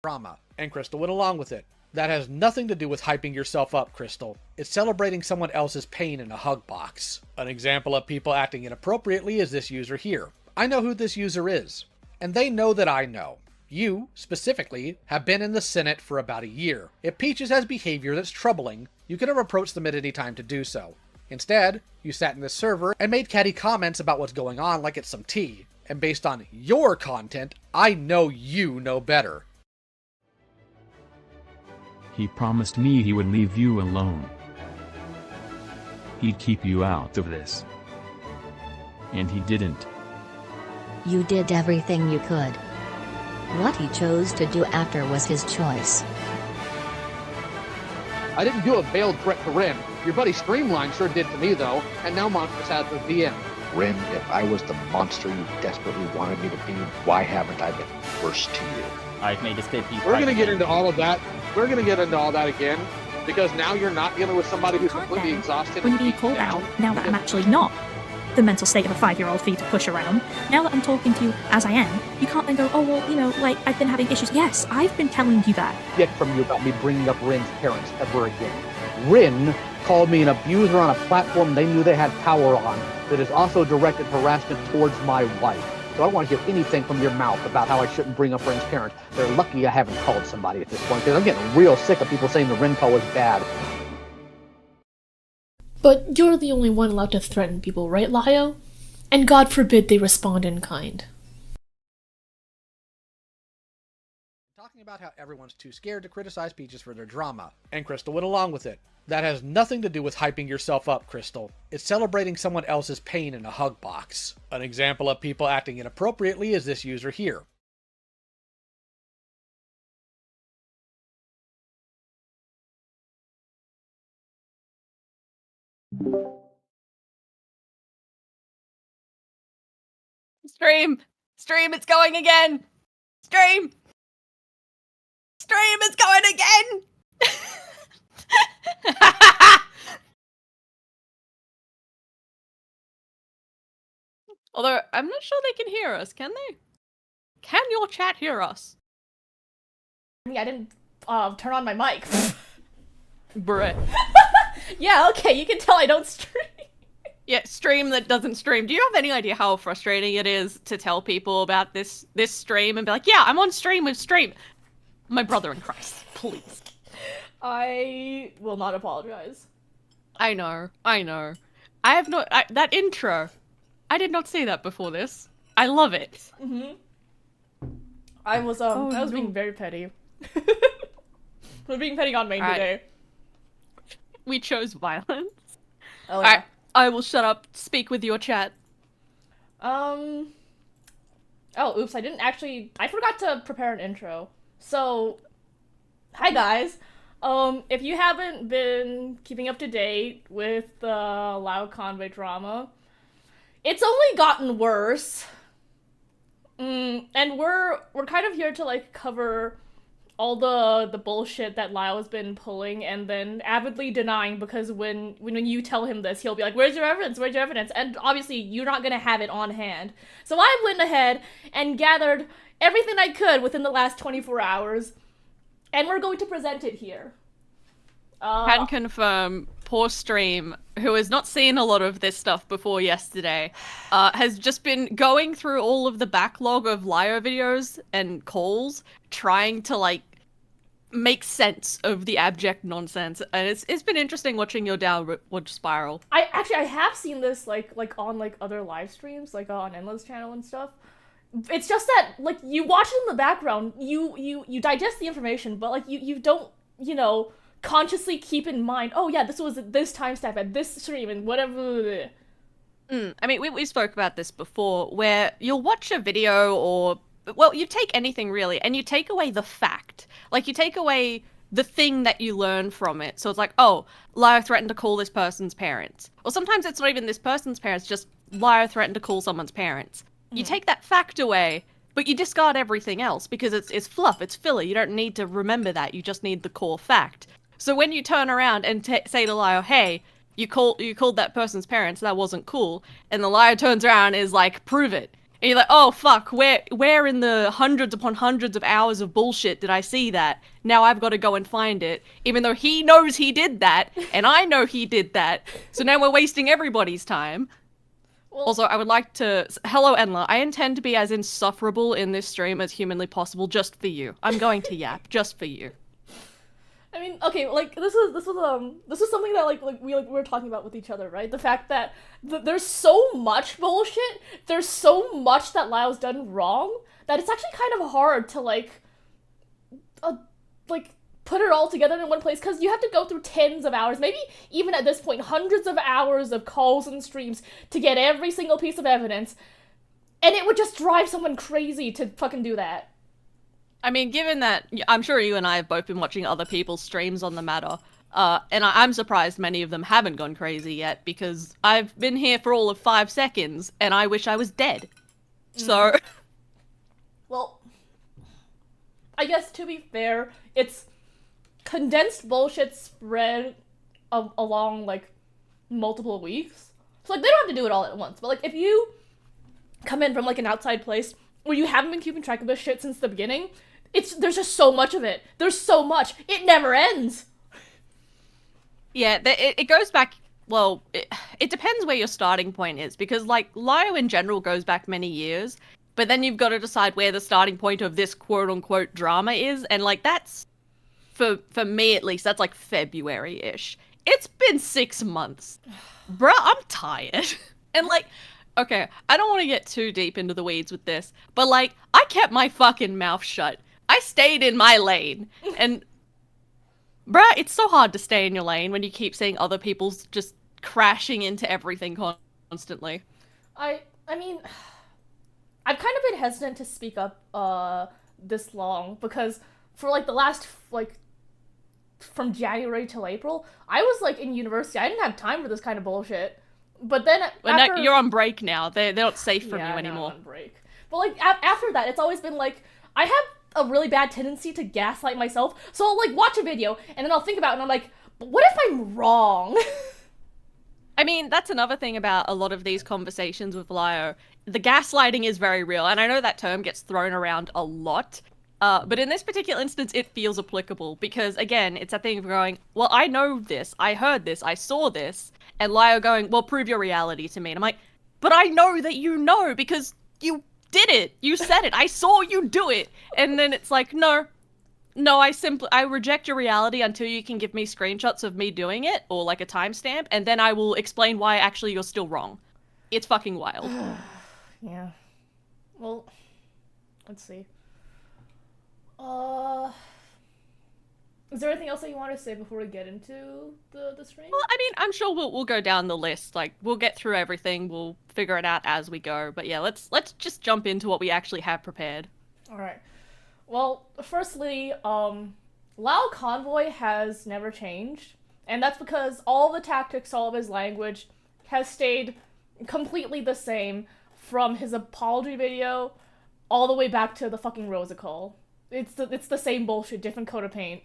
drama. And Crystal went along with it. That has nothing to do with hyping yourself up, Crystal. It's celebrating someone else's pain in a hug box. An example of people acting inappropriately is this user here. I know who this user is, and they know that I know. You, specifically, have been in the Senate for about a year. If Peaches has behavior that's troubling, you could have approached them at any time to do so. Instead, you sat in this server and made catty comments about what's going on like it's some tea. And based on your content, I know you know better. He promised me he would leave you alone. He'd keep you out of this. And he didn't. You did everything you could. What he chose to do after was his choice. I didn't do a veiled threat to Rin. Your buddy Streamline sure did to me, though, and now Monsters has the DM. Rin, if I was the monster you desperately wanted me to be, why haven't I been worse to you? I've made this 50. We're going to get into all of that. We're going to get into all that again, because now you're not dealing with somebody who's completely exhausted. When you call out, now that I'm actually not the mental state of a 5-year-old for you to push around, now that I'm talking to you as I am, you can't then go, oh, well, you know, like, I've been having issues. Yes, I've been telling you that. Get from you about me bringing up Rin's parents ever again. Rin called me an abuser on a platform they knew they had power on that is also directed harassment towards my wife. So I don't want to hear anything from your mouth about how I shouldn't bring up Rin's parents. They're lucky I haven't called somebody at this point, because I'm getting real sick of people saying the Rin call was bad. But you're the only one allowed to threaten people, right, Lio? And God forbid they respond in kind. Talking about how everyone's too scared to criticize Peaches for their drama. And Crystal went along with it. That has nothing to do with hyping yourself up, Crystal. It's celebrating someone else's pain in a hug box. An example of people acting inappropriately is this user here. Stream, it's going again! Stream, it's going again! Although, I'm not sure they can hear us, can they? Can your chat hear us? I didn't turn on my mic. Bruh. Yeah, okay, you can tell I don't stream. Yeah, stream that doesn't stream. Do you have any idea how frustrating it is to tell people about this stream and be like, yeah, I'm on stream with Stream? My brother in Christ, please. I will not apologize. I know. I have not- that intro, I did not see that before this. I love it. Mm-hmm. I was being very petty. We're being petty on main today. We chose violence. Oh, yeah. I will shut up, speak with your chat. Oh, oops, I forgot to prepare an intro. So, hi guys. If you haven't been keeping up to date with the Loud Convoy drama, it's only gotten worse. And we're kind of here to, like, cover all the bullshit that Lyle has been pulling and then avidly denying, because when you tell him this, he'll be like, where's your evidence? And obviously, you're not gonna have it on hand. So I went ahead and gathered everything I could within the last 24 hours, and we're going to present it here. Can confirm, poor Stream, who has not seen a lot of this stuff before yesterday, has just been going through all of the backlog of Lio videos and calls, trying to, like, make sense of the abject nonsense, and it's been interesting watching your downward spiral. I have seen this, like on, like, other live streams, like, on Endless channel and stuff. It's just that, like, you watch it in the background, you digest the information, but, like, you don't, you know, consciously keep in mind, oh yeah, this was this timestamp at this stream and whatever. I mean, we spoke about this before, where you'll watch a video or, well, you take anything really, and you take away the fact. Like, you take away the thing that you learn from it. So it's like, oh, Lio threatened to call this person's parents. Or sometimes it's not even this person's parents, just Lio threatened to call someone's parents. You take that fact away, but you discard everything else because it's fluff, it's filler. You don't need to remember that, you just need the core fact. So when you turn around and say to Lio, hey, you called that person's parents, that wasn't cool, and the Lio turns around and is like, prove it. And you're like, oh fuck, where in the hundreds upon hundreds of hours of bullshit did I see that? Now I've got to go and find it, even though he knows he did that, and I know he did that. So now we're wasting everybody's time. Well, Also, I would like to... Hello, Enla. I intend to be as insufferable in this stream as humanly possible just for you. I'm going to yap just for you. I mean, okay, like this is something that we were talking about with each other, right? The fact that there's so much bullshit, there's so much that Lyle's done wrong that it's actually kind of hard to like put it all together in one place, because you have to go through tens of hours, maybe even at this point hundreds of hours of calls and streams to get every single piece of evidence, and it would just drive someone crazy to fucking do that. I mean, given that I'm sure you and I have both been watching other people's streams on the matter, and I'm surprised many of them haven't gone crazy yet, because I've been here for all of 5 seconds, and I wish I was dead. So... Well, I guess to be fair, it's condensed bullshit spread along, like, multiple weeks. So, like, they don't have to do it all at once, but, like, if you come in from, like, an outside place where you haven't been keeping track of this shit since the beginning, there's just so much of it. There's so much. It never ends. Yeah, it goes back, well, it depends where your starting point is, because, like, Lio in general goes back many years, but then you've got to decide where the starting point of this quote-unquote drama is, and, like, that's, for me at least, that's, like, February-ish. It's been 6 months. Bruh, I'm tired. And, like, okay, I don't want to get too deep into the weeds with this, but, like, I kept my fucking mouth shut. I stayed in my lane, and bruh, it's so hard to stay in your lane when you keep seeing other people's just crashing into everything constantly. I mean, I've kind of been hesitant to speak up this long, because for, like, the last, like, from January till April, I was, like, in university. I didn't have time for this kind of bullshit. But then after... No, you're on break now. They're not safe from you anymore. I'm on break. But, like, after that, it's always been, like, I have a really bad tendency to gaslight myself, so I'll, like, watch a video, and then I'll think about it, and I'm like, but what if I'm wrong? I mean, that's another thing about a lot of these conversations with Lio. The gaslighting is very real, and I know that term gets thrown around a lot, but in this particular instance, it feels applicable, because, again, it's that thing of going, well, I know this, I heard this, I saw this, and Lio going, well, prove your reality to me. And I'm like, but I know that you know, because you did it. You said it. I saw you do it. And then it's like, no, I reject your reality until you can give me screenshots of me doing it, or like a timestamp, and then I will explain why actually you're still wrong. It's fucking wild. Yeah. Well, let's see. Is there anything else that you want to say before we get into the stream? Well, I mean, I'm sure we'll go down the list. Like, we'll get through everything. We'll figure it out as we go. But yeah, let's just jump into what we actually have prepared. All right. Well, firstly, Lao Convoy has never changed, and that's because all the tactics, all of his language, has stayed completely the same from his apology video all the way back to the fucking Rosical. It's the same bullshit, different coat of paint.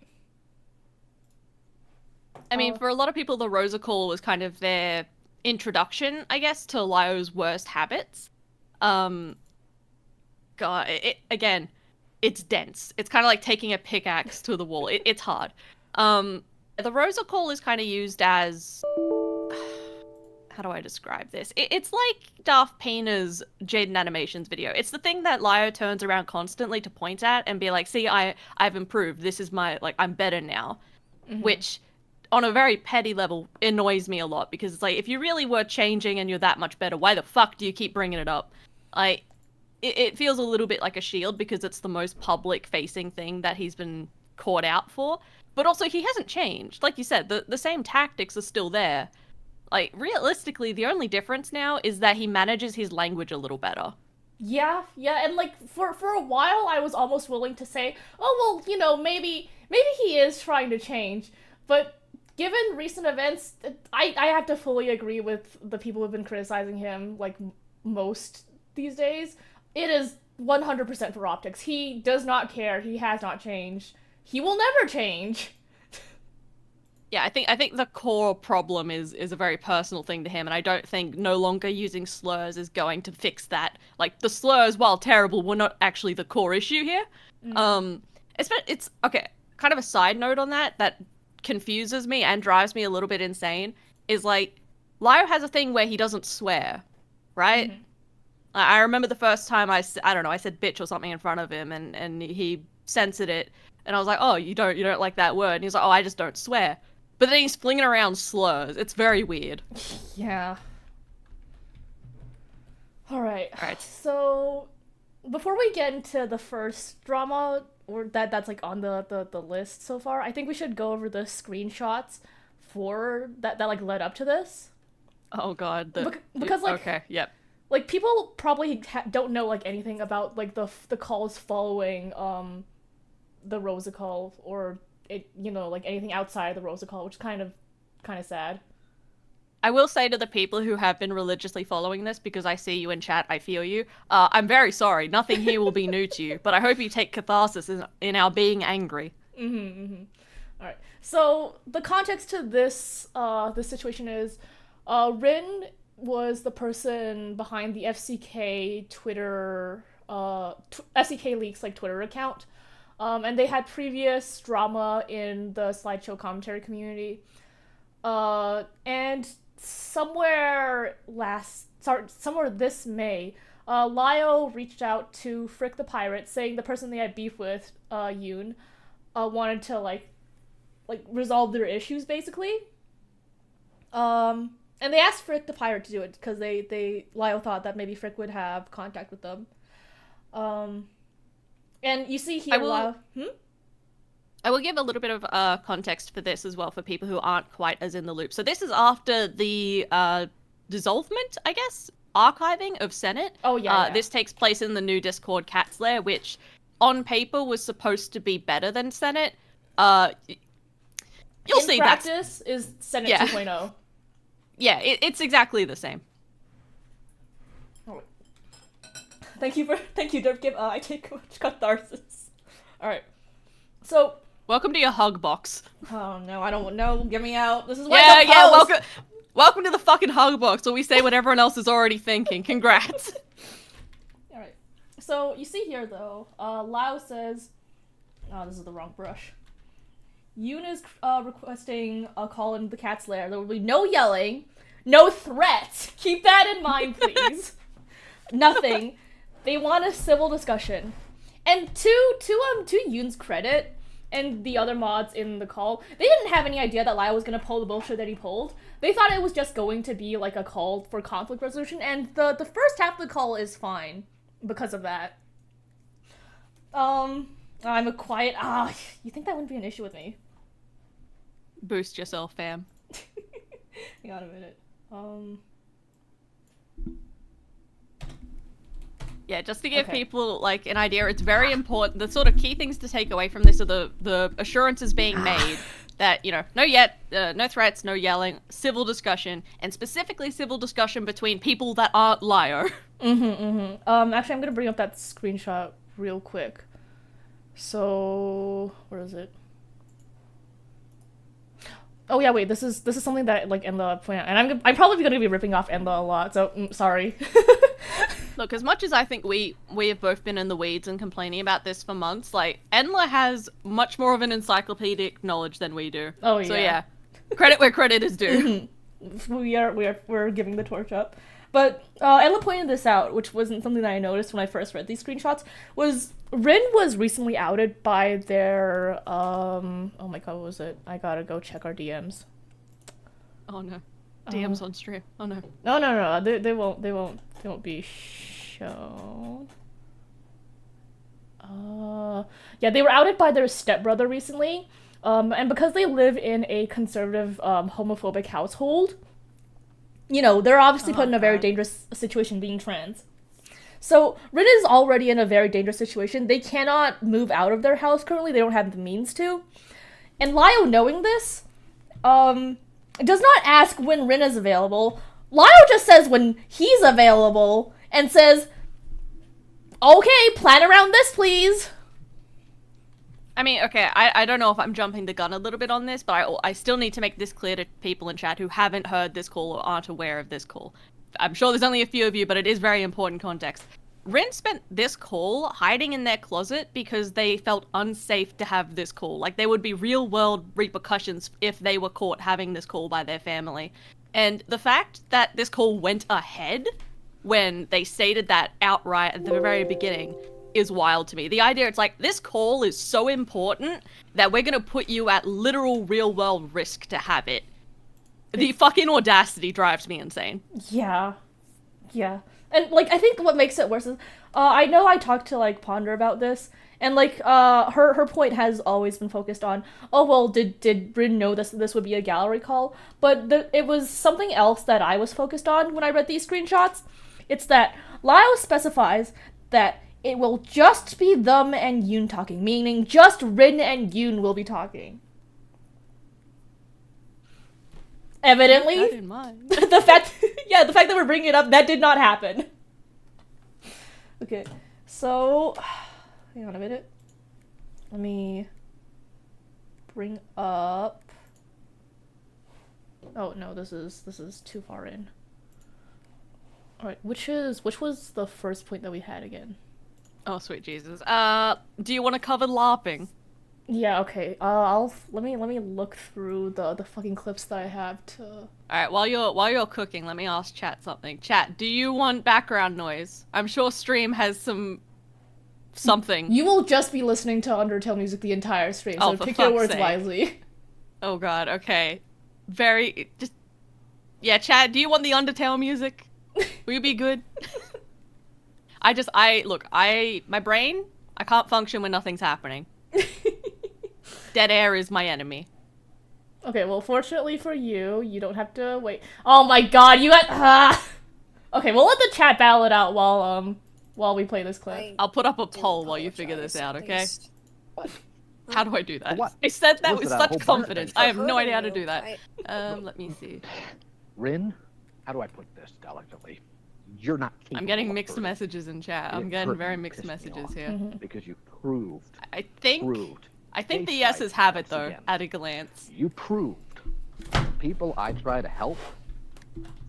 I mean, for a lot of people, the Rosical was kind of their introduction, I guess, to Lio's worst habits. God, again, it's dense. It's kind of like taking a pickaxe to the wall. It's hard. The Rosical is kind of used as... How do I describe this? It's like Darth Payner's Jaden Animations video. It's the thing that Lio turns around constantly to point at and be like, see, I've improved. This is my, like, I'm better now. Mm-hmm. Which, on a very petty level, annoys me a lot, because it's like, if you really were changing and you're that much better, why the fuck do you keep bringing it up? It feels a little bit like a shield, because it's the most public-facing thing that he's been caught out for. But also, he hasn't changed. Like you said, the same tactics are still there. Like, realistically, the only difference now is that he manages his language a little better. Yeah, and, like, for a while, I was almost willing to say, oh, well, you know, maybe he is trying to change. But given recent events, I have to fully agree with the people who've been criticizing him, like, most these days. It is 100% for optics. He does not care. He has not changed. He will never change. Yeah, I think the core problem is a very personal thing to him, and I don't think no longer using slurs is going to fix that. Like, the slurs, while terrible, were not actually the core issue here. It's okay. Kind of a side note on that confuses me and drives me a little bit insane is like, Lio has a thing where he doesn't swear, right? I remember the first time I said bitch or something in front of him, and he censored it, and I was like, oh, you don't like that word, and he's like, oh, I just don't swear. But then he's flinging around slurs. It's very weird. Yeah. Alright. So, before we get into the first drama, or that's like on the list so far, I think we should go over the screenshots for that like led up to this. Oh god. Because like... Okay, yep. Like, people probably don't know, like, anything about, like, the calls following, the Rosa call, or, like, anything outside of the Rosa call, which is kind of sad. I will say to the people who have been religiously following this, because I see you in chat, I feel you, I'm very sorry. Nothing here will be new to you, but I hope you take catharsis in our being angry. Alright, so, the context to this situation is, Rin was the person behind the FCK Twitter, FCK Leaks, like, Twitter account. And they had previous drama in the slideshow commentary community. And somewhere this May, Lio reached out to Frick the Pirate, saying the person they had beef with, Yoon, wanted to, like, resolve their issues, basically. And they asked Frick the Pirate to do it, because Lio thought that maybe Frick would have contact with them. And you see here, I will give a little bit of context for this as well, for people who aren't quite as in the loop. So this is after the dissolvement, I guess, archiving of Senate. Oh, yeah. This takes place in the new Discord Cat's Lair, which on paper was supposed to be better than Senate. You'll see in practice is Senate 2.0. Yeah, it's exactly the same. Oh, thank you, Dirk. I take much catharsis. Alright. So... Welcome to your hug box. Oh, no, I don't know. Get me out. This is why welcome to the fucking hug box, where we say what everyone else is already thinking. Congrats. Alright. So, you see here, though, Lao says... Oh, this is the wrong brush. Yuna is requesting a call in the Cat's Lair. There will be no yelling, no threats. Keep that in mind, please. Nothing. They want a civil discussion. And to Yoon's credit, and the other mods in the call, they didn't have any idea that Lyle was gonna pull the bullshit that he pulled. They thought it was just going to be like a call for conflict resolution, and the first half of the call is fine because of that. I'm a quiet. You think that wouldn't be an issue with me? Boost yourself, fam. Hang on a minute. Yeah, just to give people, like, an idea, it's very important. The sort of key things to take away from this are the assurances being made that, no threats, no yelling, civil discussion, and specifically civil discussion between people that aren't Lio. Actually, I'm gonna bring up that screenshot real quick. So, where is it? Oh yeah, wait. This is something that like Enla pointed out, and I'm probably gonna be ripping off Enla a lot. So sorry. Look, as much as I think we have both been in the weeds and complaining about this for months, like Enla has much more of an encyclopedic knowledge than we do. Oh yeah. So yeah, credit where credit is due. We're giving the torch up. But Enla pointed this out, which wasn't something that I noticed when I first read these screenshots, was Rin was recently outed by their, oh my god, what was it? I gotta go check our DMs. Oh no. DMs on stream. Oh no. No. They won't be shown. Yeah, they were outed by their stepbrother recently, and because they live in a conservative, homophobic household, they're obviously put in a very dangerous situation being trans. So, Rin is already in a very dangerous situation. They cannot move out of their house currently. They don't have the means to. And Lio, knowing this, does not ask when Rin is available. Lio just says when he's available and says, okay, plan around this, please. I mean, okay, I don't know if I'm jumping the gun a little bit on this, but I still need to make this clear to people in chat who haven't heard this call or aren't aware of this call. I'm sure there's only a few of you, but it is very important context. Rin spent this call hiding in their closet because they felt unsafe to have this call. Like, there would be real-world repercussions if they were caught having this call by their family. And the fact that this call went ahead when they stated that outright at the very beginning is wild to me. The idea, it's like, this call is so important that we're gonna put you at literal real-world risk to have it. The fucking audacity drives me insane. Yeah. Yeah. And, like, I think what makes it worse is, I know I talked to, like, Ponder about this, and, like, her point has always been focused on, oh, well, did Rin know this would be a gallery call? But it was something else that I was focused on when I read these screenshots. It's that Lyle specifies that it will just be them and Yoon talking, meaning just Rin and Yoon will be talking. Evidently, Keep that in mind. the fact that we're bringing it up, that did not happen. Okay, so, hang on a minute. Let me bring up. Oh no, this is too far in. All right, which was the first point that we had again? Oh, sweet Jesus. Do you want to cover LARPing? Yeah, okay. Let me look through the fucking clips that I have to. All right, while you're cooking, let me ask chat something. Chat, do you want background noise? I'm sure stream has something. You will just be listening to Undertale music the entire stream, so for pick your fuck's words sake. wisely. Oh god, okay. Yeah, chat, do you want the Undertale music? Will you be good? My brain, I can't function when nothing's happening. Dead air is my enemy. Okay, well, fortunately for you, you don't have to wait. Oh my god, you got. Okay, we'll let the chat battle it out while we play this clip. I'll put up a poll while you figure this out, okay? What? How do I do that? What? I said that Was with it a whole such bunch of confidence. things? I have no idea how to do that. Let me see. Rin, how do I put this delicately? You're not capable I'm getting of mixed hurting. messages in chat. I'm It getting hurt very and mixed pissed me messages off here. Mm-hmm. Because you proved I think the Jace yeses right have it once though, again. at a glance. You proved people I try to help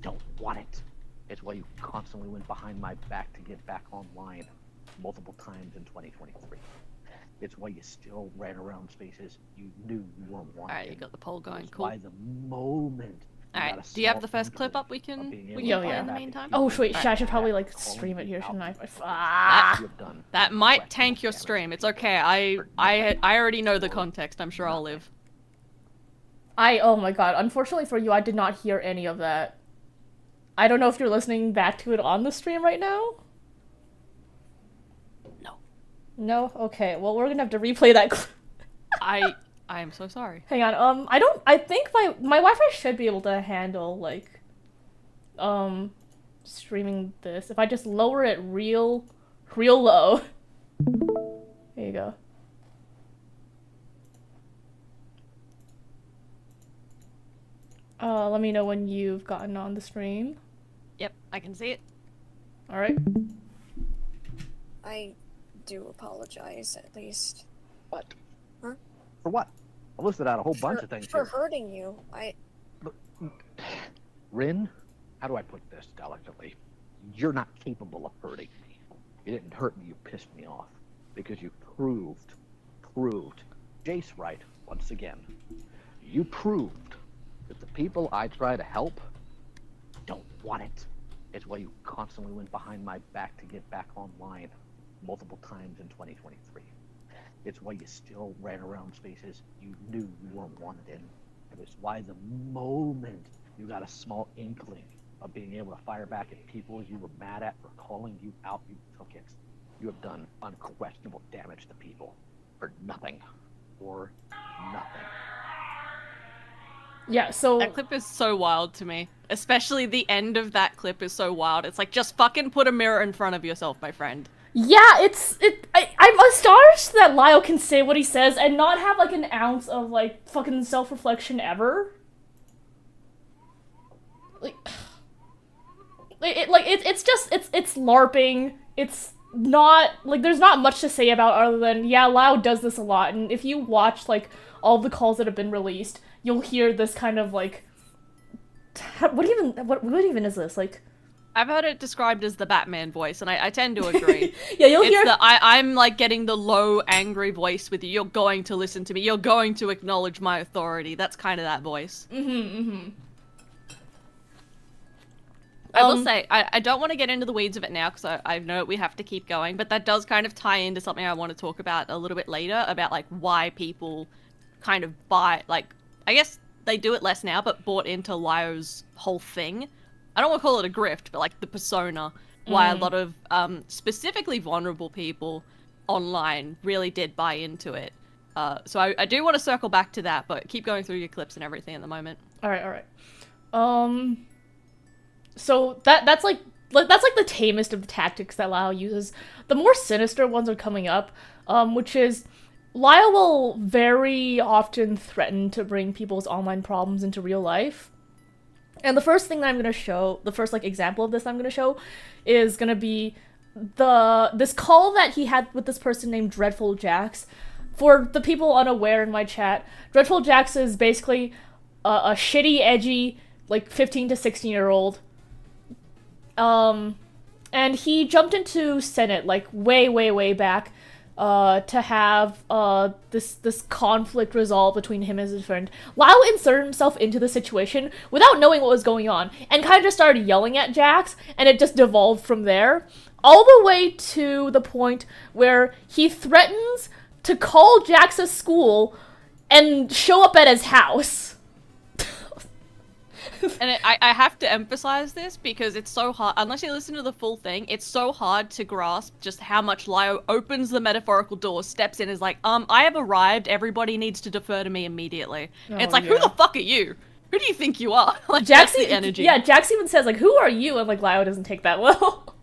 don't want it. It's why you constantly went behind my back to get back online multiple times in 2023. It's why you still ran around spaces you knew you weren't wanted. Alright, you got the poll going, It's cool. why the moment Alright, do you have the first clip up we can Yeah, play yeah. in the meantime? Oh, wait, Alright. I should probably, like, stream it here, shouldn't I? That might tank your stream. It's okay. I already know the context. I'm sure I'll live. Oh my god, unfortunately for you, I did not hear any of that. I don't know if you're listening back to it on the stream right now? No. No? Okay, well, we're gonna have to replay that clip. I am so sorry. Hang on, I think my Wi-Fi should be able to handle, like, streaming this. If I just lower it real low. There you go. Let me know when you've gotten on the stream. Yep, I can see it. Alright. I do apologize, at least. What? Huh? For what? I listed out a whole bunch of things For here. hurting you. Rin, how do I put this delicately? You're not capable of hurting me. You didn't hurt me, you pissed me off. Because you proved Jace right once again. You proved that the people I try to help don't want it. It's why you constantly went behind my back to get back online multiple times in 2023. It's why you still ran around spaces you knew you weren't wanted in. And it's why the moment you got a small inkling of being able to fire back at people you were mad at for calling you out, you took it. You have done unquestionable damage to people for nothing. For nothing. Yeah, so... That clip is so wild to me. Especially the end of that clip is so wild. It's like, just fucking put a mirror in front of yourself, my friend. Yeah, I'm astonished that Lyle can say what he says and not have, like, an ounce of, like, fucking self-reflection ever. It's just, it's LARPing, it's there's not much to say about other than, yeah, Lao does this a lot, and if you watch, like, all the calls that have been released, you'll hear this kind of, like, what even is this? Like, I've heard it described as the Batman voice, and I tend to agree. yeah, you'll It's hear... I'm, like, getting the low, angry voice with you. You're going to listen to me. You're going to acknowledge my authority. That's kind of that voice. I will say, I don't want to get into the weeds of it now, because I know we have to keep going, but that does kind of tie into something I want to talk about a little bit later, about, like, why people kind of buy, like, I guess they do it less now, but bought into Lyo's whole thing. I don't want to call it a grift, but, like, the persona, why a lot of, specifically vulnerable people online really did buy into it. So I do want to circle back to that, but keep going through your clips and everything at the moment. Alright. So that's like the tamest of the tactics that Lyle uses. The more sinister ones are coming up, which is Lyle will very often threaten to bring people's online problems into real life. And the first thing that I'm gonna show, the first like example of this I'm gonna show, is gonna be this call that he had with this person named Dreadful Jax. For the people unaware in my chat, Dreadful Jax is basically a shitty, edgy, like 15 to 16-year-old. And he jumped into Senate like way back to have this conflict resolved between him and his friend. Lyle inserted himself into the situation without knowing what was going on, and kind of just started yelling at Jax, and it just devolved from there, all the way to the point where he threatens to call Jax's school and show up at his house. And I have to emphasize this because it's so hard, unless you listen to the full thing, it's so hard to grasp just how much Lyo opens the metaphorical door, steps in, is like, I have arrived, everybody needs to defer to me immediately. And it's like, who the fuck are you? Who do you think you are? Like, Jax, that's the energy. Yeah, Jax even says, like, who are you? And, like, Lyo doesn't take that well.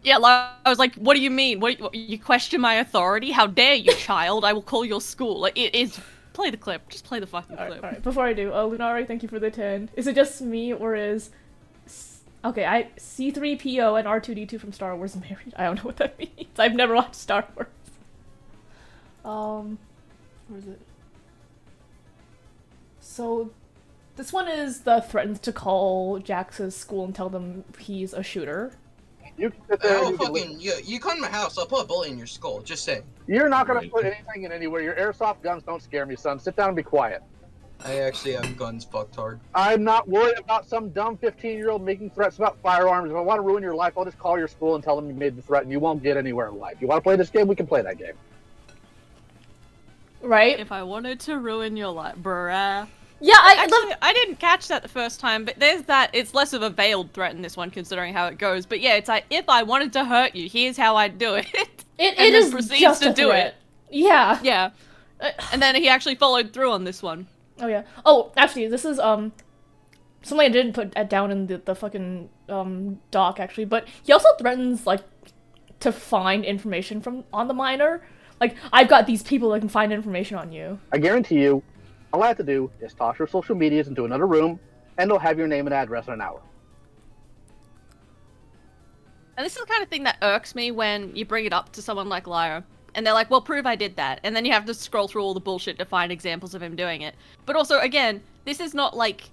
Yeah, I was like, what do you mean? What, you question my authority? How dare you, child? I will call your school. Like, it is... Play the clip. Just play the fucking clip. Alright, before I do, Lunari, thank you for the 10. Is it just me, or is... Okay, C-3PO and R2-D2 from Star Wars married? I don't know what that means. I've never watched Star Wars. Where is it? So, this one is the threatens to call Jax's school and tell them he's a shooter. You can sit there. You come to my house, I'll put a bullet in your skull. Just saying. You're not gonna put anything in anywhere. Your airsoft guns don't scare me, son. Sit down and be quiet. I actually have guns fucked hard. I'm not worried about some dumb 15-year-old making threats about firearms. If I want to ruin your life, I'll just call your school and tell them you made the threat, and you won't get anywhere in life. You want to play this game? We can play that game. Right? If I wanted to ruin your life, bruh. Yeah, I didn't catch that the first time, but there's that. It's less of a veiled threat in this one, considering how it goes. But yeah, it's like, if I wanted to hurt you, here's how I'd do it. It is just a threat. Yeah. Yeah. And then he actually followed through on this one. Oh yeah. Oh, actually, this is something I didn't put down in the fucking doc actually, but he also threatens like to find information on the minor. Like, I've got these people that can find information on you. I guarantee you, all I have to do is toss your social medias into another room, and they'll have your name and address in an hour. And this is the kind of thing that irks me when you bring it up to someone like Lyo, and they're like, well, prove I did that. And then you have to scroll through all the bullshit to find examples of him doing it. But also, again, this is not like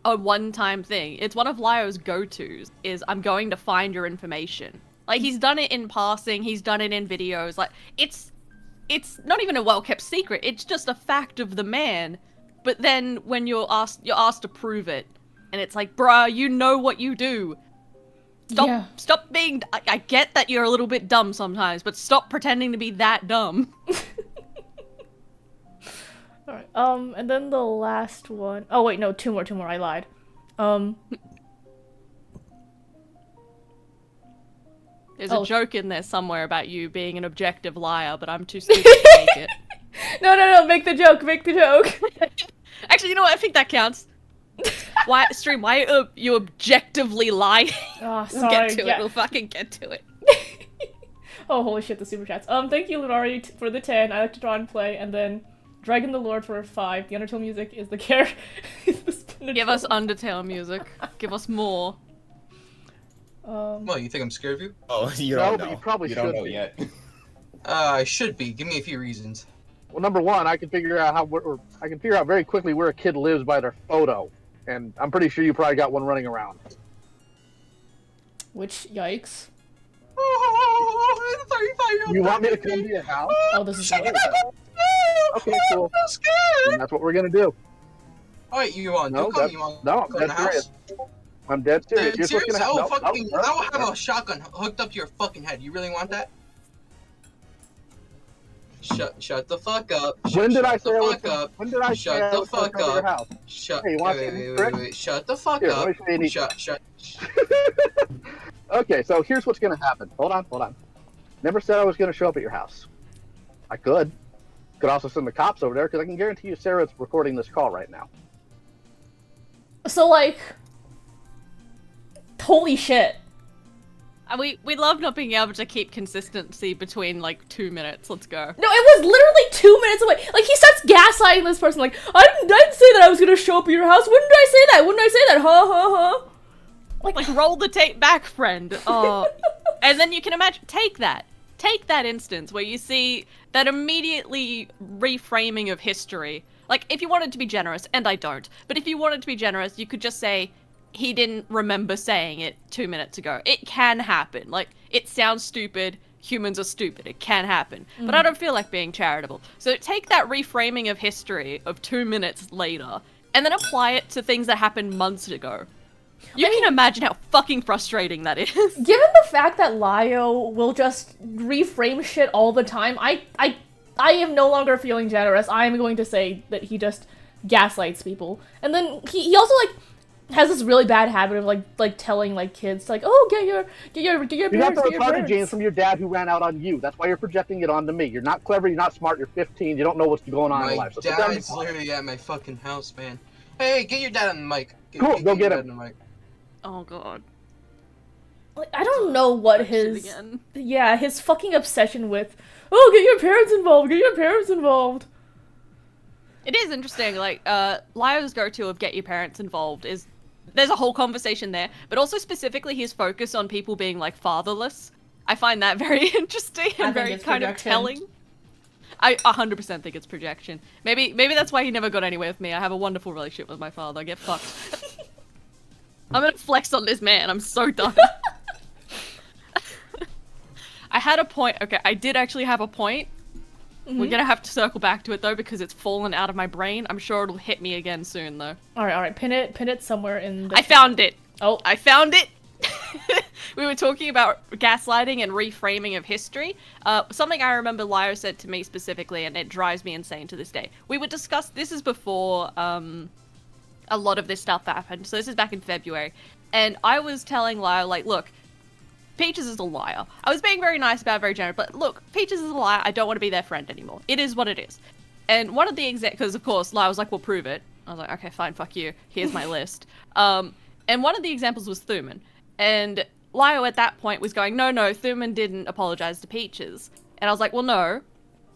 a one-time thing. It's one of Lyo's go-tos, is I'm going to find your information. Like, he's done it in passing, he's done it in videos. Like, it's not even a well-kept secret, it's just a fact of the man. But then when you're asked to prove it, and it's like, bruh, you know what you do. Stop being. I get that you're a little bit dumb sometimes, but stop pretending to be that dumb. Alright, and then the last one. Oh wait, no, two more. I lied. There's a joke in there somewhere about you being an objective liar, but I'm too stupid to make it. No, make the joke. Actually, you know what? I think that counts. Why are you objectively lying? Oh, sorry. We'll get to it. We'll fucking get to it. Oh, holy shit, the super chats. Thank you, Lunari, for the 10. I like to draw and play, and then Dragon the Lord for 5. The Undertale music is the Give us Undertale music. Give us more. Well, you think I'm scared of you? Oh, you don't know. But you probably you should don't know be. yet. I should be. Give me a few reasons. Well, number one, I can figure out I can figure out very quickly where a kid lives by their photo, and I'm pretty sure you probably got one running around. Which, yikes. You want me to come to your house? Oh, this is Okay, cool. I'm scared. And that's what we're gonna do. Alright, you want? No, No, I'm dead serious. I'm dead serious. Here's what's gonna happen. I will have a shotgun hooked up to your fucking head. You really want that? Shut the fuck up. When did I say I was gonna Shut the fuck up. Shut. Hey, you want wait. Shut the fuck Here, up. let me show you Shut. Okay, so here's what's gonna happen. Hold on. Never said I was gonna show up at your house. I could. Could also send the cops over there, because I can guarantee you Sarah's recording this call right now. So, like... Holy shit. We love not being able to keep consistency between, like, 2 minutes. Let's go. No, it was literally 2 minutes away. Like, he starts gaslighting this person, like, I didn't say that I was gonna show up at your house. When did I say that? When did I say that? Huh? Like roll the tape back, friend. Oh. And then you can imagine, take that instance where you see that immediately reframing of history. Like, if you wanted to be generous, and I don't, but if you wanted to be generous, you could just say, he didn't remember saying it 2 minutes ago. It can happen. Like, it sounds stupid. Humans are stupid. It can happen. But I don't feel like being charitable. So take that reframing of history of 2 minutes later, and then apply it to things that happened months ago. You can imagine how fucking frustrating that is. Given the fact that Lio will just reframe shit all the time, I am no longer feeling generous. I am going to say that he just gaslights people. And then he also, like, has this really bad habit of, like telling, like, kids, like, oh, get your parents, You got the retarded genes from your dad who ran out on you. That's why you're projecting it onto me. You're not clever, you're not smart, you're 15, you don't know what's going on in life. So My dad's literally at my fucking house, man. Hey, get your dad on the mic. Cool, go get him. Oh god. Like, I don't know what his fucking obsession with, oh, get your parents involved. It is interesting, like, Lio's go-to of get your parents involved is, there's a whole conversation there, but also specifically his focus on people being, like, fatherless. I find that very interesting and very kind of telling. I 100% think it's projection. Maybe that's why he never got anywhere with me. I have a wonderful relationship with my father. Get fucked. I'm gonna flex on this man. I'm so done. I had a point. Okay, I did actually have a point. We're gonna have to circle back to it though because it's fallen out of my brain. I'm sure it'll hit me again soon though. All right. Pin it somewhere in the... I found it. Oh. I found it. We were talking about gaslighting and reframing of history. Something I remember Lio said to me specifically, and it drives me insane to this day. We would discuss, this is before a lot of this stuff happened, so this is back in February, and I was telling Lio, like, look, Peaches is a liar. I was being very nice about it, very generous, but look, Peaches is a liar, I don't want to be their friend anymore. It is what it is. And one of the because of course, Lio was like, well, prove it. I was like, okay, fine, fuck you. Here's my list. And one of the examples was Thuman. And Lio at that point was going, no, Thuman didn't apologize to Peaches. And I was like, well, no,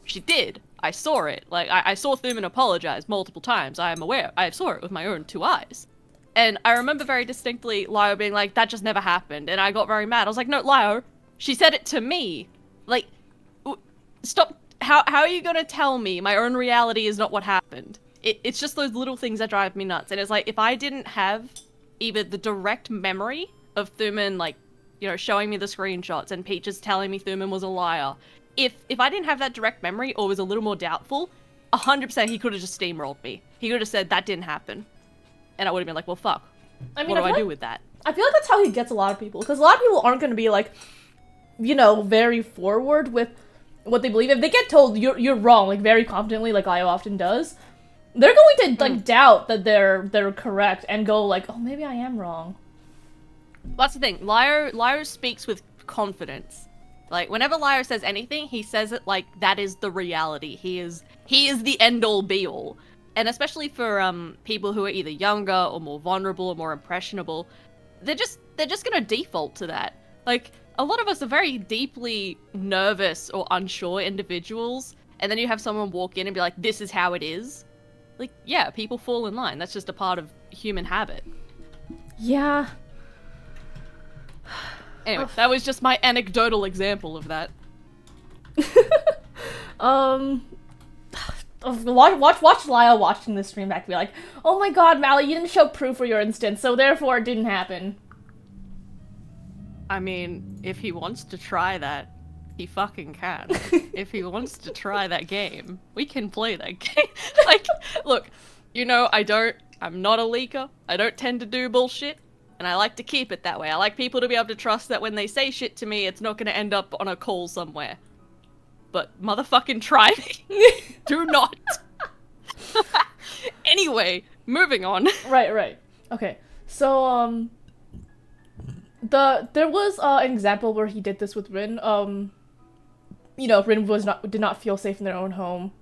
she did. I saw it. Like, I saw Thuman apologize multiple times. I am aware. I saw it with my own 2 eyes. And I remember very distinctly Lio being like, that just never happened. And I got very mad. I was like, no, Lio, she said it to me. Like, stop. How are you gonna tell me my own reality is not what happened? It's just those little things that drive me nuts. And it's like, if I didn't have either the direct memory of Thuman, like, you know, showing me the screenshots and Peaches telling me Thuman was a liar, if I didn't have that direct memory or was a little more doubtful, 100% he could have just steamrolled me. He could have said that didn't happen. And I would have been like, well, fuck. I mean, what do I do with that? I feel like that's how he gets a lot of people. Because a lot of people aren't going to be, like, you know, very forward with what they believe. If they get told you're wrong, like, very confidently, like Lio often does, they're going to, like, doubt that they're correct and go, like, oh, maybe I am wrong. That's the thing. Lio speaks with confidence. Like, whenever Lio says anything, he says it like that is the reality. He is the end-all be-all. And especially for people who are either younger or more vulnerable or more impressionable, they're just gonna default to that. Like, a lot of us are very deeply nervous or unsure individuals, and then you have someone walk in and be like, this is how it is. Like, yeah, people fall in line. That's just a part of human habit. Yeah. Anyway, that was just my anecdotal example of that. Watch Lyle watching this stream back and be like, oh my god, Mally, you didn't show proof for your instance, so therefore it didn't happen. I mean, if he wants to try that, he fucking can. If he wants to try that game, we can play that game. Like, look, you know, I'm not a leaker. I don't tend to do bullshit. And I like to keep it that way. I like people to be able to trust that when they say shit to me, it's not gonna end up on a call somewhere. But motherfucking try me. Do not. Anyway, moving on. Right. Okay, so, there was, an example where he did this with Rin. You know, Rin did not feel safe in their own home.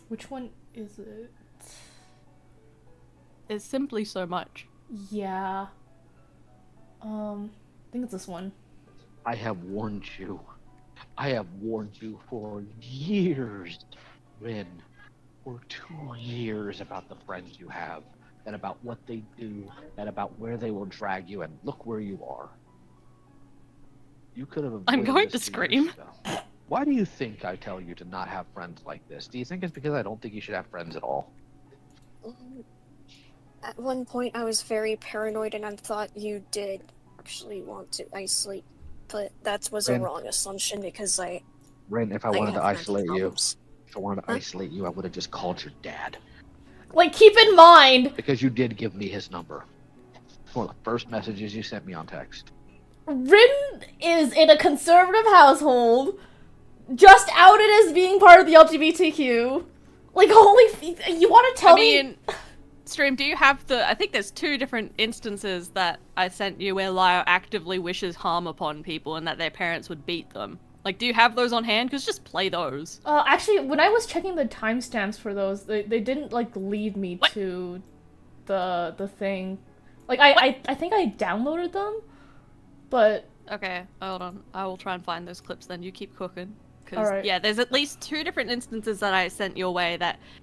Which one is it? It's simply so much. Yeah. I think it's this one. I have warned you. I have warned you for years, Rin. For 2 years about the friends you have, and about what they do, and about where they will drag you, and look where you are. You could have avoided I'm going this to 2 years scream. ago. Why do you think I tell you to not have friends like this? Do you think it's because I don't think you should have friends at all? At one point, I was very paranoid and I thought you did actually want to isolate, but that was a wrong assumption because Rin, if I wanted to have isolate mental you, problems. if I wanted to isolate you, I would have just called your dad. Like, keep in mind, Because you did give me his number. One of the first messages you sent me on text. Rin is in a conservative household, just outed as being part of the LGBTQ. Like, you want to tell me? Stream, do you have I think there's 2 different instances that I sent you where Lyle actively wishes harm upon people and that their parents would beat them. Like, do you have those on hand? Because just play those. Actually, when I was checking the timestamps for those, they didn't, like, lead me to the thing. Like, I think I downloaded them, but... Okay, hold on. I will try and find those clips then. You keep cooking. All right. Yeah, there's at least 2 different instances that I sent your way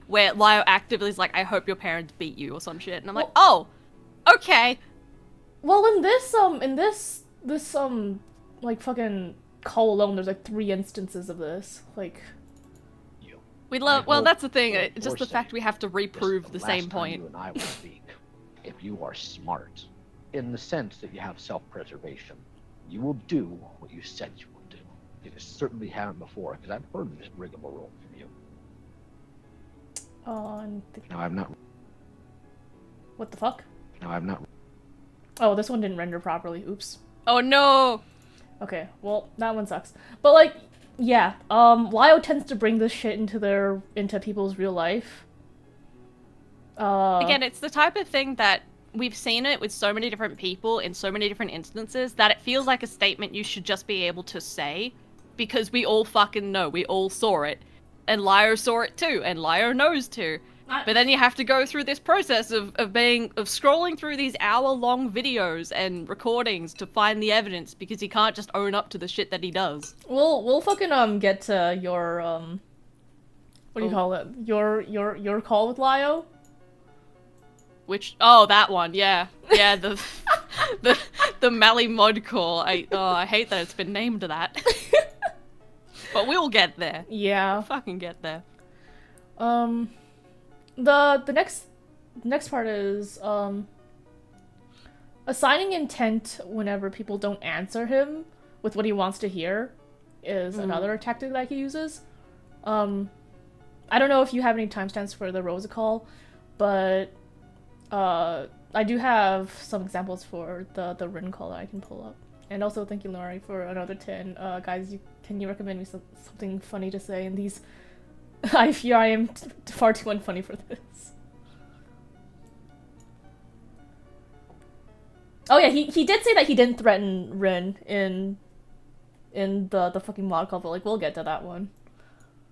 where Lyle actively is like, I hope your parents beat you or some shit. And I'm like, oh, okay. Well, in this like, fucking call alone, there's, like, 3 instances of this. Like... Well, that's the thing. Just the fact we have to reprove the same point. You and I will speak. If you are smart, in the sense that you have self-preservation, you will do what you said you will do. You certainly haven't before, because I've heard this rigmarole from you. No, I've not. What the fuck? No, I've not. Oh, this one didn't render properly. Oops. Oh no! Okay, well, that one sucks. But, like, yeah, Lyle tends to bring this shit into people's real life. Again, it's the type of thing that we've seen it with so many different people in so many different instances that it feels like a statement you should just be able to say because we all fucking know, we all saw it, and Lyle saw it too, and Lyle knows too. But then you have to go through this process of scrolling through these hour-long videos and recordings to find the evidence because he can't just own up to the shit that he does. We'll fucking get to your what do you call it? Your call with Lyle? Which that one, yeah. Yeah, the Mally mod call. I hate that it's been named that. But we'll get there. Yeah. We'll fucking get there. The next part is assigning intent whenever people don't answer him with what he wants to hear is another tactic that he uses. I don't know if you have any timestamps for the Rosa call, but I do have some examples for the Rin call that I can pull up. And also thank you, Laurie, for another 10. Guys, can you recommend me something funny to say in these? I fear I am far too unfunny for this. Oh yeah, he did say that he didn't threaten Rin in the fucking mod call, but like we'll get to that one.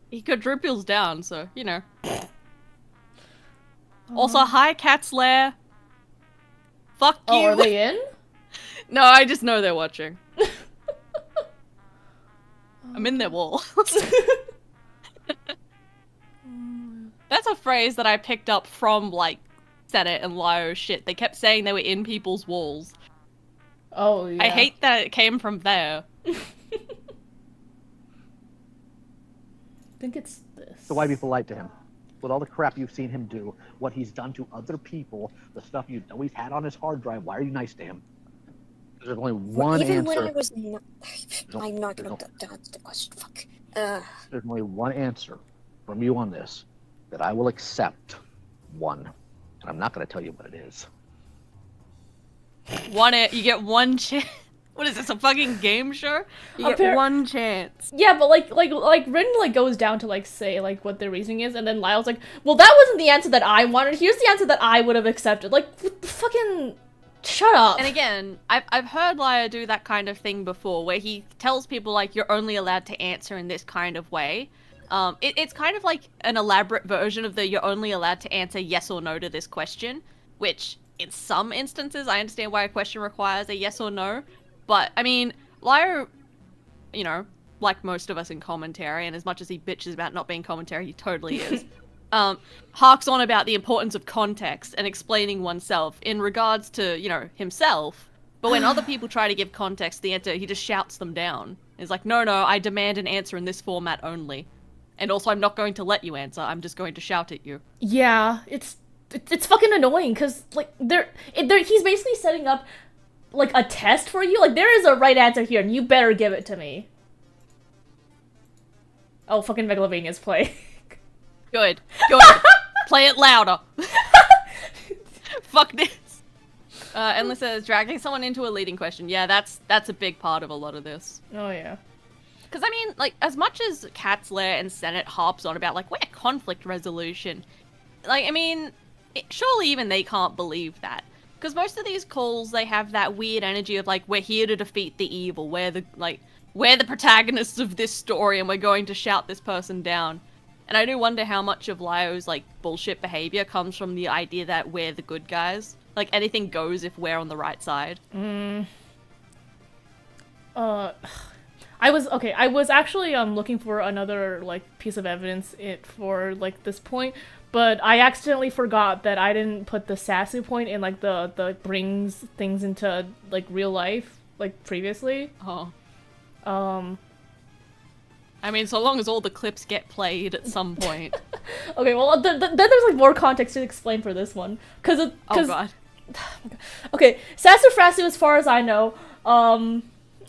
He quadruples down, so you know. Also, hi Cat's Lair. Fuck you. Oh, are they in? No, I just know they're watching. I'm in their wall. That's a phrase that I picked up from, like, Senate and Lio shit. They kept saying they were in people's walls. Oh, yeah. I hate that it came from there. I think it's this. So why be polite to him? With all the crap you've seen him do, what he's done to other people, the stuff you know he's had on his hard drive, why are you nice to him? There's only one Even answer. when I was not... I'm not gonna dodge the question, fuck. There's only one answer from you on this that I will accept. One. And I'm not gonna tell you what it is. You get one chance. What is this, a fucking game show? You get one chance. Yeah, but Rin goes down to say what their reasoning is, and then Lyle's like, well, that wasn't the answer that I wanted. Here's the answer that I would have accepted. Fucking shut up. And again, I've heard Lyle do that kind of thing before, where he tells people you're only allowed to answer in this kind of way. It's kind of like an elaborate version of the you're only allowed to answer yes or no to this question, which in some instances I understand why a question requires a yes or no. But, I mean, Lyle, like most of us in commentary, and as much as he bitches about not being commentary, he totally is, harks on about the importance of context and explaining oneself in regards to, himself. But when other people try to give context, the answer, he just shouts them down. He's like, no, I demand an answer in this format only. And also, I'm not going to let you answer, I'm just going to shout at you. Yeah, it's fucking annoying, because, he's basically setting up a test for you. There is a right answer here, and you better give it to me. Oh, fucking Megalovania's playing. Good. Play it louder. Fuck this. Endless says, dragging someone into a leading question. Yeah, that's a big part of a lot of this. Oh, yeah. Because, I mean, as much as Cat's Lair and Senate harps on about, we're conflict resolution, surely even they can't believe that. Because most of these calls, they have that weird energy of, we're here to defeat the evil, we're the protagonists of this story, and we're going to shout this person down. And I do wonder how much of Lyo's, bullshit behavior comes from the idea that we're the good guys. Anything goes if we're on the right side. I was actually, looking for another, piece of evidence for, this point. But I accidentally forgot that I didn't put the Sasu point in, the brings things into, real life, previously. Oh. I mean, so long as all the clips get played at some point. Okay, well, then there's, more context to explain for this one. Oh, God. Okay, Sassafrasu, as far as I know,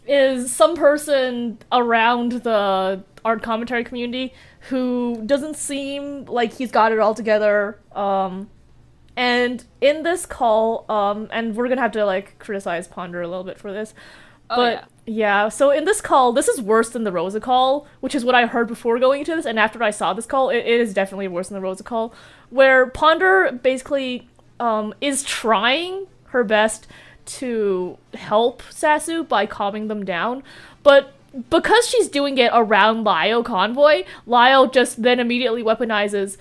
is some person around the art commentary community who doesn't seem like he's got it all together, and in this call, and we're gonna have to, criticize Ponder a little bit for this, but yeah, so in this call, this is worse than the Rosa call, which is what I heard before going into this, and after I saw this call, it is definitely worse than the Rosa call, where Ponder basically, is trying her best to help Sasu by calming them down, but because she's doing it around Lyle Convoy, Lyle just then immediately weaponizes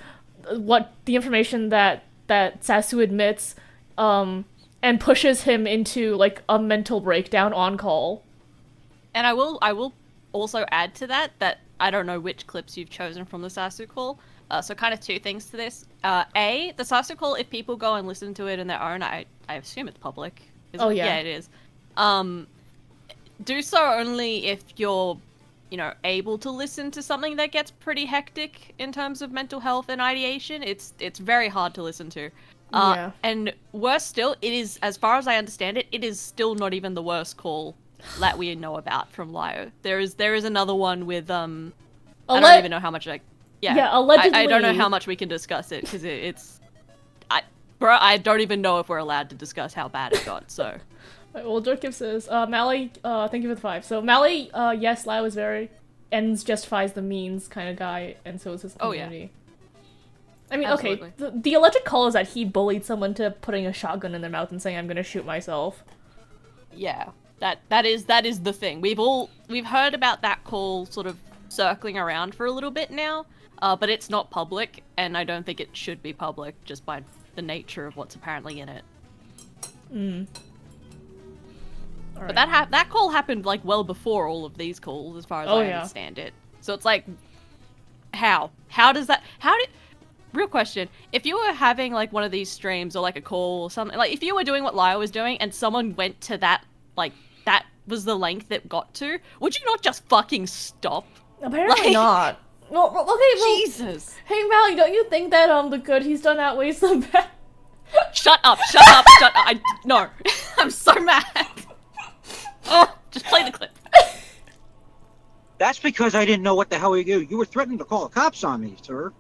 the information that Sasu admits, and pushes him into a mental breakdown on call. And I will also add to that I don't know which clips you've chosen from the Sasu call. So kind of two things to this. A, the Sasu call, if people go and listen to it on their own, I assume it's public. Oh, yeah. Yeah, it is. Do so only if you're, able to listen to something that gets pretty hectic in terms of mental health and ideation. It's very hard to listen to. Yeah. And worse still, it is, as far as I understand it, it is still not even the worst call that we know about from Lyo. There is another one with, I don't even know how much allegedly. I don't know how much we can discuss it, because I don't even know if we're allowed to discuss how bad it got, so. Well, Jorkiv says, Mally, thank you for the 5. So, Mally, yes, Lyle is very ends justifies the means kind of guy, and so is his community. I mean, Absolutely. okay, the alleged call is that he bullied someone to putting a shotgun in their mouth and saying, I'm gonna shoot myself. Yeah, that is the thing. We've heard about that call sort of circling around for a little bit now, but it's not public, and I don't think it should be public, just by the nature of what's apparently in it. But that call happened well before all of these calls, as far as I understand it. So it's how does that? Real question: if you were having one of these streams or a call or something, if you were doing what Lyle was doing and someone went to that like, that was the length it got to, would you not just fucking stop? Apparently not. No, okay, well, Jesus. Hey, Mally, don't you think that, the good he's done outweighs the bad? Shut up. No. I'm so mad. Oh, just play the clip. That's because I didn't know what the hell you do. You were threatening to call the cops on me, sir.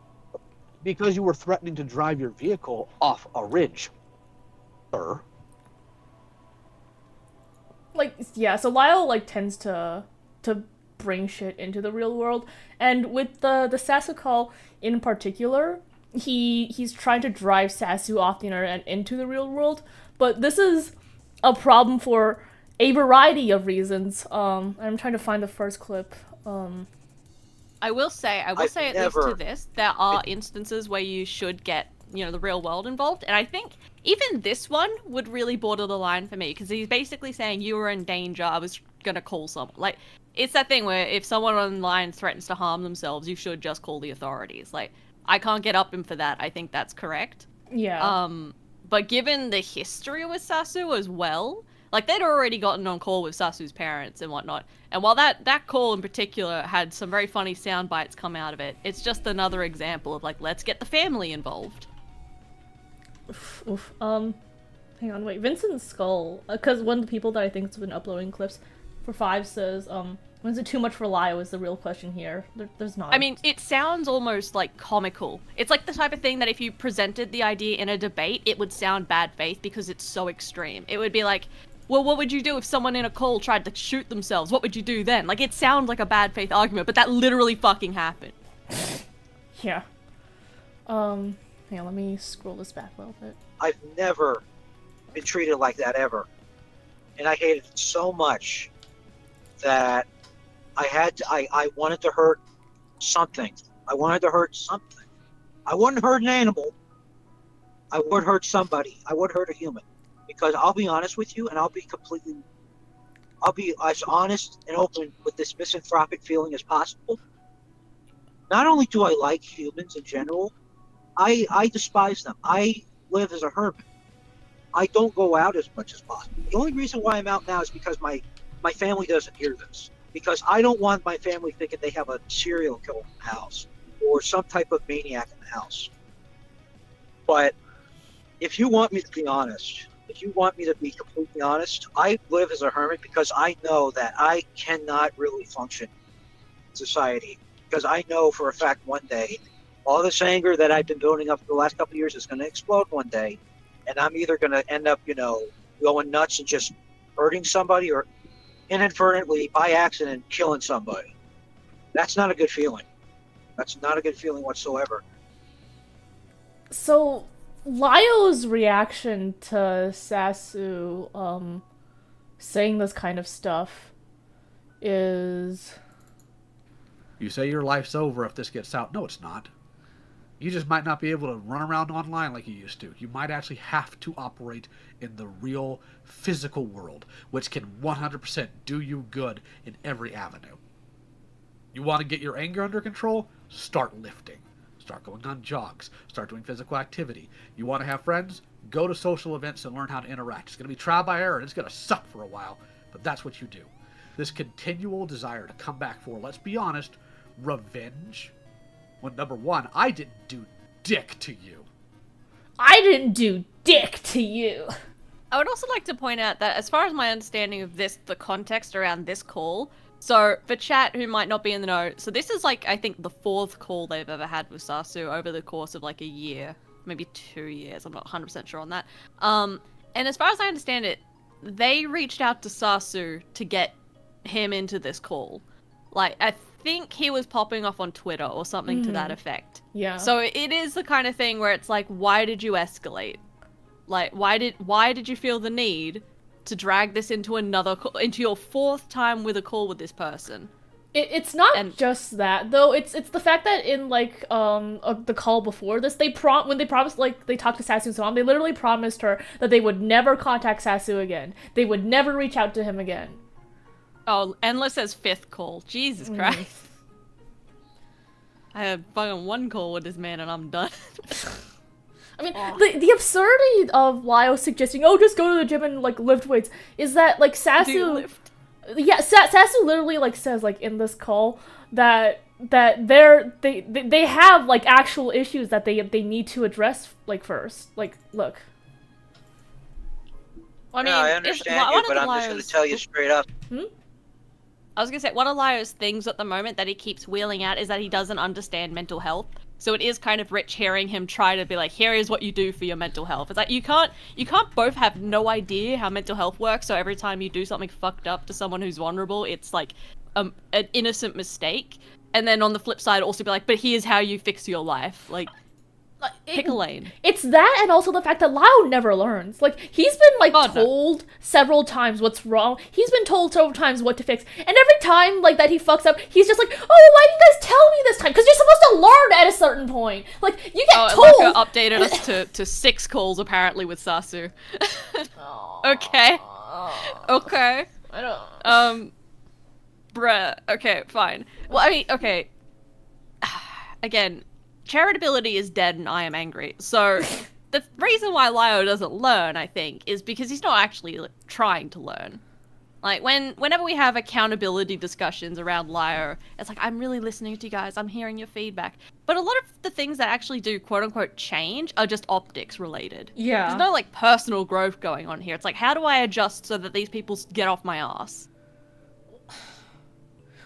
Because you were threatening to drive your vehicle off a ridge, sir. Like, yeah, so Lyle, like, tends to bring shit into the real world, and with the Sasu call in particular, he's trying to drive Sasu off the internet into the real world, but this is a problem for a variety of reasons. I'm trying to find the first clip. I will say at least to this, there are instances where you should get, the real world involved, and I think even this one would really border the line for me, because he's basically saying you were in danger, I was gonna call someone. Like, it's that thing where if someone online threatens to harm themselves, you should just call the authorities. Like, I can't get up him for that. I think that's correct. Yeah. But given the history with Sasu as well, like, they'd already gotten on call with Sasu's parents and whatnot. And while that call in particular had some very funny sound bites come out of it, it's just another example of, like, let's get the family involved. Oof. Hang on, wait. Vincent Skull, because one of the people that I think has been uploading clips for 5 says, was it too much for Lyle is the real question here. There's not. I mean, it sounds almost, like, comical. It's like the type of thing that if you presented the idea in a debate, it would sound bad faith because it's so extreme. It would be like, well, what would you do if someone in a call tried to shoot themselves? What would you do then? Like, it sounds like a bad faith argument, but that literally fucking happened. Yeah. Hang on, let me scroll this back a little bit. I've never been treated like that ever. And I hated it so much that I wanted to hurt something. I wanted to hurt something. I wouldn't hurt an animal. I would hurt somebody. I would hurt a human. Because I'll be honest with you, and I'll be as honest and open with this misanthropic feeling as possible. Not only do I like humans in general, I despise them. I live as a hermit. I don't go out as much as possible. The only reason why I'm out now is because my family doesn't hear this. Because I don't want my family thinking they have a serial killer in the house or some type of maniac in the house. But if you want me to be honest, if you want me to be completely honest, I live as a hermit because I know that I cannot really function in society. Because I know for a fact one day, all this anger that I've been building up for the last couple of years is going to explode one day. And I'm either going to end up, going nuts and just hurting somebody or inadvertently, by accident, killing somebody. That's not a good feeling. That's not a good feeling whatsoever. So, Lyle's reaction to Sasu, saying this kind of stuff is... You say your life's over if this gets out. No, it's not. You just might not be able to run around online like you used to. You might actually have to operate in the real physical world, which can 100% do you good in every avenue. You want to get your anger under control? Start lifting. Start going on jogs. Start doing physical activity. You want to have friends? Go to social events and learn how to interact. It's going to be trial by error and it's going to suck for a while, but that's what you do. This continual desire to come back for, let's be honest, revenge. Well, number one, I didn't do dick to you. I didn't do dick to you. I would also like to point out that as far as my understanding of this, the context around this call, so for chat who might not be in the know, so this is like, I think the 4th call they've ever had with Sasu over the course of like a year, maybe 2 years, I'm not 100% sure on that. And as far as I understand it, they reached out to Sasu to get him into this call. Like, I think he was popping off on Twitter or something to that effect. Yeah. So it is the kind of thing where it's like, why did you escalate? Like, why did you feel the need to drag this into into your 4th time with a call with this person? It's not just that though. It's the fact that in like the call before this, when they promised, like, they talked to Sasu's mom, they literally promised her that they would never contact Sasu again. They would never reach out to him again. Oh, Endless says 5th call. Jesus Christ. I had fucking 1 call with this man and I'm done. I mean, the absurdity of Lyle suggesting, oh, just go to the gym and, like, lift weights, is that, like, Sasu... Yeah, Sasu literally, like, says, like, in this call, that they have, like, actual issues that they need to address, like, first. Like, look. I mean, I understand you, but I'm just going to tell you straight up. I was going to say, one of Lyle's things at the moment that he keeps wheeling out is that he doesn't understand mental health. So it is kind of rich hearing him try to be like, here is what you do for your mental health. It's like, you can't both have no idea how mental health works, so every time you do something fucked up to someone who's vulnerable, it's like an innocent mistake. And then on the flip side, also be like, but here's how you fix your life. Like, pick a lane. It's that, and also the fact that Lyle never learns. Like, he's been, like, told several times what's wrong. He's been told several times what to fix. And every time, like, that he fucks up, he's just like, oh, why didn't you guys tell me this time? Because you're supposed to learn at a certain point. Like, you get told. Luca updated us to 6 calls, apparently, with Sasu. Okay. Okay. I don't... Bruh. Okay, fine. Well, I mean, okay. Again... Charitability is dead and I am angry. So, the reason why Lyo doesn't learn, I think, is because he's not actually trying to learn. Like, whenever we have accountability discussions around Lyo, it's like, I'm really listening to you guys, I'm hearing your feedback. But a lot of the things that actually do quote-unquote change are just optics related. Yeah. There's no, like, personal growth going on here. It's like, how do I adjust so that these people get off my ass?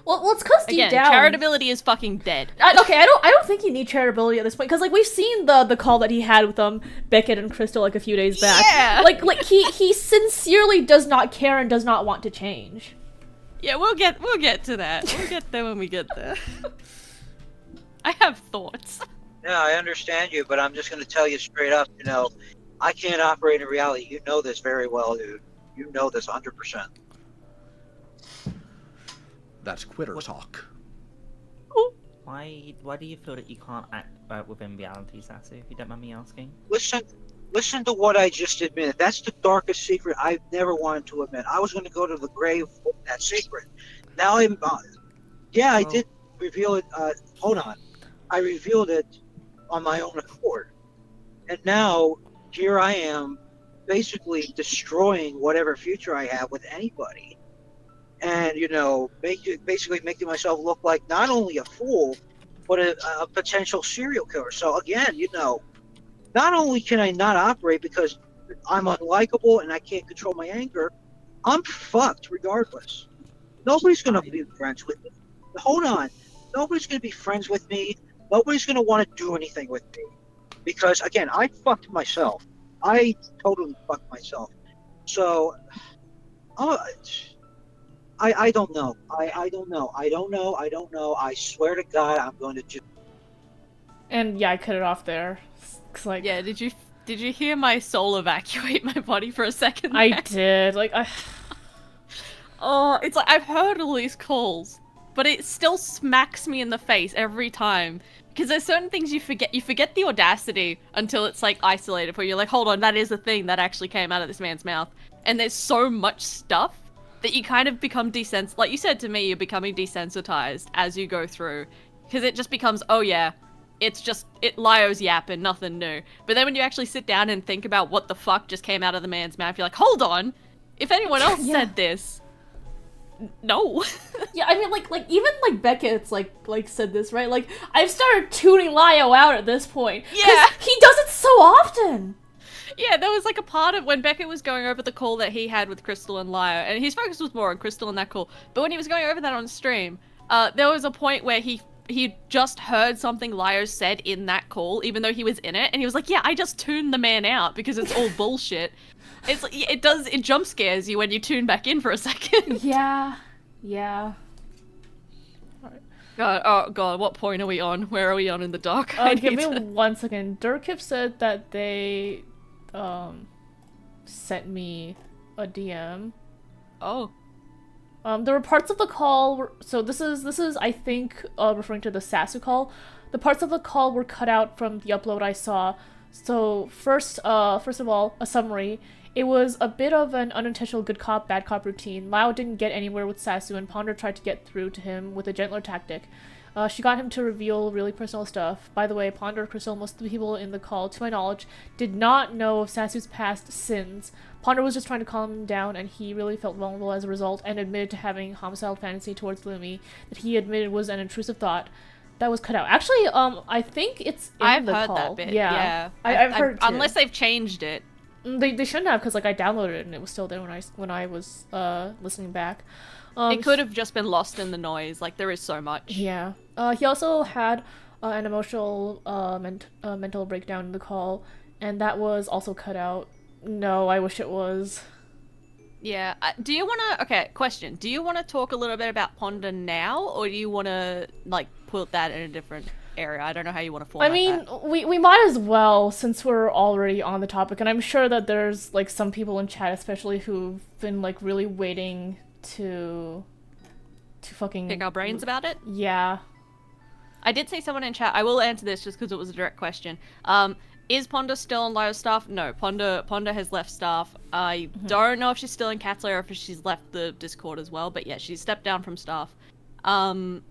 Well, it's because deep down, charitability is fucking dead. Okay, I don't think you need charitability at this point, because, like, we've seen the call that he had with Beckett and Crystal, like, a few days back. Yeah. Like he sincerely does not care and does not want to change. Yeah, we'll get to that. We'll get there when we get there. I have thoughts. Yeah, I understand you, but I'm just going to tell you straight up. You know, I can't operate in reality. You know this very well, dude. You know this 100%. That's quitter talk. Why do you feel that you can't act within reality, Sasu, if you don't mind me asking? Listen to what I just admitted. That's the darkest secret I've never wanted to admit. I was going to go to the grave with that secret. Now I'm... I did reveal it... hold on. I revealed it on my own accord. And now, here I am, basically destroying whatever future I have with anybody. And, you know, basically making myself look like not only a fool, but a potential serial killer. So, again, you know, not only can I not operate because I'm unlikable and I can't control my anger, I'm fucked regardless. Nobody's going to be friends with me. Hold on. Nobody's going to be friends with me. Nobody's going to want to do anything with me. Because, again, I fucked myself. I totally fucked myself. So, I don't know. I don't know. I don't know. I swear to God, I'm going to just... And yeah, I cut it off there. It's like... Yeah, did you hear my soul evacuate my body for a second? I did. Like, Oh, it's like, I've heard all these calls, but it still smacks me in the face every time. Because there's certain things you forget. You forget the audacity until it's, like, isolated for you. Like, hold on, that is a thing that actually came out of this man's mouth. And there's so much stuff that you kind of become desensitized. Like you said to me, you're becoming desensitized as you go through. Because it just becomes, oh yeah, it's just, Lyo's yapping, nothing new. But then when you actually sit down and think about what the fuck just came out of the man's mouth, you're like, hold on, if anyone else said this, no. Yeah, I mean, like even like Beckett's like said this, right? Like, I've started tuning Lyo out at this point. Yeah. He does it so often. Yeah, there was like a part of when Beckett was going over the call that he had with Crystal and Lyo, and his focus was more on Crystal in that call, but when he was going over that on stream, there was a point where he just heard something Lyo said in that call, even though he was in it, and he was like, yeah, I just tuned the man out because it's all bullshit. It's like, it jump scares you when you tune back in for a second. Yeah. God, what point are we on? Where are we on in the doc? Give me 1 second. Durkip said that they sent me a DM. Oh. There were parts of the call so this is I think referring to the Sasu call. The parts of the call were cut out from the upload I saw. So first of all, a summary. It was a bit of an unintentional good cop, bad cop routine. Lao didn't get anywhere with Sasu, and Ponder tried to get through to him with a gentler tactic. She got him to reveal really personal stuff. By the way, Ponder, Crystal, most of the people in the call, to my knowledge, did not know of Sasu's past sins. Ponder was just trying to calm him down, and he really felt vulnerable as a result, and admitted to having homicidal fantasy towards Lumi that he admitted was an intrusive thought. That was cut out. Actually, I think it's in I've the heard call. that bit. Yeah. I've heard too. unless they've changed it. They shouldn't have, because like I downloaded it and it was still there when I was listening back. It could have just been lost in the noise. Like, there is so much. Yeah. He also had an emotional mental breakdown in the call, and that was also cut out. No, I wish it was. Yeah. Do you want to... Okay, question. Do you want to talk a little bit about Ponder now, or do you want to, like, put that in a different area? I don't know how you want to format that. we might as well, since we're already on the topic, and I'm sure that there's, like, some people in chat especially who've been, like, really waiting to fucking... pick our brains about it? Yeah. I did see someone in chat. I will answer this just because it was a direct question. Is Ponder still on Lyra's staff? No, Ponder has left staff. I don't know if she's still in Cat's Lair or if she's left the Discord as well, but yeah, she's stepped down from staff. How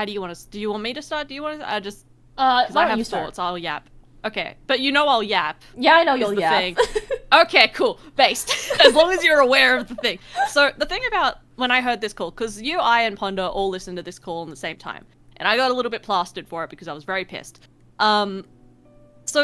do you want to... Do you want me to start? Do you want to... Because I have thoughts. I'll yap. Okay, but you know I'll yap. Yeah, I know you'll yap. Okay, cool. Based. As long as you're aware of the thing. So, the thing about when I heard this call, because you, I, and Ponder all listened to this call at the same time, and I got a little bit plastered for it because I was very pissed. So,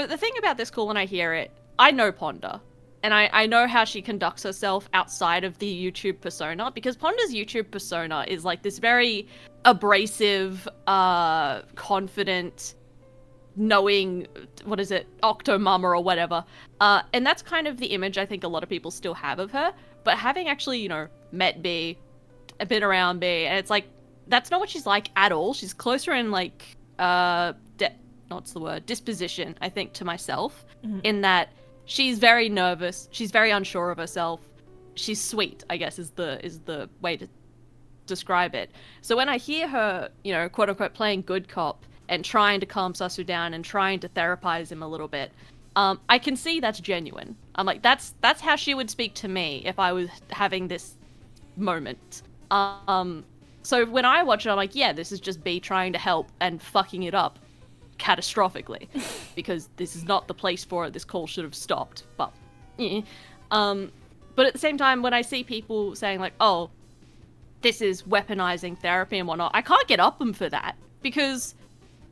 the thing about this call when I hear it, I know Ponder, and I know how she conducts herself outside of the YouTube persona, because Ponder's YouTube persona is like this very abrasive, confident, knowing, what is it, Octomama or whatever. And that's kind of the image I think a lot of people still have of her. But having actually, you know, met B, been around B, and it's like, that's not what she's like at all. She's closer in, like, disposition, I think, to myself, in that she's very nervous, she's very unsure of herself, she's sweet, I guess is the way to describe it. So when I hear her, you know, quote unquote, playing good cop, and trying to calm Sasu down and trying to therapize him a little bit, I can see that's genuine. I'm like, that's how she would speak to me if I was having this moment. So when I watch it, I'm like, yeah, this is just B trying to help and fucking it up catastrophically, because this is not the place for it. This call should have stopped. But at the same time, when I see people saying like, oh, this is weaponizing therapy and whatnot, I can't get up them for that, because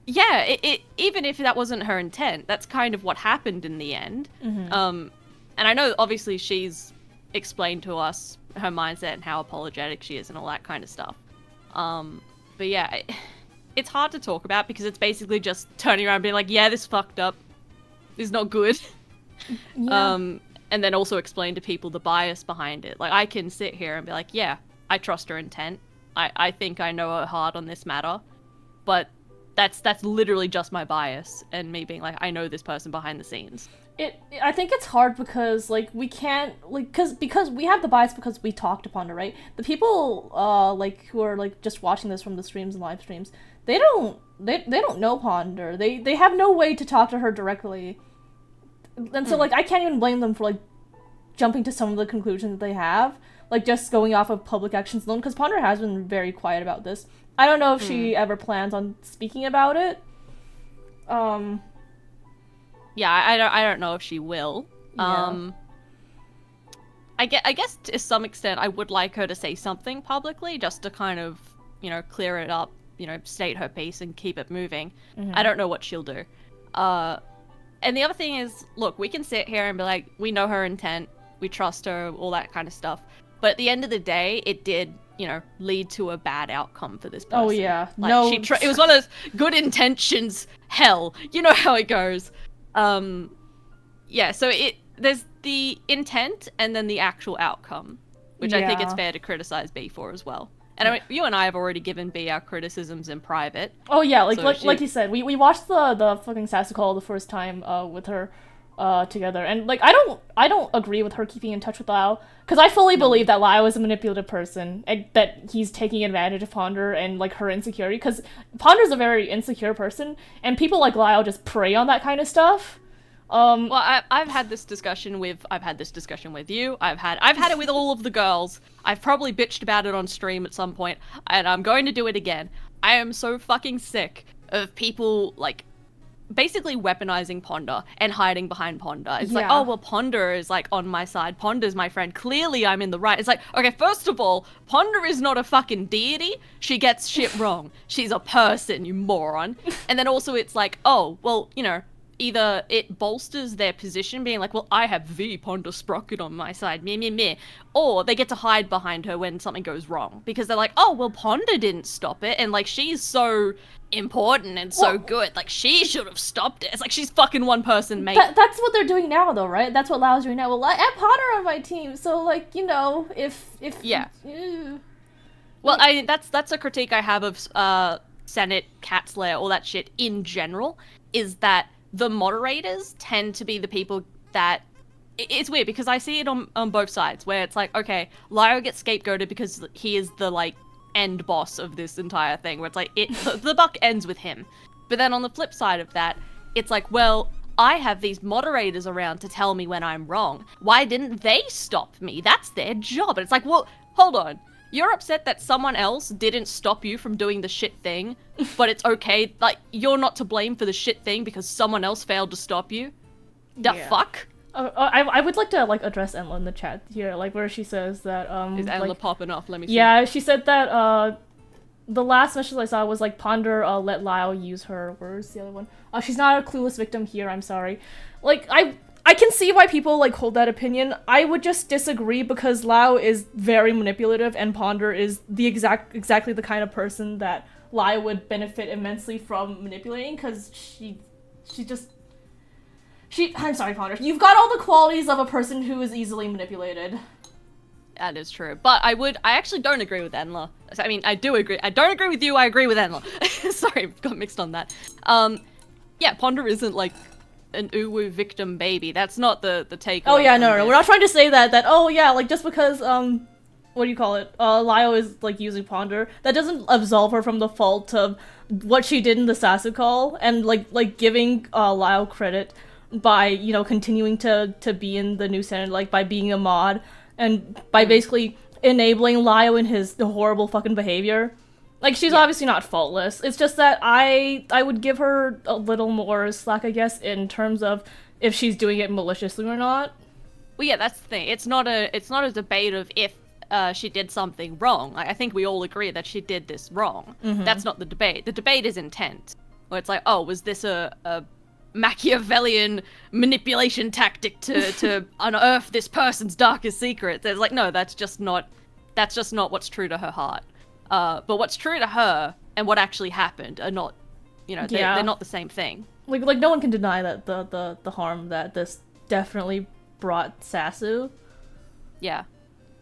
yeah, it even if that wasn't her intent, that's kind of what happened in the end. And I know obviously she's explained to us her mindset and how apologetic she is and all that kind of stuff. But yeah, it's hard to talk about because it's basically just turning around and being like, yeah, this fucked up. This is not good. Yeah. And then also explain to people the bias behind it. Like, I can sit here and be like, yeah, I trust her intent. I think I know her heart on this matter. But that's literally just my bias and me being like, I know this person behind the scenes. I think it's hard because, like, we can't, like, because we have the bias because we talked upon it, right? The people, like, who are, like, just watching this from the streams and live streams, they don't know Ponder. They have no way to talk to her directly. And so, like, I can't even blame them for, like, jumping to some of the conclusions that they have. Like, just going off of public actions alone, because Ponder has been very quiet about this. I don't know if she ever plans on speaking about it. Yeah, I don't know if she will. Yeah. I guess to some extent I would like her to say something publicly just to kind of, you know, clear it up, you know, state her piece and keep it moving. I don't know what she'll do. And the other thing is, look, we can sit here and be like, we know her intent, we trust her, all that kind of stuff. But at the end of the day, it did, you know, lead to a bad outcome for this person. Oh yeah, like, no. It was one of those good intentions, hell. You know how it goes. Yeah, so there's the intent and then the actual outcome, which I think it's fair to criticize B for as well. And I mean, you and I have already given B our criticisms in private. Oh yeah, like you said, we watched the fucking Sasu call the first time with her together, and like I don't agree with her keeping in touch with Lau, because I fully believe that Lau is a manipulative person and that he's taking advantage of Ponder and like her insecurity, because Ponder's a very insecure person and people like Lau just prey on that kind of stuff. Well, I've had this discussion with you. I've had it with all of the girls. I've probably bitched about it on stream at some point, and I'm going to do it again. I am so fucking sick of people like basically weaponizing Ponder and hiding behind Ponder. It's like, oh well, Ponder is like on my side. Ponder's my friend. Clearly, I'm in the right. It's like, okay, first of all, Ponder is not a fucking deity. She gets shit wrong. She's a person, you moron. And then also, it's like, oh well, you know. Either it bolsters their position, being like, well, I have the Ponder Sprocket on my side, meh, or they get to hide behind her when something goes wrong, because they're like, oh, well, Ponder didn't stop it, and, like, she's so important and so good, like, she should have stopped it. It's like, she's fucking one person, mate. That's what they're doing now, though, right? That's what Lau's doing now. Well, I have Potter on my team, so, like, you know, if... Yeah. Well, that's a critique I have of, Senate, Catslayer, all that shit in general, is that the moderators tend to be the people that... It's weird, because I see it on both sides, where it's like, okay, Lio gets scapegoated because he is the, like, end boss of this entire thing, where it's like, the buck ends with him. But then on the flip side of that, it's like, well, I have these moderators around to tell me when I'm wrong. Why didn't they stop me? That's their job. And it's like, well, hold on. You're upset that someone else didn't stop you from doing the shit thing, but it's okay, like, you're not to blame for the shit thing because someone else failed to stop you? The fuck? I would like to, like, address Enla in the chat here, like, where she says that, Is Enla like, popping off? Let me see. Yeah, she said that, the last message I saw was, like, Ponder, let Lio use her, where's the other one? She's not a clueless victim here, I'm sorry. Like, I can see why people, like, hold that opinion. I would just disagree because Lao is very manipulative and Ponder is the exactly the kind of person that Lai would benefit immensely from manipulating, because I'm sorry, Ponder. You've got all the qualities of a person who is easily manipulated. That is true. But I actually don't agree with Enla. I mean, I do agree. I don't agree with you, I agree with Enla. Sorry, got mixed on that. Yeah, Ponder isn't, like, an uwu victim baby. That's not the takeaway. Oh yeah, no, we're not trying to say that oh yeah, like, just because what do you call it? Lio is, like, using Ponder, that doesn't absolve her from the fault of what she did in the Sasu call, and like giving Lio credit by, you know, continuing to be in the new Senate, like, by being a mod and by basically enabling Lio in his horrible fucking behavior. Like, she's obviously not faultless. It's just that I would give her a little more slack, I guess, in terms of if she's doing it maliciously or not. Well, yeah, that's the thing. It's not a debate of if she did something wrong. Like, I think we all agree that she did this wrong. Mm-hmm. That's not the debate. The debate is intent. Where it's like, oh, was this a Machiavellian manipulation tactic to unearth this person's darkest secrets? It's like, no, that's just not what's true to her heart. But what's true to her and what actually happened are not, you know, they're not the same thing. Like no one can deny that the harm that this definitely brought Sasu. Yeah.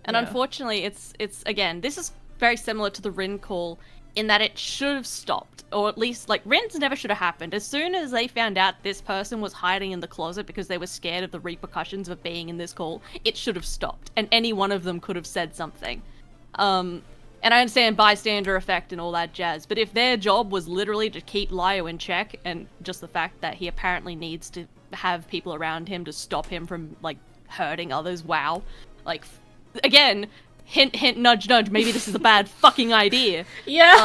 And unfortunately, it's again, this is very similar to the Rin call in that it should have stopped. Or at least, like, Rin's never should have happened. As soon as they found out this person was hiding in the closet because they were scared of the repercussions of being in this call, it should have stopped. And any one of them could have said something. And I understand bystander effect and all that jazz, but if their job was literally to keep Lio in check, and just the fact that he apparently needs to have people around him to stop him from, like, hurting others, wow. Like, again, hint, hint, nudge, nudge, maybe this is a bad fucking idea. Yeah.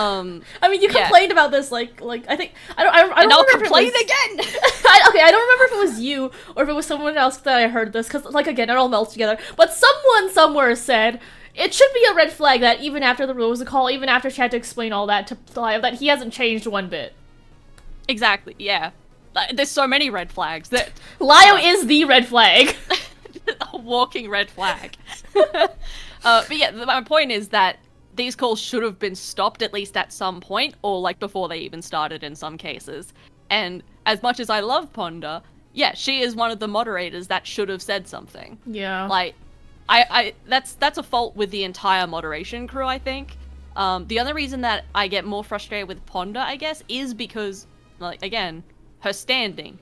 I mean, you complained about this, like, I think, I don't and I'll remember complain if it was, again! Okay, I don't remember if it was you, or if it was someone else that I heard this, because, like, again, it all melts together, but someone somewhere said, it should be a red flag that even after the rules of call, even after she had to explain all that to Lio, that he hasn't changed one bit. Exactly, yeah. There's so many red flags that... Lio is the red flag. A walking red flag. But yeah, my point is that these calls should have been stopped at least at some point, or, like, before they even started in some cases. And as much as I love Ponder, yeah, she is one of the moderators that should have said something. Yeah. Like, that's a fault with the entire moderation crew, I think. The other reason that I get more frustrated with Ponder, I guess, is because, like, again, her standing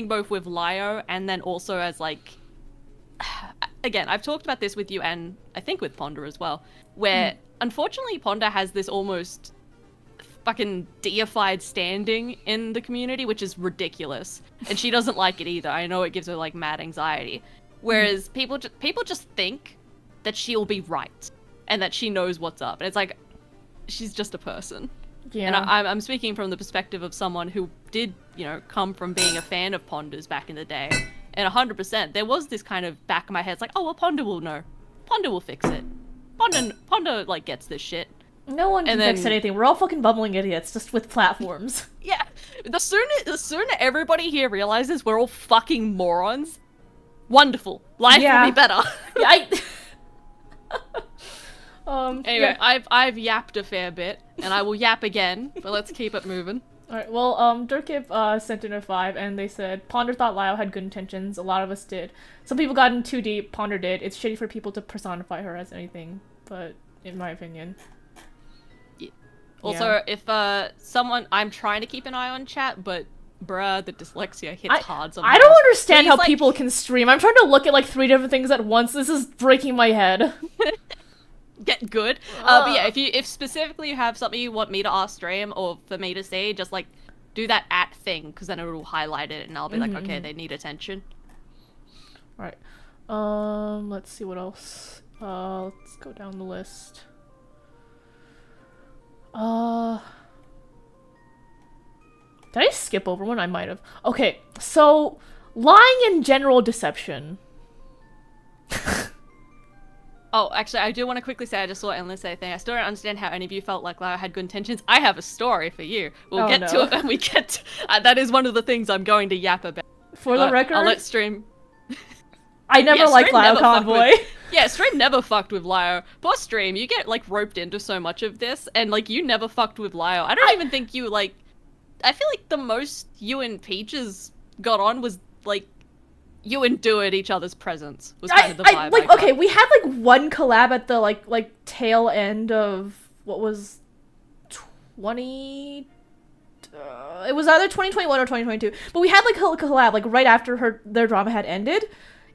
both with Lio and then also as, like, again, I've talked about this with you and I think with Ponder as well, where unfortunately Ponder has this almost fucking deified standing in the community, which is ridiculous. And she doesn't like it either. I know it gives her like mad anxiety. Whereas people just think that she'll be right and that she knows what's up. And it's like, she's just a person. Yeah. And I'm speaking from the perspective of someone who did, you know, come from being a fan of Ponder's back in the day. And 100%, there was this kind of back of my head, it's like, oh, well, Ponder will know. Ponder will fix it. Ponder like, gets this shit. No one can fix anything. We're all fucking bumbling idiots, just with platforms. Yeah. The sooner everybody here realizes we're all fucking morons, wonderful. Life will be better. Yeah, anyway, I've yapped a fair bit, and I will yap again, but let's keep it moving. Alright, well, Durkip sent in a 5, and they said, Ponder thought Lyle had good intentions, a lot of us did. Some people got in too deep, Ponder did. It's shitty for people to personify her as anything, but in my opinion. Yeah. Also, if someone, I'm trying to keep an eye on chat, but bruh, the dyslexia hits hard sometimes. I don't understand how people can stream. I'm trying to look at like 3 different things at once. This is breaking my head. Get good. But yeah, if specifically you have something you want me to ask stream or for me to see, just like do that @ thing, because then it will highlight it and I'll be like, okay, they need attention. Alright. Let's see what else. Let's go down the list. Did I skip over one? I might have. Okay, so lying and general deception. Oh, actually, I do want to quickly say, I just saw Endless say thing. I still don't understand how any of you felt like Lara had good intentions. I have a story for you. We'll get to it when we get to... that is one of the things I'm going to yap about. For the record... I'll let stream... I never liked Lyle Convoy. Yeah, stream never fucked with Lyle. Poor stream, you get, like, roped into so much of this, and, like, you never fucked with Lyle. I don't even think you, like... I feel like the most you and Peaches got on was, like... You endured each other's presence, was kind of the vibe. Like, okay, we had, like, one collab at the, like, tail end of, what was, 20... it was either 2021 or 2022, but we had, like, a collab, like, right after their drama had ended,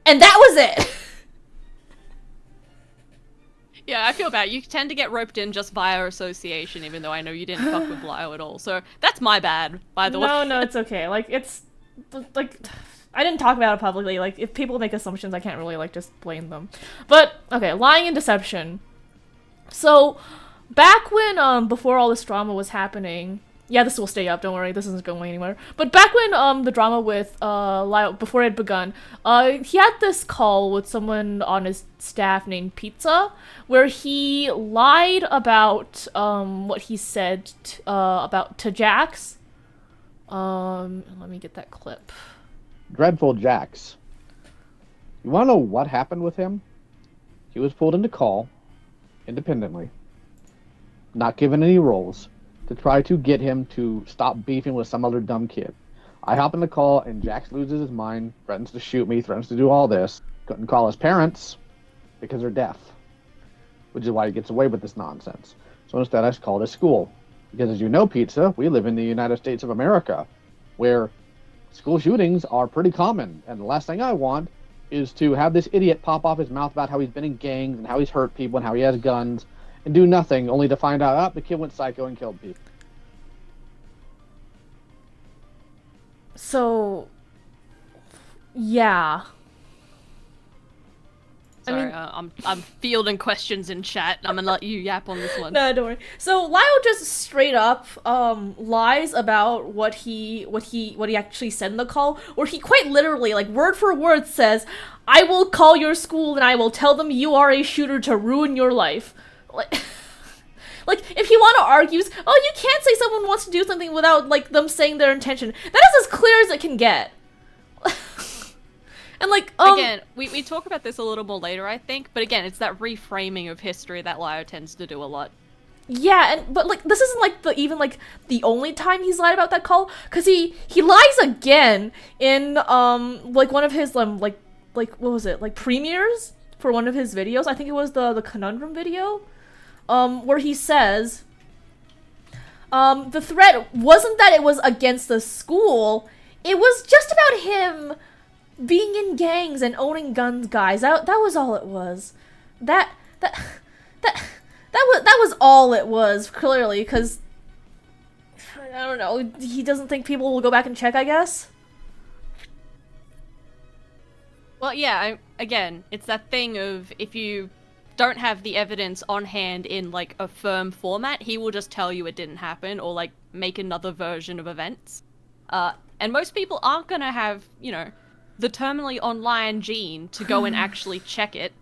and that was it! Yeah, I feel bad. You tend to get roped in just via association, even though I know you didn't fuck with Lyle at all, so that's my bad, by the way. No, it's okay. Like, it's, like... I didn't talk about it publicly. Like, if people make assumptions, I can't really, like, just blame them. But, okay, lying and deception. So, back when, before all this drama was happening... Yeah, this will stay up, don't worry, this isn't going anywhere. But back when, the drama with, Lyle, before it had begun, he had this call with someone on his staff named Pizza, where he lied about, what he said to Jax. Let me get that clip. Dreadful Jax. You want to know what happened with him? He was pulled into call, independently, not given any roles, to try to get him to stop beefing with some other dumb kid. I hop in the call, and Jax loses his mind, threatens to shoot me, threatens to do all this. Couldn't call his parents, because they're deaf. Which is why he gets away with this nonsense. So instead I called his school. Because as you know, Pizza, we live in the United States of America, where school shootings are pretty common, and the last thing I want is to have this idiot pop off his mouth about how he's been in gangs and how he's hurt people and how he has guns and do nothing, only to find out, the kid went psycho and killed people. So, yeah. Sorry, I'm fielding questions in chat. I'm gonna let you yap on this one. No, don't worry. So Lyle just straight up lies about what he actually said in the call, where he quite literally, like word for word, says, "I will call your school and I will tell them you are a shooter to ruin your life." Like, if you want to argue, you can't say someone wants to do something without like them saying their intention. That is as clear as it can get. And like, again, we talk about this a little more later, I think, but again, it's that reframing of history that Lyle tends to do a lot. Yeah, but like, this isn't like the only time he's lied about that call, because he lies again in like one of his like what was it, like premieres for one of his videos. I think it was the conundrum video, where he says, the threat wasn't that it was against the school, it was just about him being in gangs and owning guns, guys. That was all it was. That was all it was, clearly, because I don't know. He doesn't think people will go back and check, I guess? Well, yeah, again, it's that thing of if you don't have the evidence on hand in, like, a firm format, he will just tell you it didn't happen or, like, make another version of events. And most people aren't gonna have, you know, the terminally online gene to go and actually check it.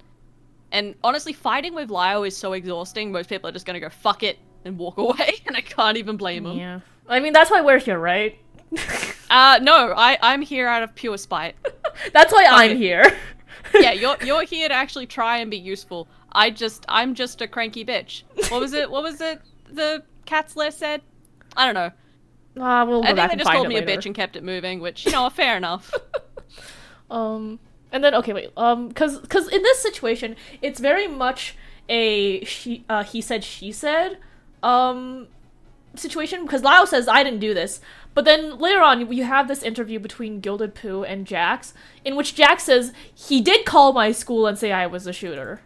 And honestly, fighting with Lyle is so exhausting, most people are just gonna go, fuck it, and walk away, and I can't even blame them. Yeah. I mean, that's why we're here, right? No, I'm here out of pure spite. That's why I'm here. Yeah, you're here to actually try and be useful. I'm just a cranky bitch. What was it the cat slayer said? I don't know. We'll go I back think they and just find called it me a later. bitch and kept it moving, which, you know, fair enough. And then, okay, wait, cause in this situation, it's very much a he said, she said, situation, because Lyle says, I didn't do this, but then later on, you have this interview between Gilded Pooh and Jax, in which Jax says, he did call my school and say I was the shooter.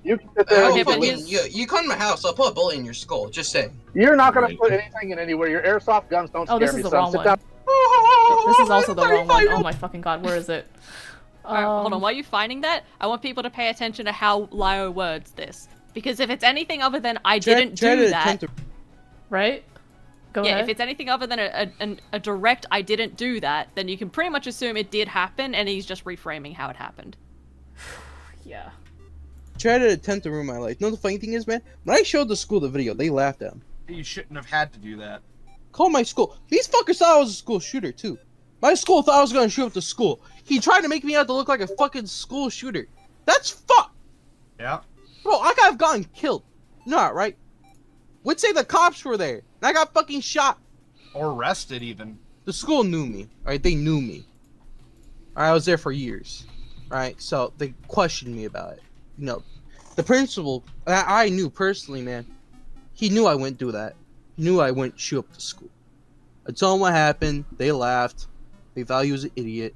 You can sit there. Okay, but you come to my house, I'll put a bullet in your skull, just saying. You're not gonna put anything in anywhere. Your airsoft guns don't scare me, Oh, this is the son. wrong Sit one. down. This is also the wrong one. Oh my fucking god, where is it? Alright, hold on, while you're finding that, I want people to pay attention to how Lyle words this. Because if it's anything other than I didn't do that... Right? Go yeah, ahead. if it's anything other than a direct I didn't do that, then you can pretty much assume it did happen, and he's just reframing how it happened. Yeah. Tried to attempt to ruin my life. You know the funny thing is, man? When I showed the school the video, they laughed at him. You shouldn't have had to do that. Call my school. These fuckers thought I was a school shooter, too. My school thought I was gonna shoot up the school. He tried to make me out to look like a fucking school shooter. That's fucked! Yeah. Bro, I could have gotten killed. You know that, right? Would say the cops were there, and I got fucking shot. Or arrested, even. The school knew me, alright? They knew me. Alright, I was there for years. Alright, so they questioned me about it. You know, the principal, I knew personally, man. He knew I wouldn't do that. He knew I wouldn't shoot up the school. I told him what happened. They laughed. They thought he was an idiot.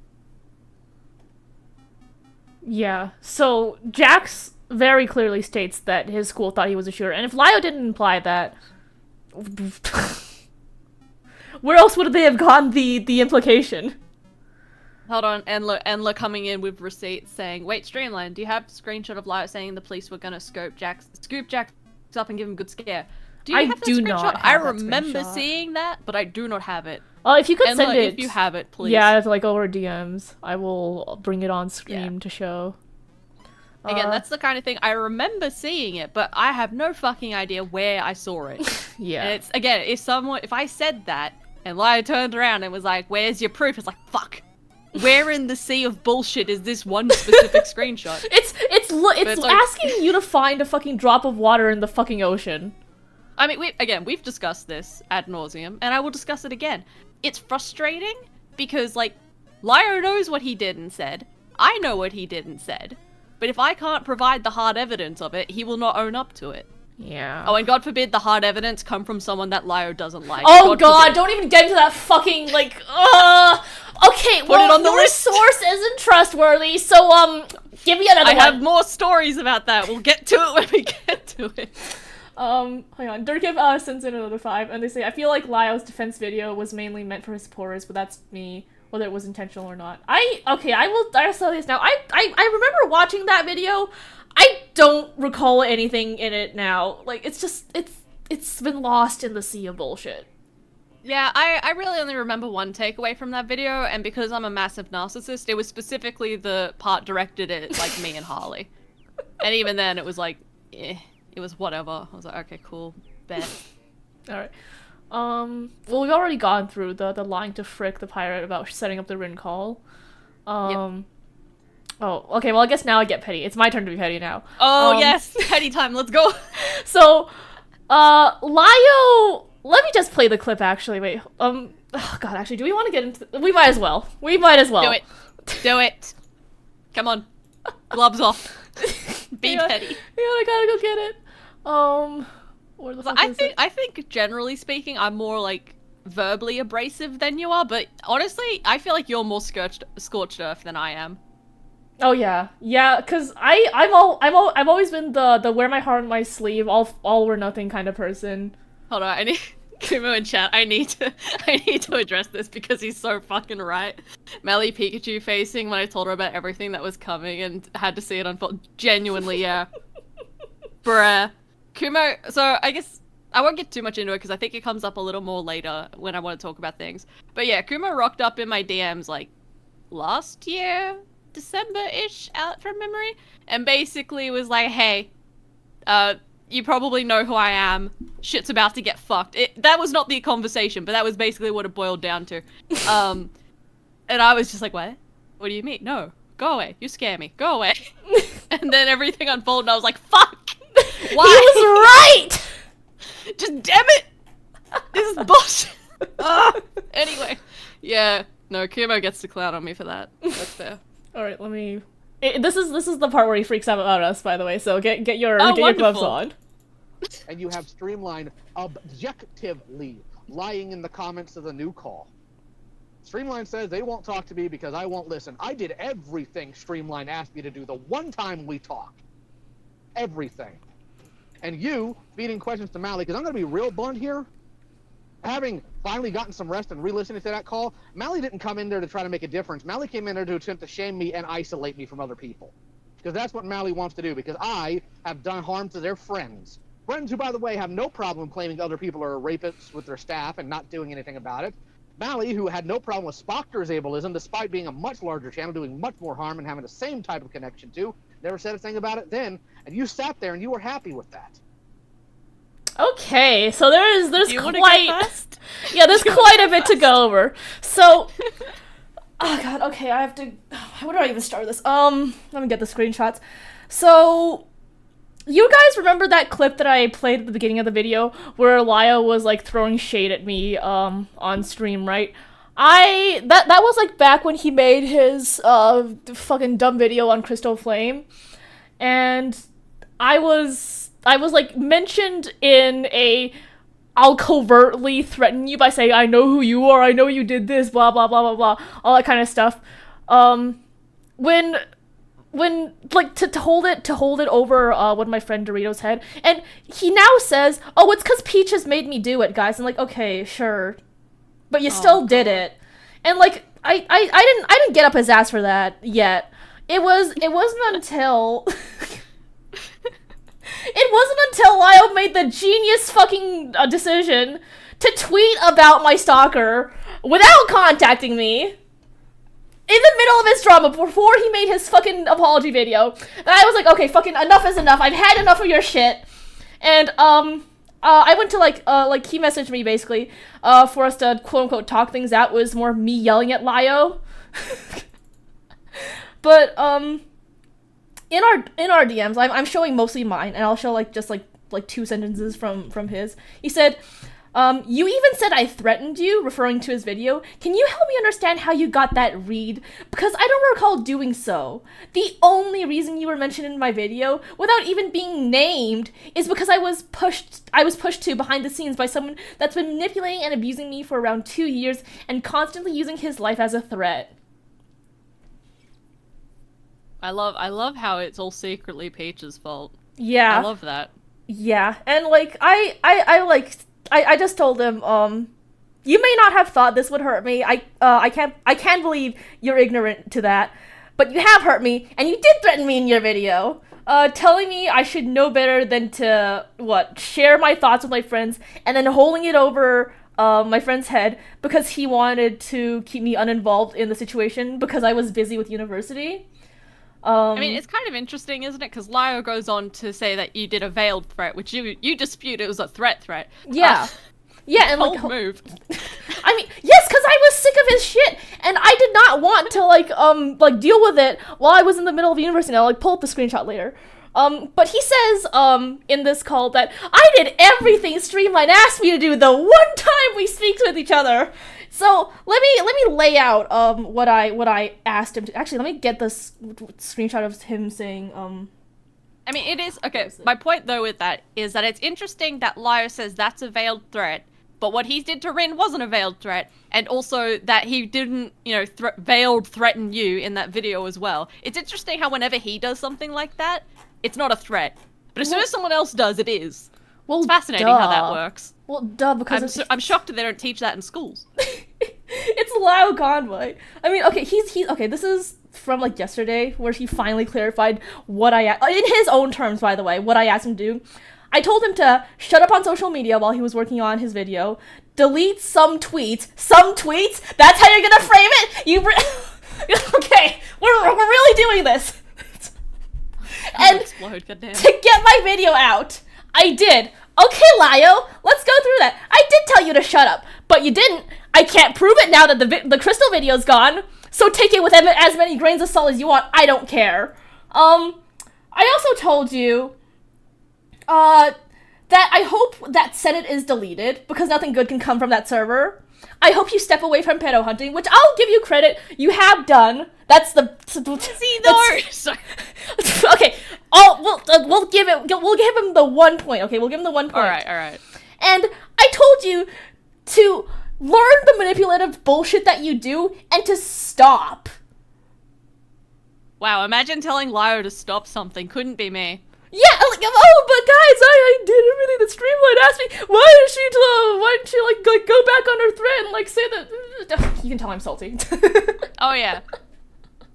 Yeah, so Jax very clearly states that his school thought he was a shooter, and if Lio didn't imply that, where else would they have gotten the implication? Hold on, Enla coming in with receipts saying, wait, Streamline, do you have a screenshot of Lio saying the police were gonna scoop Jax up and give him a good scare? Do you I have that do screenshot? not have I that remember screenshot. seeing that, but I do not have it. If you could Enla, send it, if you have it, please. Yeah, if, like over DMs, I will bring it on screen to show. Again, that's the kind of thing I remember seeing it, but I have no fucking idea where I saw it. Yeah. And it's again, if I said that and Lio turned around and was like, "Where's your proof?" It's like, fuck. Where in the sea of bullshit is this one specific screenshot? It's like, asking you to find a fucking drop of water in the fucking ocean. I mean, we've discussed this ad nauseum, and I will discuss it again. It's frustrating because, like, Lio knows what he did and said. I know what he did and said. But if I can't provide the hard evidence of it, he will not own up to it. Yeah. Oh, and God forbid the hard evidence come from someone that Lio doesn't like. Oh God, don't even get into that fucking, like, okay, Put it on the your list. source isn't trustworthy, so, give me another one. I have more stories about that. We'll get to it when we get to it. Hang on. Durkiv sends in another 5, and they say, I feel like Lio's defense video was mainly meant for his supporters, but that's me, whether it was intentional or not. I'll say this now. I remember watching that video. I don't recall anything in it now. Like, it's been lost in the sea of bullshit. Yeah, I really only remember one takeaway from that video, and because I'm a massive narcissist, it was specifically the part directed at, like, me and Harley. And even then, it was like, it was whatever. I was like, okay, cool, bet. Alright. Well, we've already gone through the lying to Frick the pirate about setting up the Rin call. Yep. Oh, okay, well, I guess now I get petty. It's my turn to be petty now. Oh, yes! Petty time, let's go! So, Lio... Let me just play the clip, actually. Wait, oh, God, actually, do we want to get into... We might as well. We might as well. Do it. Do it. Come on. Gloves off. Be petty. Yeah, I gotta go get it. Where the fuck is it? I think, generally speaking, I'm more, like, verbally abrasive than you are, but honestly, I feel like you're more scorched earth than I am. Oh yeah, cause I've always been the wear my heart on my sleeve, all or nothing kind of person. Hold on, I need Kumo in chat, I need to address this because he's so fucking right. Melly Pikachu facing when I told her about everything that was coming and had to see it unfold. Genuinely, yeah. Bruh. Kumo, so I guess I won't get too much into it because I think it comes up a little more later when I want to talk about things. But yeah, Kumo rocked up in my DMs like last year, December-ish, out from memory, and basically was like, hey, you probably know who I am. Shit's about to get fucked. That was not the conversation, but that was basically what it boiled down to. And I was just like, what? What do you mean? No, go away. You scare me. Go away. And then everything unfolded and I was like, fuck! Why? He was right! Just damn it! This is bullshit. Anyway, yeah. No, Kumo gets to clown on me for that. That's fair. Alright, let me... This is the part where he freaks out about us, by the way, so get your gloves on. And you have Streamline objectively lying in the comments of the new call. Streamline says they won't talk to me because I won't listen. I did everything Streamline asked me to do the one time we talked. Everything. And you feeding questions to Mally, because I'm going to be real blunt here. Having finally gotten some rest and re-listening to that call, Mally didn't come in there to try to make a difference. Mally came in there to attempt to shame me and isolate me from other people. Because that's what Mally wants to do, because I have done harm to their friends. Friends who, by the way, have no problem claiming other people are rapists with their staff and not doing anything about it. Mally, who had no problem with Spoctor's ableism, despite being a much larger channel, doing much more harm and having the same type of connection to, never said a thing about it then, and you sat there and you were happy with that. Okay, so there's quite there's quite a bit to go over. So, oh god, okay, I have to. How do I even start this? Let me get the screenshots. So, you guys remember that clip that I played at the beginning of the video where Laya was like throwing shade at me on stream, right? That was like back when he made his fucking dumb video on Crystal Flame, and I was like mentioned in I'll covertly threaten you by saying I know who you are, I know you did this, blah blah blah blah blah, all that kind of stuff. When like to hold it over what my friend Dorito's head, and he now says, oh, it's because Peach has made me do it, guys. I'm like, okay, sure, but you still did it, and like I didn't get up his ass for that yet. It wasn't until it wasn't until Lyle made the genius fucking decision to tweet about my stalker without contacting me in the middle of his drama before he made his fucking apology video. And I was like, okay, fucking enough is enough. I've had enough of your shit. And I went to like he messaged me basically for us to quote unquote talk things out. It was more me yelling at Lyo. But in our DMs, I'm showing mostly mine, and I'll show like just like 2 sentences from his. He said, you even said I threatened you, referring to his video. Can you help me understand how you got that read? Because I don't recall doing so. The only reason you were mentioned in my video, without even being named, is because I was pushed to behind the scenes by someone that's been manipulating and abusing me for around 2 years and constantly using his life as a threat. I love how it's all secretly Peach's fault. Yeah. I love that. Yeah, and like I just told him, you may not have thought this would hurt me. I can't believe you're ignorant to that, but you have hurt me, and you did threaten me in your video, telling me I should know better than to share my thoughts with my friends, and then holding it over my friend's head because he wanted to keep me uninvolved in the situation because I was busy with university. I mean, it's kind of interesting, isn't it? Because Lyo goes on to say that you did a veiled threat, which you dispute it was a threat. Yeah. Yeah, and like move. I mean, yes, because I was sick of his shit, and I did not want to like deal with it while I was in the middle of university. And I'll pull up the screenshot later. But he says in this call that I did everything Streamline asked me to do the one time we speak with each other. So let me lay out what I asked him to. Actually, let me get this screenshot of him saying I mean, it is okay. My point though with that is that it's interesting that Lyo says that's a veiled threat, but what he did to Rin wasn't a veiled threat, and also that he didn't, veiled threaten you in that video as well. It's interesting how whenever he does something like that, it's not a threat, but as soon as someone else does, it is. Well, it's fascinating how that works. Well, duh, because I'm shocked that they don't teach that in schools. It's Lao Convoy. I mean, okay, he's okay. This is from like yesterday, where he finally clarified what in his own terms, by the way, what I asked him to do. I told him to shut up on social media while he was working on his video, delete some tweets. That's how you're gonna frame it. Okay, we're really doing this. And explode, goddamn. To get my video out, I did. Okay, Lio, let's go through that. I did tell you to shut up, but you didn't. I can't prove it now that the crystal video's gone, so take it with as many grains of salt as you want. I don't care. I also told you that I hope that Senate is deleted, because nothing good can come from that server. I hope you step away from pedo hunting, which I'll give you credit, you have done. That's the... Sorry. Okay, we'll give him the 1 point, okay? We'll give him the 1 point. Alright. And I told you to learn the manipulative bullshit that you do, and to stop. Wow, imagine telling Lio to stop something. Couldn't be me. Yeah, like, oh, but guys, I did everything that Streamline asked me. Why didn't she like go back on her thread and like say that? You can tell I'm salty. Oh yeah.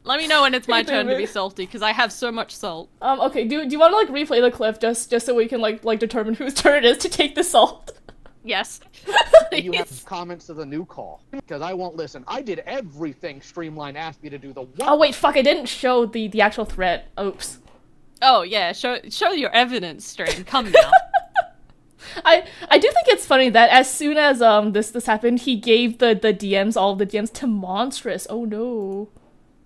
Let me know when it's my turn to be salty, because I have so much salt. Okay, do you want to like replay the clip just so we can like determine whose turn it is to take the salt? Yes. You have comments to the new call, because I won't listen. I did everything Streamline asked me to do. Oh wait, fuck! I didn't show the actual threat. Oops. Oh yeah, show your evidence, Stream. Come now. I do think it's funny that as soon as this happened, he gave the DMs, all of the DMs, to Monstrous. Oh no.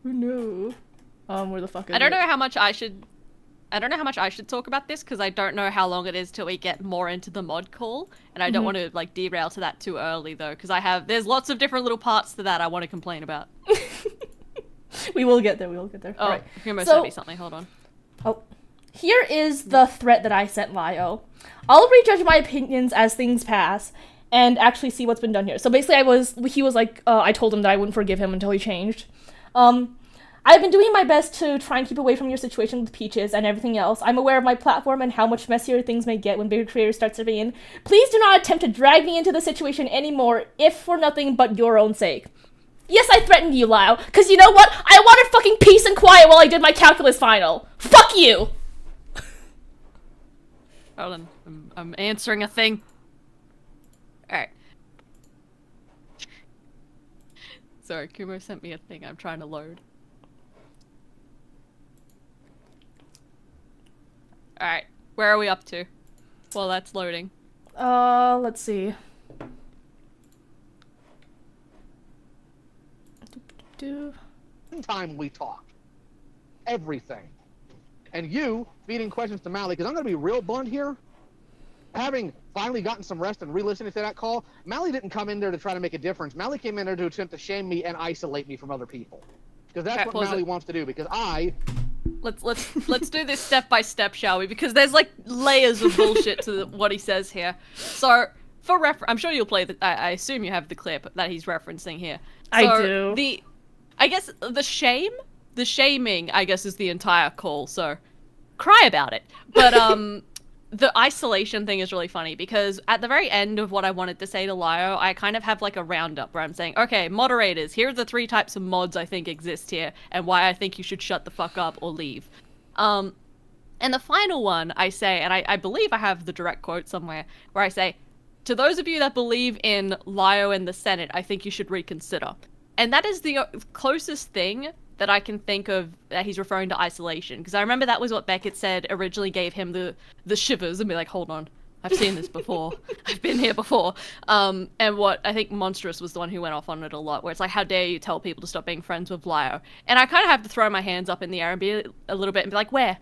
Where the fuck is I don't know how much I should talk about this, because I don't know how long it is till we get more into the mod call, and I don't want to like derail to that too early though, because there's lots of different little parts to that I want to complain about. We will get there. Oh, right. Humo sent me something. Hold on. Oh, here is the threat that I sent Lio. I'll rejudge my opinions as things pass, and actually see what's been done here. So basically, he was like, I told him that I wouldn't forgive him until he changed. I've been doing my best to try and keep away from your situation with Peaches and everything else. I'm aware of my platform and how much messier things may get when bigger creators start stepping in. Please do not attempt to drag me into the situation anymore, if for nothing but your own sake. Yes, I threatened you, Lio, because you know what? I wanted fucking peace and quiet while I did my calculus final. Fuck you! Hold on. I'm answering a thing. Alright. Sorry, Kumo sent me a thing I'm trying to load. Alright, where are we up to? Well, that's loading. Let's see. Time we talked. Everything. And you feeding questions to Mally, because I'm going to be real blunt here. Having finally gotten some rest and re-listening to that call, Mally didn't come in there to try to make a difference. Mally came in there to attempt to shame me and isolate me from other people. Because that's what Mally wants to do, because Let's do this step by step, shall we? Because there's like layers of bullshit to what he says here. So, for reference, I'm sure you'll play I assume you have the clip that he's referencing here. So I do. I guess the shaming, I guess, is the entire call, so cry about it. But, the isolation thing is really funny, because at the very end of what I wanted to say to Lio, I kind of have like a roundup where I'm saying, okay, moderators, here are the 3 types of mods I think exist here, and why I think you should shut the fuck up or leave. And the final one I say, and I believe I have the direct quote somewhere, where I say, to those of you that believe in Lio and the Senate, I think you should reconsider. And that is the closest thing that I can think of that he's referring to isolation. Because I remember that was what Beckett said originally gave him the shivers and be like, hold on, I've seen this before. I've been here before. And what I think Monstrous was the one who went off on it a lot, where it's like, how dare you tell people to stop being friends with Lio? And I kind of have to throw my hands up in the air and be a little bit and be like, where?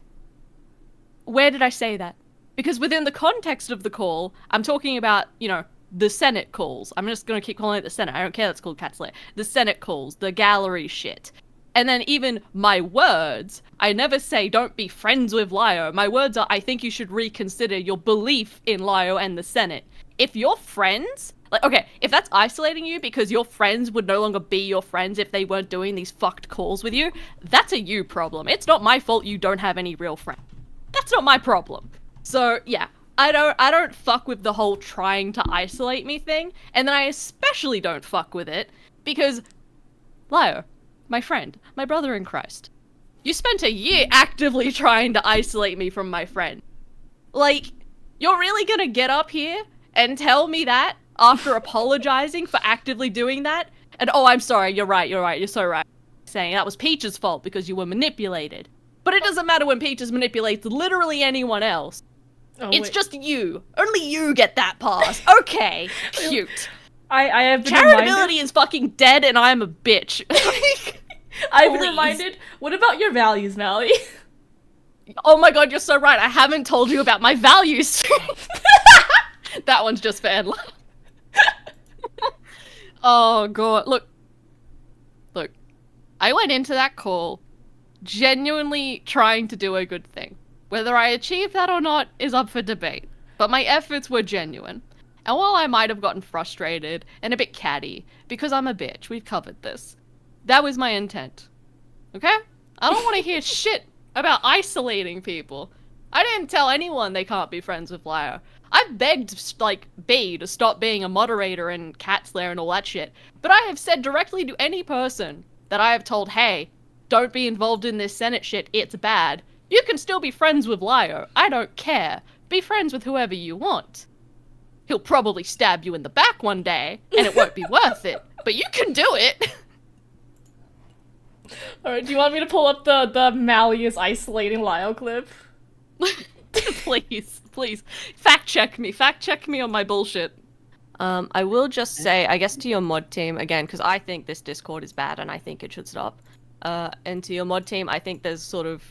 Where did I say that? Because within the context of the call, I'm talking about, you know, the Senate calls. I'm just going to keep calling it the Senate. I don't care that's called Cat's Lair. The Senate calls, the gallery shit. And then even my words, I never say don't be friends with Lio. My words are, I think you should reconsider your belief in Lio and the Senate. If you're friends, like, okay, if that's isolating you because your friends would no longer be your friends if they weren't doing these fucked calls with you, that's a you problem. It's not my fault you don't have any real friends. That's not my problem. So, yeah, I don't fuck with the whole trying to isolate me thing, and then I especially don't fuck with it because, Lio, my friend, my brother in Christ, you spent a year actively trying to isolate me from my friend. Like, you're really gonna get up here and tell me that after apologizing for actively doing that? And oh, I'm sorry, you're right, you're so right. Saying that was Peach's fault because you were manipulated. But it doesn't matter when Peaches manipulates literally anyone else. Oh, it's wait. just you. Only you get that pass. Okay, cute. I have been Charitability reminded... is fucking dead and I'm a bitch. I've been reminded, what about your values, Mally? Oh my god, you're so right. I haven't told you about my values. That one's just for Edla. Oh god, look. I went into that call genuinely trying to do a good thing. Whether I achieved that or not is up for debate, but my efforts were genuine. And while I might have gotten frustrated and a bit catty, because I'm a bitch, we've covered this, that was my intent. Okay? I don't want to hear shit about isolating people. I didn't tell anyone they can't be friends with Lio. I begged, like, B to stop being a moderator and cat slayer and all that shit, but I have said directly to any person that I have told, hey, don't be involved in this Senate shit, it's bad. You can still be friends with Lio. I don't care. Be friends with whoever you want. He'll probably stab you in the back one day, and it won't be worth it. But you can do it. Alright, do you want me to pull up the Mally is isolating Lio clip? Please. Fact check me on my bullshit. I will just say, I guess to your mod team, again, because I think this Discord is bad and I think it should stop. And to your mod team, I think there's sort of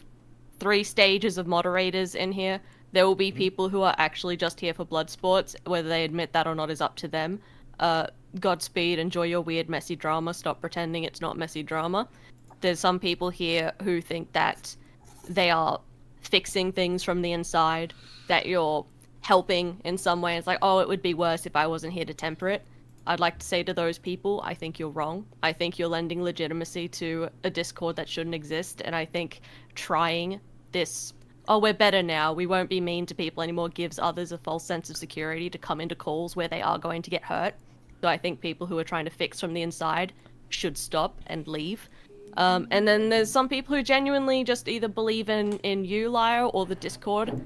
3 stages of moderators in here. There will be people who are actually just here for blood sports. Whether they admit that or not is up to them. Godspeed, enjoy your weird messy drama, stop pretending it's not messy drama. There's some people here who think that they are fixing things from the inside, that you're helping in some way. It's like, oh, it would be worse if I wasn't here to temper it. I'd like to say to those people, I think you're wrong. I think you're lending legitimacy to a Discord that shouldn't exist, and I think trying this, oh, we're better now, we won't be mean to people anymore, gives others a false sense of security to come into calls where they are going to get hurt. So I think people who are trying to fix from the inside should stop and leave. And then there's some people who genuinely just either believe in you, Lio, or the Discord.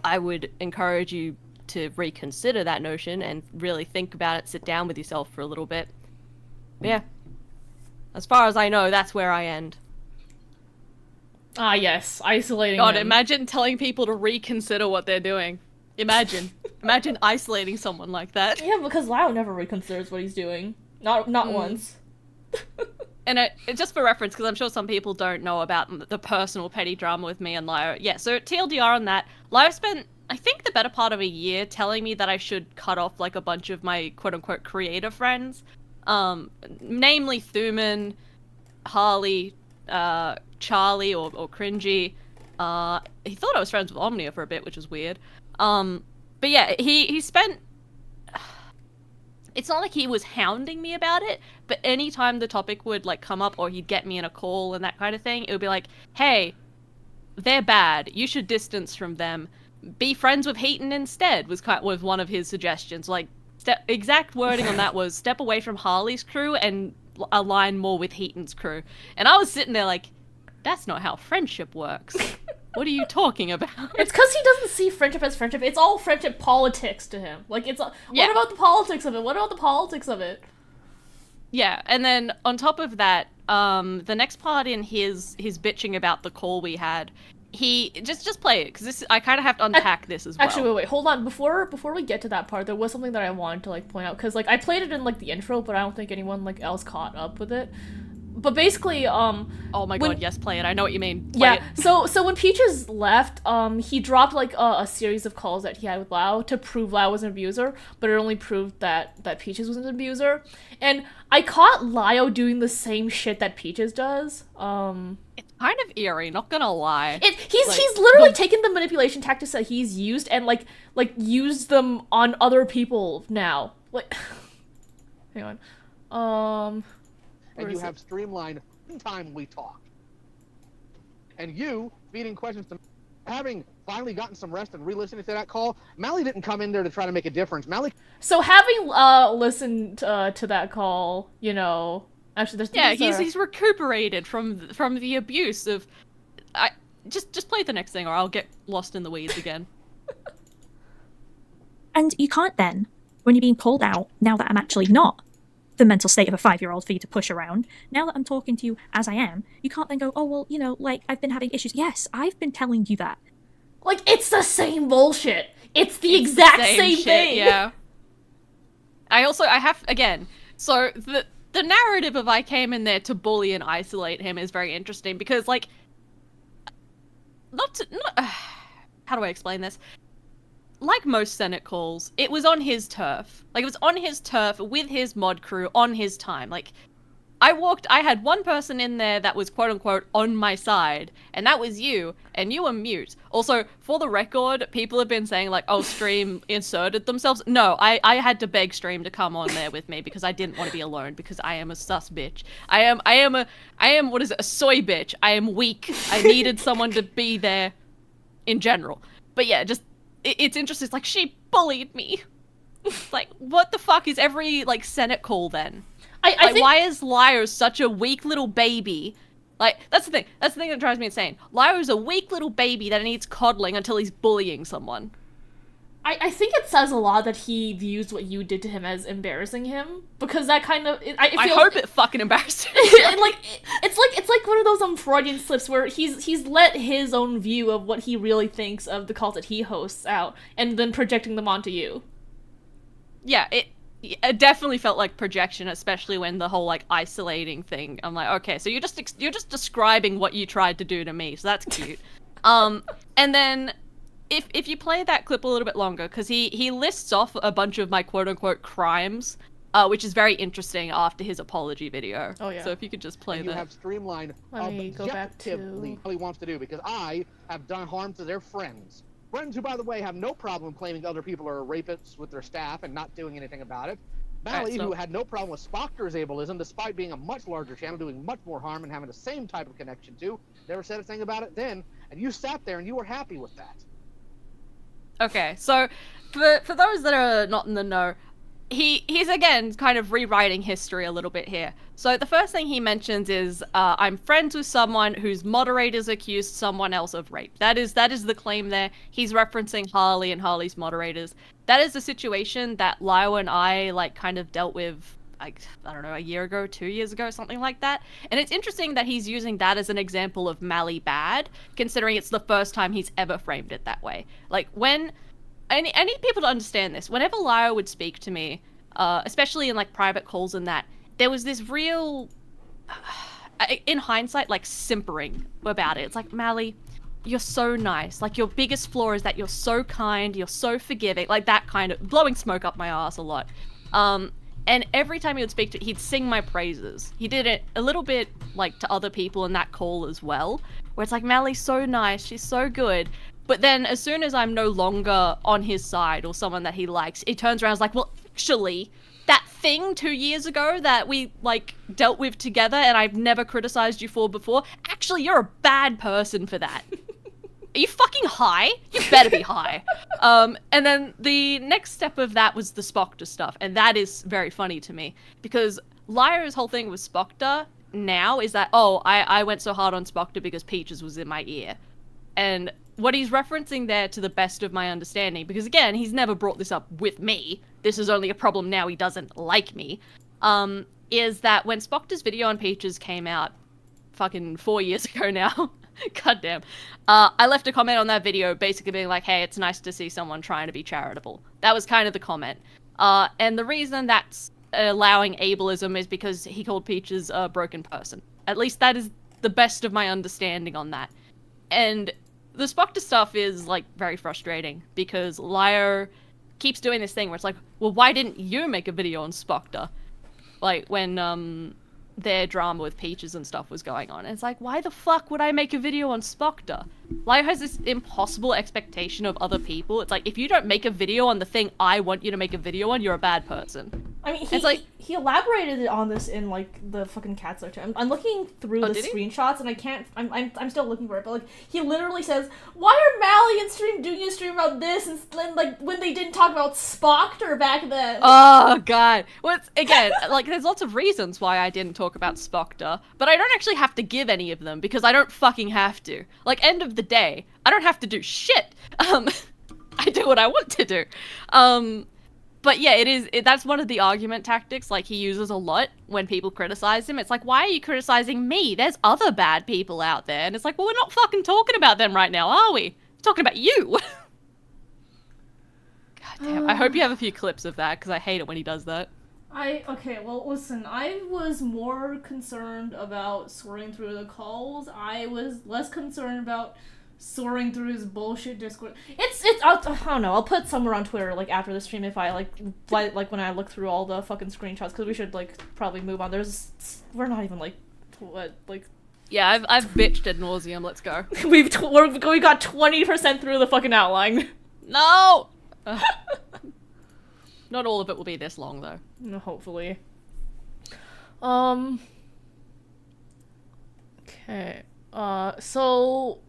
I would encourage you to reconsider that notion and really think about it, sit down with yourself for a little bit. But yeah. As far as I know, that's where I end. Ah, yes. Isolating God, him. imagine telling people to reconsider what they're doing. Imagine. Imagine isolating someone like that. Yeah, because Lio never reconsiders what he's doing. Not once. And it just for reference, because I'm sure some people don't know about the personal petty drama with me and Lio. Yeah, so TLDR on that. Lio spent, I think, the better part of a year telling me that I should cut off, like, a bunch of my quote-unquote creator friends. Namely Thuman, Harley, Charlie, or Cringy. He thought I was friends with Omnia for a bit, which was weird. But yeah, he spent... It's not like he was hounding me about it, but anytime the topic would, like, come up or he'd get me in a call and that kind of thing, it would be like, hey, they're bad. You should distance from them. Be friends with Heaton instead, was one of his suggestions. Like, exact wording on that was, step away from Harley's crew and align more with Heaton's crew. And I was sitting there like, that's not how friendship works. What are you talking about? It's because he doesn't see friendship as friendship. It's all friendship politics to him. Like, it's... Yeah. What about the politics of it? What about the politics of it? Yeah, and then on top of that, the next part in his bitching about the call we had, he... Just play it, because I kind of have to unpack this as well. Actually, wait, hold on. Before we get to that part, there was something that I wanted to, like, point out, because, like, I played it in, like, the intro, but I don't think anyone, like, else caught up with it. But basically, oh my god, yes, play it. I know what you mean. Play it. So when Peaches left, he dropped, like, a series of calls that he had with Lau to prove Lau was an abuser, but it only proved that Peaches was an abuser. And I caught Lio doing the same shit that Peaches does. It's kind of eerie, not gonna lie. He's literally taken the manipulation tactics that he's used and, like used them on other people now. Like, hang on. And you have Streamline one time we talk. And you, feeding questions to having finally gotten some rest and re-listening to that call, Mally didn't come in there to try to make a difference. Mally. So having listened to that call, you know, actually, he's recuperated from the abuse of. Just play the next thing, or I'll get lost in the weeds again. And you can't then, when you're being pulled out, now that I'm actually not the mental state of a 5-year-old for you to push around, now that I'm talking to you as I am, you can't then go, oh, well, you know, like, I've been having issues. Yes, I've been telling you that. Like, it's the same bullshit. It's the exact same shit, thing. Yeah. I have, again, so the narrative of I came in there to bully and isolate him is very interesting, because, like, how do I explain this? Like most Senate calls, it was on his turf. Like, it was on his turf, with his mod crew, on his time. Like, I had one person in there that was quote-unquote on my side, and that was you, and you were mute. Also, for the record, people have been saying, like, oh, Stream inserted themselves. No, I had to beg Stream to come on there with me, because I didn't want to be alone, because I am a sus bitch. I am, what is it, a soy bitch. I am weak. I needed someone to be there in general. But yeah, just, it's interesting. It's like, she bullied me. Like, what the fuck is every, like, Senate call then? I think... why is Lyra such a weak little baby? Like, that's the thing. That's the thing that drives me insane. Lyra's a weak little baby that needs coddling until he's bullying someone. I think it says a lot that he views what you did to him as embarrassing him, because that kind of... I hope it fucking embarrassed him. It's like one of those Freudian slips where he's let his own view of what he really thinks of the calls that he hosts out, and then projecting them onto you. Yeah, it definitely felt like projection, especially when the whole, like, isolating thing. I'm like, okay, so you're just describing what you tried to do to me, so that's cute. And then if you play that clip a little bit longer, because he lists off a bunch of my quote-unquote crimes, which is very interesting after his apology video. Oh, yeah. So if you could just play that. You have Streamline objectively what he wants to do, because I have done harm to their friends. Friends who, by the way, have no problem claiming other people are rapists with their staff and not doing anything about it. Mally, who had no problem with Spocter's ableism, despite being a much larger channel, doing much more harm and having the same type of connection too, never said a thing about it then, and you sat there and you were happy with that. Okay, so for those that are not in the know, he's again kind of rewriting history a little bit here. So the first thing he mentions is I'm friends with someone whose moderators accused someone else of rape. That is the claim there. He's referencing Harley and Harley's moderators. That is the situation that Lyle and I, like, kind of dealt with, like, I don't know, a year ago, 2 years ago, something like that. And it's interesting that he's using that as an example of Mally bad, considering it's the first time he's ever framed it that way. Like, when... I need people to understand this. Whenever Lyra would speak to me, especially in, like, private calls and that, there was this real, in hindsight, like, simpering about it. It's like, Mally, you're so nice. Like, your biggest flaw is that you're so kind, you're so forgiving. Like, that kind of, blowing smoke up my ass a lot. And every time he would speak to, he'd sing my praises. He did it a little bit, like, to other people in that call as well, where it's like, Mally's so nice, she's so good. But then, as soon as I'm no longer on his side or someone that he likes, he turns around and is like, well, actually, that thing 2 years ago that we, like, dealt with together and I've never criticized you for before, actually, you're a bad person for that. Are you fucking high? You better be high. And then the next step of that was the Spocter stuff, and that is very funny to me, because Lyra's whole thing with Spocter now is that, oh, I went so hard on Spocter because Peaches was in my ear. And what he's referencing there, to the best of my understanding, because again, he's never brought this up with me, this is only a problem now he doesn't like me, is that when Spocter's video on Peaches came out fucking 4 years ago now, goddamn, I left a comment on that video basically being like, hey, it's nice to see someone trying to be charitable. That was kind of the comment. And the reason that's allowing ableism is because he called Peaches a broken person. At least that is the best of my understanding on that. And the Spocter stuff is, like, very frustrating, because Lyra keeps doing this thing where it's like, well, why didn't you make a video on Spocter? Like, when, their drama with Peaches and stuff was going on. And it's like, why the fuck would I make a video on Spocter? Lyle has this impossible expectation of other people. It's like, if you don't make a video on the thing I want you to make a video on, you're a bad person. I mean, he elaborated on this in like the fucking cat search. I'm looking through the screenshots and I can't. I'm still looking for it. But like, he literally says, "Why are Mally and Stream doing a stream about this?" And then like when they didn't talk about Spockter back then. Oh god. Well, again, like there's lots of reasons why I didn't talk about Spockter, but I don't actually have to give any of them because I don't fucking have to. Like, end of the day, I don't have to do shit. I do what I want to do. But yeah, that's one of the argument tactics, like, he uses a lot when people criticize him. It's like, why are you criticizing me? There's other bad people out there. And it's like, well, we're not fucking talking about them right now, are we? We're talking about you. God damn. I hope you have a few clips of that, because I hate it when he does that. Okay, well, listen, I was more concerned about sorting through the calls. I was less concerned about soaring through his bullshit Discord. I don't know, I'll put somewhere on Twitter, like, after the stream if I, like when I look through all the fucking screenshots, because we should, like, probably move on. We're not even, like, what, like... Yeah, I've bitched ad nauseum, let's go. we got 20% through the fucking outline. No! Not all of it will be this long, though. No, hopefully. Okay. So...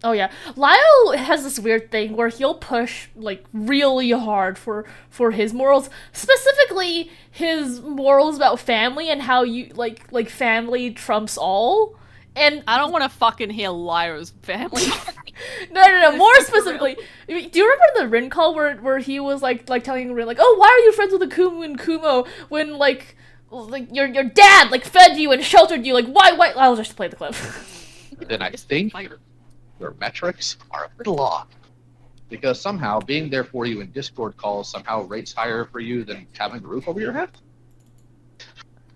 Oh yeah, Lyle has this weird thing where he'll push, like, really hard for his morals, specifically his morals about family and how you, like family trumps all, and... I don't want to fucking hear Lyra's family. No, more specifically, do you remember the Rin call where he was, like telling Rin, like, oh, why are you friends with Akumu and Kumo when, like your dad, like, fed you and sheltered you, like, why, I'll just play the clip. Then I think your metrics are a little off. Because somehow being there for you in Discord calls somehow rates higher for you than having a roof over your head?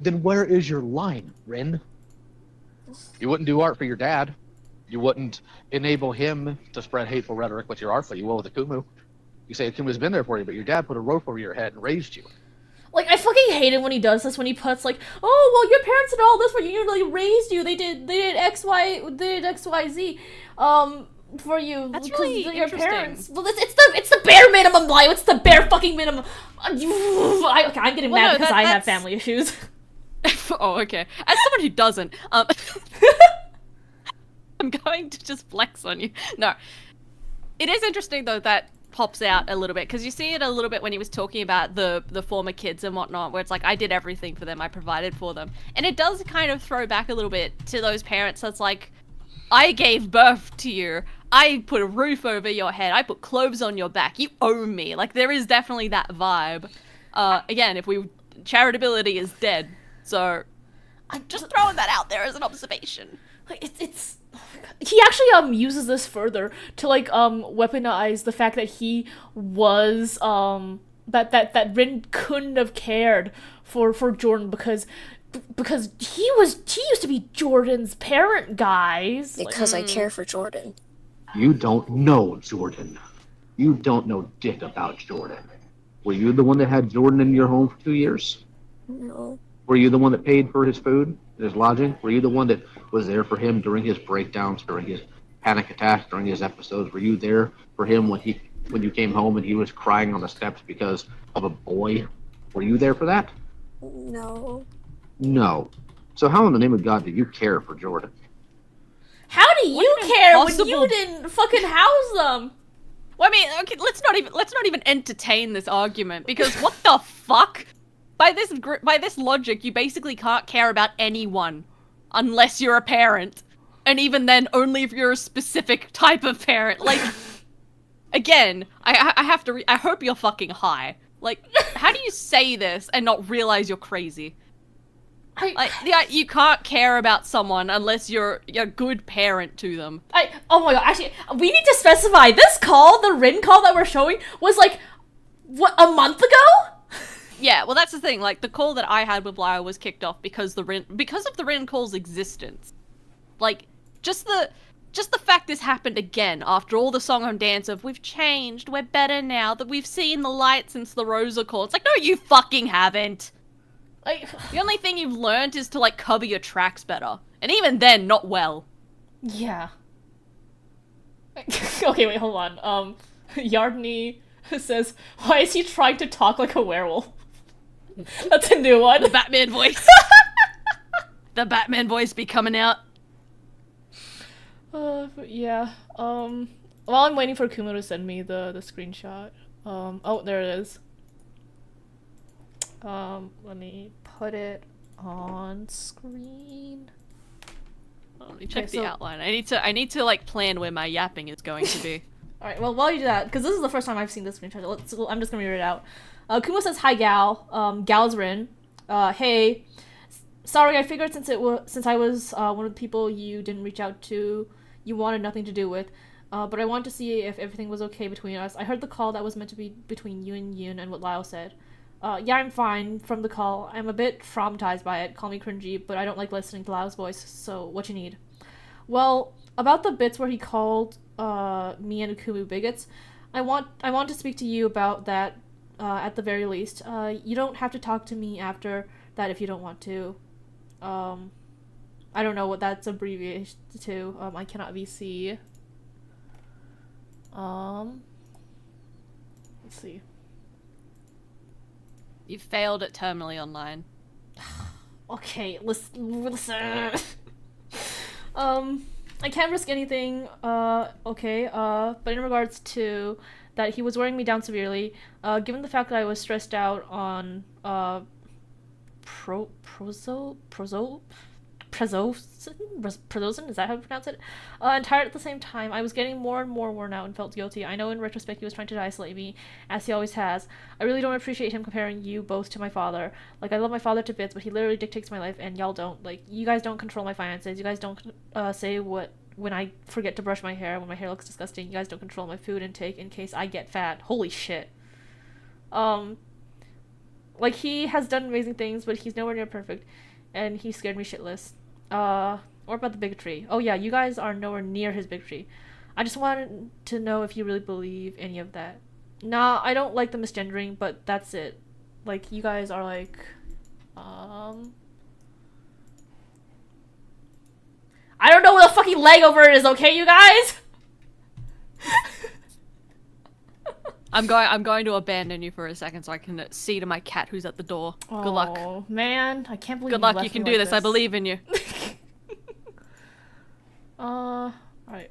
Then where is your line, Rin? You wouldn't do art for your dad. You wouldn't enable him to spread hateful rhetoric with your art, but you will with Akumu. You say Akumu's been there for you, but your dad put a roof over your head and raised you. Like, I fucking hate it when he does this, when he puts, like, oh, well, your parents did all this for you, they raised you, they did XYZ, for you. That's really your interesting. Parents. Well, it's the bare minimum, Lyle, it's the bare fucking minimum. Okay, I'm getting mad because I have family issues. Oh, okay. As someone who doesn't, I'm going to just flex on you. No. It is interesting, though, that pops out a little bit, because you see it a little bit when he was talking about the former kids and whatnot, where it's like, I did everything for them, I provided for them. And it does kind of throw back a little bit to those parents that's like, I gave birth to you, I put a roof over your head, I put clothes on your back, you owe me. Like, there is definitely that vibe. Again, charitability is dead, so I'm just throwing that out there as an observation. Like, it's he actually uses this further to, like, weaponize the fact that he was that Rin couldn't have cared for Jordan because he used to be Jordan's parent, guys. Because I care for Jordan. You don't know Jordan. You don't know dick about Jordan. Were you the one that had Jordan in your home for 2 years? No. Were you the one that paid for his food, his lodging? Were you the one that was there for him during his breakdowns, during his panic attacks, during his episodes? Were you there for him when you came home and he was crying on the steps because of a boy? Were you there for that? No. No. So how in the name of God do you care for Jordan? How do you care when you didn't fucking house them? Well, I mean, okay, let's not even entertain this argument, because what the fuck? By this logic, you basically can't care about anyone unless you're a parent, and even then, only if you're a specific type of parent. Like, again, I hope you're fucking high. Like, how do you say this and not realize you're crazy? You can't care about someone unless you're a good parent to them. Oh my god, actually, we need to specify, this call, the Rin call that we're showing, was like, what, a month ago? Yeah, well, that's the thing. Like, the call that I had with Lyle was kicked off because of the Rin call's existence. Like, just the fact this happened again after all the song and dance of we've changed, we're better now, that we've seen the light since the Rosa call. It's like, no, you fucking haven't. Like, the only thing you've learned is to, like, cover your tracks better, and even then, not well. Yeah. Okay, wait, hold on. Yardney says, why is he trying to talk like a werewolf? That's a new one. The Batman voice. The Batman voice be coming out. But yeah. While I'm waiting for Kumo to send me the screenshot. Oh, there it is. Let me put it on screen. Let me check the outline. I need to like plan where my yapping is going to be. All right. Well, while you do that, because this is the first time I've seen this screenshot, I'm just gonna read it out. Kumo says, "Hi, Gal. Gal's Rin. Hey. Sorry, I figured since I was one of the people you didn't reach out to, you wanted nothing to do with. But I wanted to see if everything was okay between us. I heard the call that was meant to be between you and Yoon and what Lyle said. Yeah, I'm fine from the call. I'm a bit traumatized by it. Call me cringy, but I don't like listening to Lyle's voice, so what you need?" Well, about the bits where he called me and Ukumu bigots, I want to speak to you about that at the very least. You don't have to talk to me after that if you don't want to. I don't know what that's abbreviated to. I cannot VC. Let's see. You failed at terminally online. Okay, listen. I can't risk anything, okay, but in regards to that he was wearing me down severely, given the fact that I was stressed out on, Prozone, is that how you pronounce it? And tired at the same time, I was getting more and more worn out and felt guilty. I know in retrospect he was trying to isolate me, as he always has. I really don't appreciate him comparing you both to my father. Like, I love my father to bits, but he literally dictates my life, and y'all don't. Like, you guys don't control my finances, you guys don't say what when I forget to brush my hair, when my hair looks disgusting, you guys don't control my food intake in case I get fat. Holy shit. Like, he has done amazing things, but he's nowhere near perfect, and he scared me shitless. Or about the bigotry. Oh yeah, you guys are nowhere near his bigotry. I just wanted to know if you really believe any of that. Nah, I don't like the misgendering, but that's it. Like, you guys are like, I don't know what the fucking leg over it is, okay, you guys? I'm going to abandon you for a second so I can see to my cat who's at the door. Good luck. Oh man, I can't believe. Good luck, you can do this. I believe in you. Alright.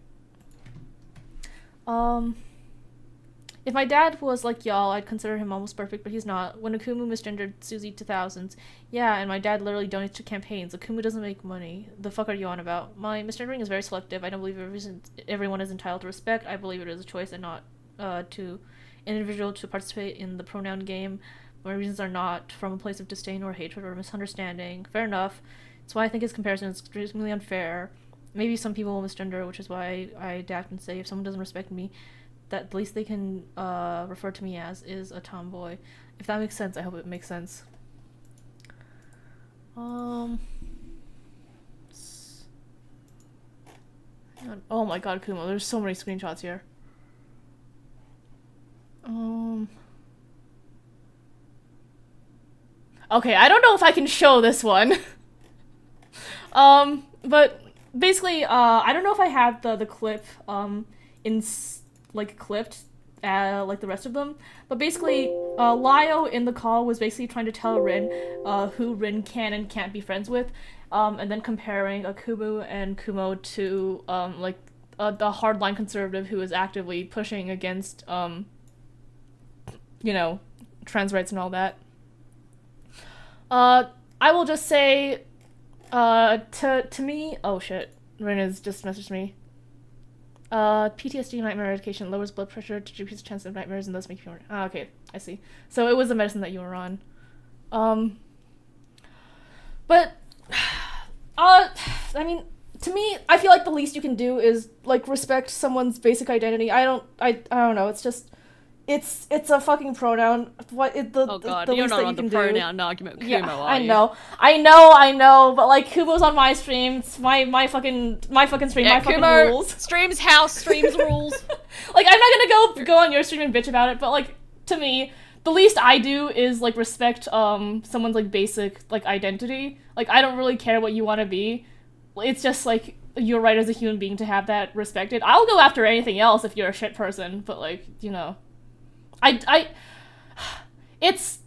If my dad was like y'all, I'd consider him almost perfect, but he's not. When Akumu misgendered Susie to thousands, yeah, and my dad literally donates to campaigns. Akumu doesn't make money. The fuck are you on about? My misgendering is very selective. I don't believe everyone is entitled to respect. I believe it is a choice and not to an individual to participate in the pronoun game. My reasons are not from a place of disdain or hatred or misunderstanding. Fair enough. That's why I think his comparison is extremely unfair. Maybe some people will misgender, which is why I adapt and say if someone doesn't respect me, that the least they can refer to me as is a tomboy. If that makes sense, I hope it makes sense. Oh my god, Kumo, there's so many screenshots here. Okay, I don't know if I can show this one. But basically, I don't know if I have the clip, clipped, like the rest of them, but basically, Lio in the call was basically trying to tell Rin, who Rin can and can't be friends with, and then comparing Akumu and Kumo to, the hardline conservative who is actively pushing against, trans rights and all that. I will just say, to me, oh shit, Rin has just messaged me. PTSD nightmare medication lowers blood pressure to decrease the chance of nightmares and thus make you more. Ah, okay, I see. So it was the medicine that you were on. But, I mean, to me, I feel like the least you can do is, like, respect someone's basic identity. I don't know, it's just, it's a fucking pronoun. Oh god, you're not on the pronoun argument, Kumo, yeah, are you? I know, but like, Kumo's on my stream, it's my fucking stream, my fucking Kumo, rules. Stream's house, stream's rules. Like, I'm not gonna go on your stream and bitch about it, but like, to me, the least I do is like respect someone's like basic like identity. Like, I don't really care what you want to be. it's just like you're right as a human being to have that respected. I'll go after anything else if you're a shit person, but like, you know, it's.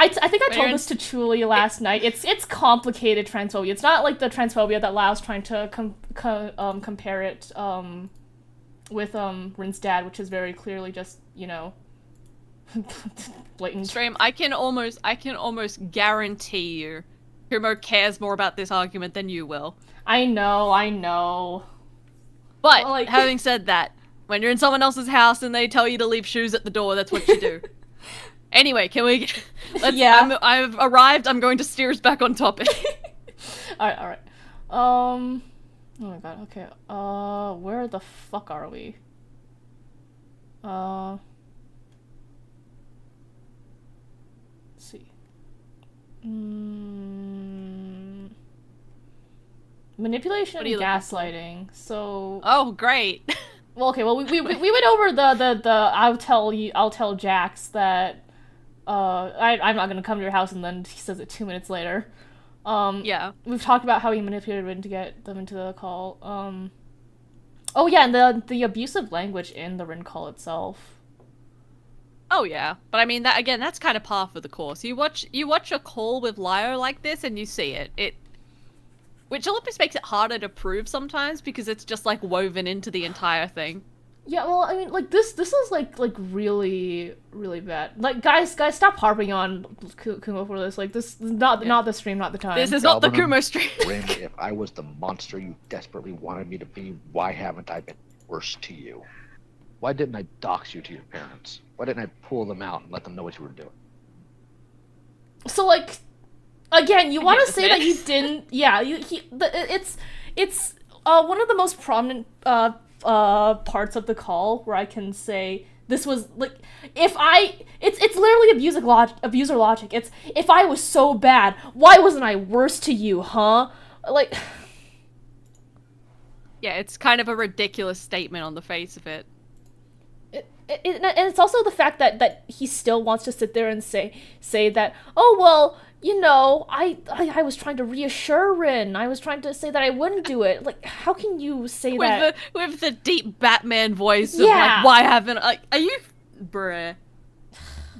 I think I told this to Chuli last night. It's complicated transphobia. It's not like the transphobia that Lau's trying to compare it with Rin's dad, which is very clearly just, you know, blatant. Stream, I can almost guarantee you Kumo cares more about this argument than you will. I know. But well, like... having said that, when you're in someone else's house and they tell you to leave shoes at the door, that's what you do. Anyway, can we... Yeah. I've arrived. I'm going to steer us back on topic. Alright. Oh my god, okay. Where the fuck are we? Let's see. Manipulation and gaslighting. So... Oh, great. Well, okay, well, we went over the I'll tell Jax that I'm not gonna come to your house, and then he says it 2 minutes later. Yeah. We've talked about how he manipulated Rin to get them into the call. Oh yeah, and the abusive language in the Rin call itself. Oh yeah, but I mean, that again, that's kind of par for the course. You watch a call with Lio like this, and you see it. Which almost makes it harder to prove sometimes, because it's just, like, woven into the entire thing. Yeah, well, I mean, like, this is, like really, really bad. Like, guys, stop harping on Kumo for this. Like, this is not the stream, not the time. This is not the Kumo stream. Rin, if I was the monster you desperately wanted me to be, why haven't I been worse to you? Why didn't I dox you to your parents? Why didn't I pull them out and let them know what you were doing? So, like... Again, you want to say that you didn't... Yeah, it's one of the most prominent parts of the call where I can say this was like it's literally abuser logic. It's if I was so bad, why wasn't I worse to you, huh? Like... Yeah, it's kind of a ridiculous statement on the face of it. And it's also the fact that he still wants to sit there and say that, oh, well, you know, I was trying to reassure Rin. I was trying to say that I wouldn't do it. Like, how can you say that? With the deep Batman voice of, like, why haven't I... Are you... Bruh.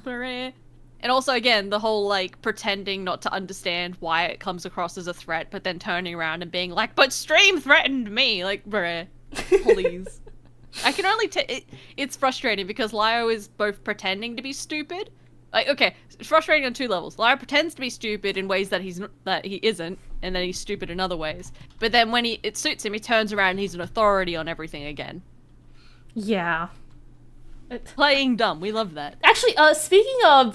And also, again, the whole, like, pretending not to understand why it comes across as a threat, but then turning around and being like, but Stream threatened me! Like, bruh. Please. I can only it's frustrating because Lio is both pretending to be stupid. Like, okay, it's frustrating on two levels. Lio pretends to be stupid in ways that he isn't, and then he's stupid in other ways. But then when it suits him, he turns around and he's an authority on everything again. Yeah. Playing dumb, we love that. Actually, speaking of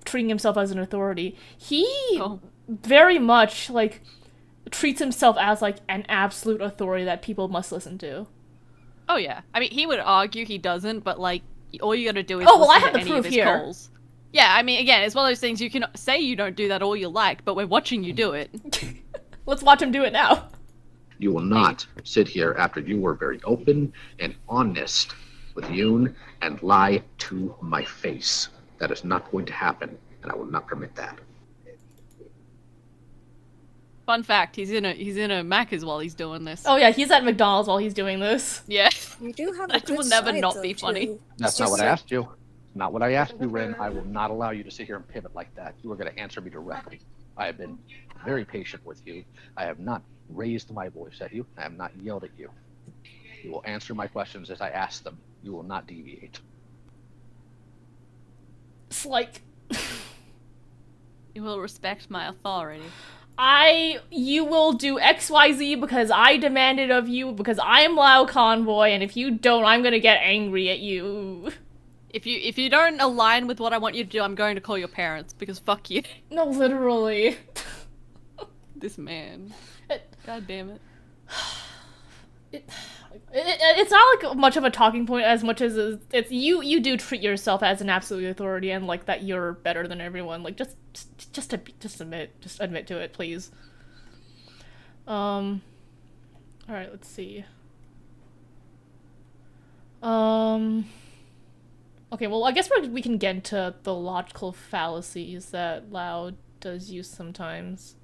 treating himself as an authority, he very much, like, treats himself as, like, an absolute authority that people must listen to. Oh yeah. I mean, he would argue he doesn't, but, like, all you gotta do is I have to the any proof of his here. calls. Yeah, I mean, again, it's one of those things you can say you don't do that all you like, but we're watching you do it. Let's watch him do it now. You will not sit here after you were very open and honest with Yoon and lie to my face. That is not going to happen, and I will not permit that. Fun fact, he's in a Macca's while he's doing this. Oh yeah, he's at McDonald's while he's doing this. Yeah. You do have a That good will never side, not though, be funny. too. That's not what I asked you. Not what I asked you, Rin. I will not allow you to sit here and pivot like that. You are going to answer me directly. I have been very patient with you. I have not raised my voice at you. I have not yelled at you. You will answer my questions as I ask them. You will not deviate. It's like... You will respect my authority. You will do XYZ because I demand it of you, because I'm Lao Convoy, and if you don't, I'm gonna get angry at you. If you don't align with what I want you to do, I'm going to call your parents, because fuck you. No, literally. This man. God damn it. It's not like much of a talking point as much as it's you do treat yourself as an absolute authority and like that you're better than everyone. Like just admit to it, please. All right, let's see. Okay, well, I guess we can get into the logical fallacies that Lao does use sometimes.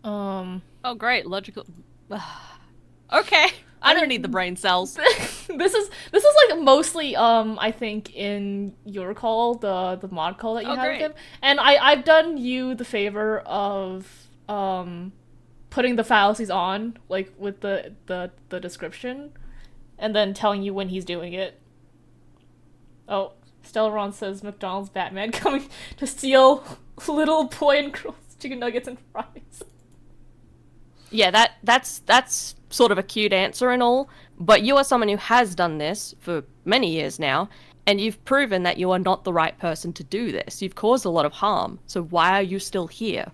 Oh great, logical. Okay, I don't need the brain cells. This is like mostly I think in your call, the mod call that you had with him, and I've done you the favor of putting the fallacies on, like with the description, and then telling you when he's doing it. Oh, Stellaron says McDonald's Batman coming to steal little boy and girl's chicken nuggets and fries. Yeah, that's sort of a cute answer and all, but you are someone who has done this for many years now, and you've proven that you are not the right person to do this. You've caused a lot of harm, so why are you still here?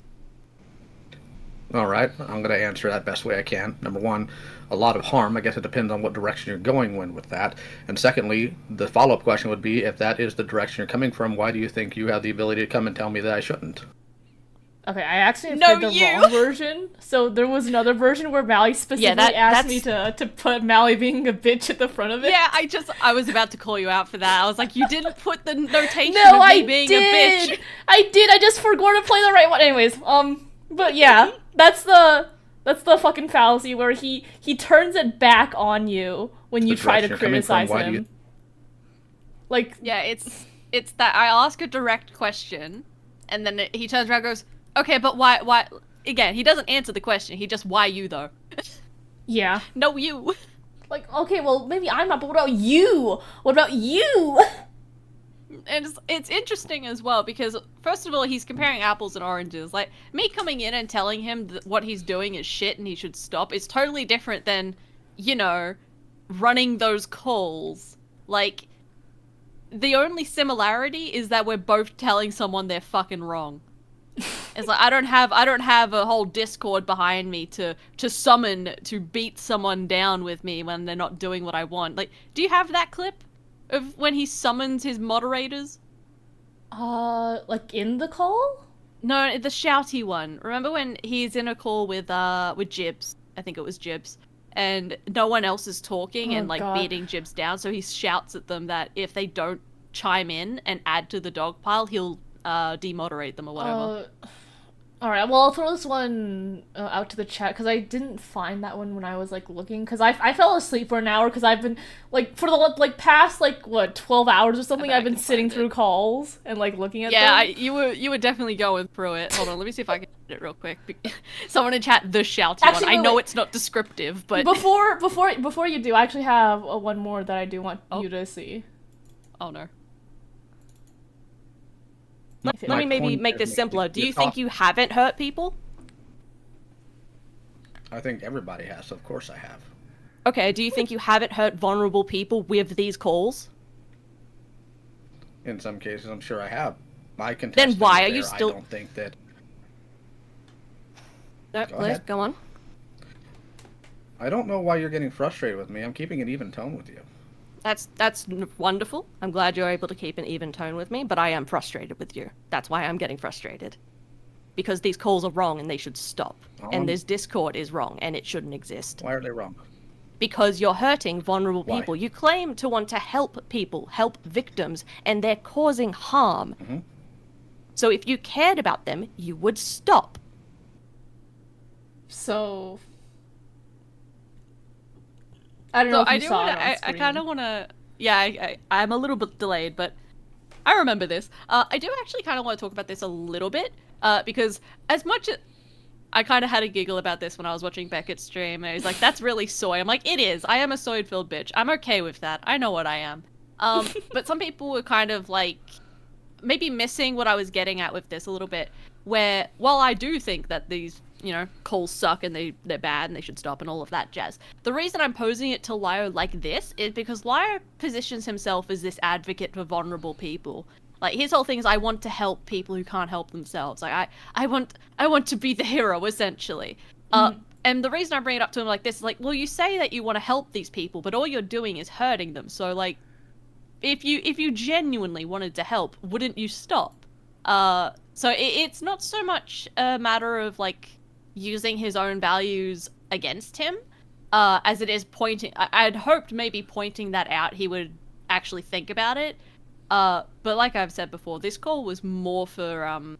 All right, I'm going to answer that best way I can. Number one, a lot of harm. I guess it depends on what direction you're going with that. And secondly, the follow-up question would be, if that is the direction you're coming from, why do you think you have the ability to come and tell me that I shouldn't? Okay, I actually played the wrong version. So there was another version where Mally specifically asked me to put Mally being a bitch at the front of it. Yeah, I was about to call you out for that. I was like, you didn't put the notation of me being a bitch. I did. I just forgot to play the right one. Anyways, but yeah, that's the fucking fallacy where he turns it back on you when you try to criticize him. Like, yeah, it's that I ask a direct question, and then he turns around and goes, okay, but why? Again, he doesn't answer the question. He just, why you, though? Yeah. No, you. Like, okay, well, maybe I'm not, but what about you? What about you? And it's interesting as well, because, first of all, he's comparing apples and oranges. Like, me coming in and telling him that what he's doing is shit and he should stop is totally different than, you know, running those calls. Like, the only similarity is that we're both telling someone they're fucking wrong. It's like, I don't have a whole Discord behind me to summon to beat someone down with me when they're not doing what I want. Like, do you have that clip of when he summons his moderators? Like in the call? No, the shouty one. Remember when he's in a call with Jibs? I think it was Jibs. And no one else is talking and like beating Jibs down, so he shouts at them that if they don't chime in and add to the dog pile, he'll demoderate them or whatever. Alright, well, I'll throw this one out to the chat, because I didn't find that one when I was, like, looking, because I fell asleep for an hour, because I've been, like, for the, like, past, like, what, 12 hours or something, I've been sitting through calls and, like, looking at them. Yeah, you were definitely going through it. Hold on, let me see if I can get it real quick. Someone in chat, the shouty one. I know it's not descriptive, but... Before you do, I actually have one more that I do want you to see. Oh, no. Let me maybe make this simpler. Do you think you haven't hurt people? I think everybody has, so of course I have. Okay, do you think you haven't hurt vulnerable people with these calls? In some cases, I'm sure I have. My then why are you still... I don't think that... No, please, go on. I don't know why you're getting frustrated with me. I'm keeping an even tone with you. That's wonderful. I'm glad you're able to keep an even tone with me, but I am frustrated with you. That's why I'm getting frustrated. Because these calls are wrong and they should stop. And this Discord is wrong and it shouldn't exist. Why are they wrong? Because you're hurting vulnerable people. You claim to want to help people, help victims, and they're causing harm. Mm-hmm. So if you cared about them, you would stop. So... I don't know if you saw it on screen. I kind of want to... Yeah, I'm a little bit delayed, but I remember this. I do actually kind of want to talk about this a little bit, because as much as... I kind of had a giggle about this when I was watching Beckett's stream, and he's like, that's really soy. I'm like, it is. I am a soy-filled bitch. I'm okay with that. I know what I am. But some people were kind of, like, maybe missing what I was getting at with this a little bit, where, while I do think that these... you know, calls suck and they're bad and they should stop and all of that jazz. The reason I'm posing it to Lyo like this is because Lyo positions himself as this advocate for vulnerable people. Like, his whole thing is, I want to help people who can't help themselves. Like, I want to be the hero, essentially. And the reason I bring it up to him like this is like, well, you say that you want to help these people, but all you're doing is hurting them. So, like, if you genuinely wanted to help, wouldn't you stop? So it's not so much a matter of, like, using his own values against him, as it is pointing... I'd hoped maybe pointing that out he would actually think about it, but like I've said before, this call was more for,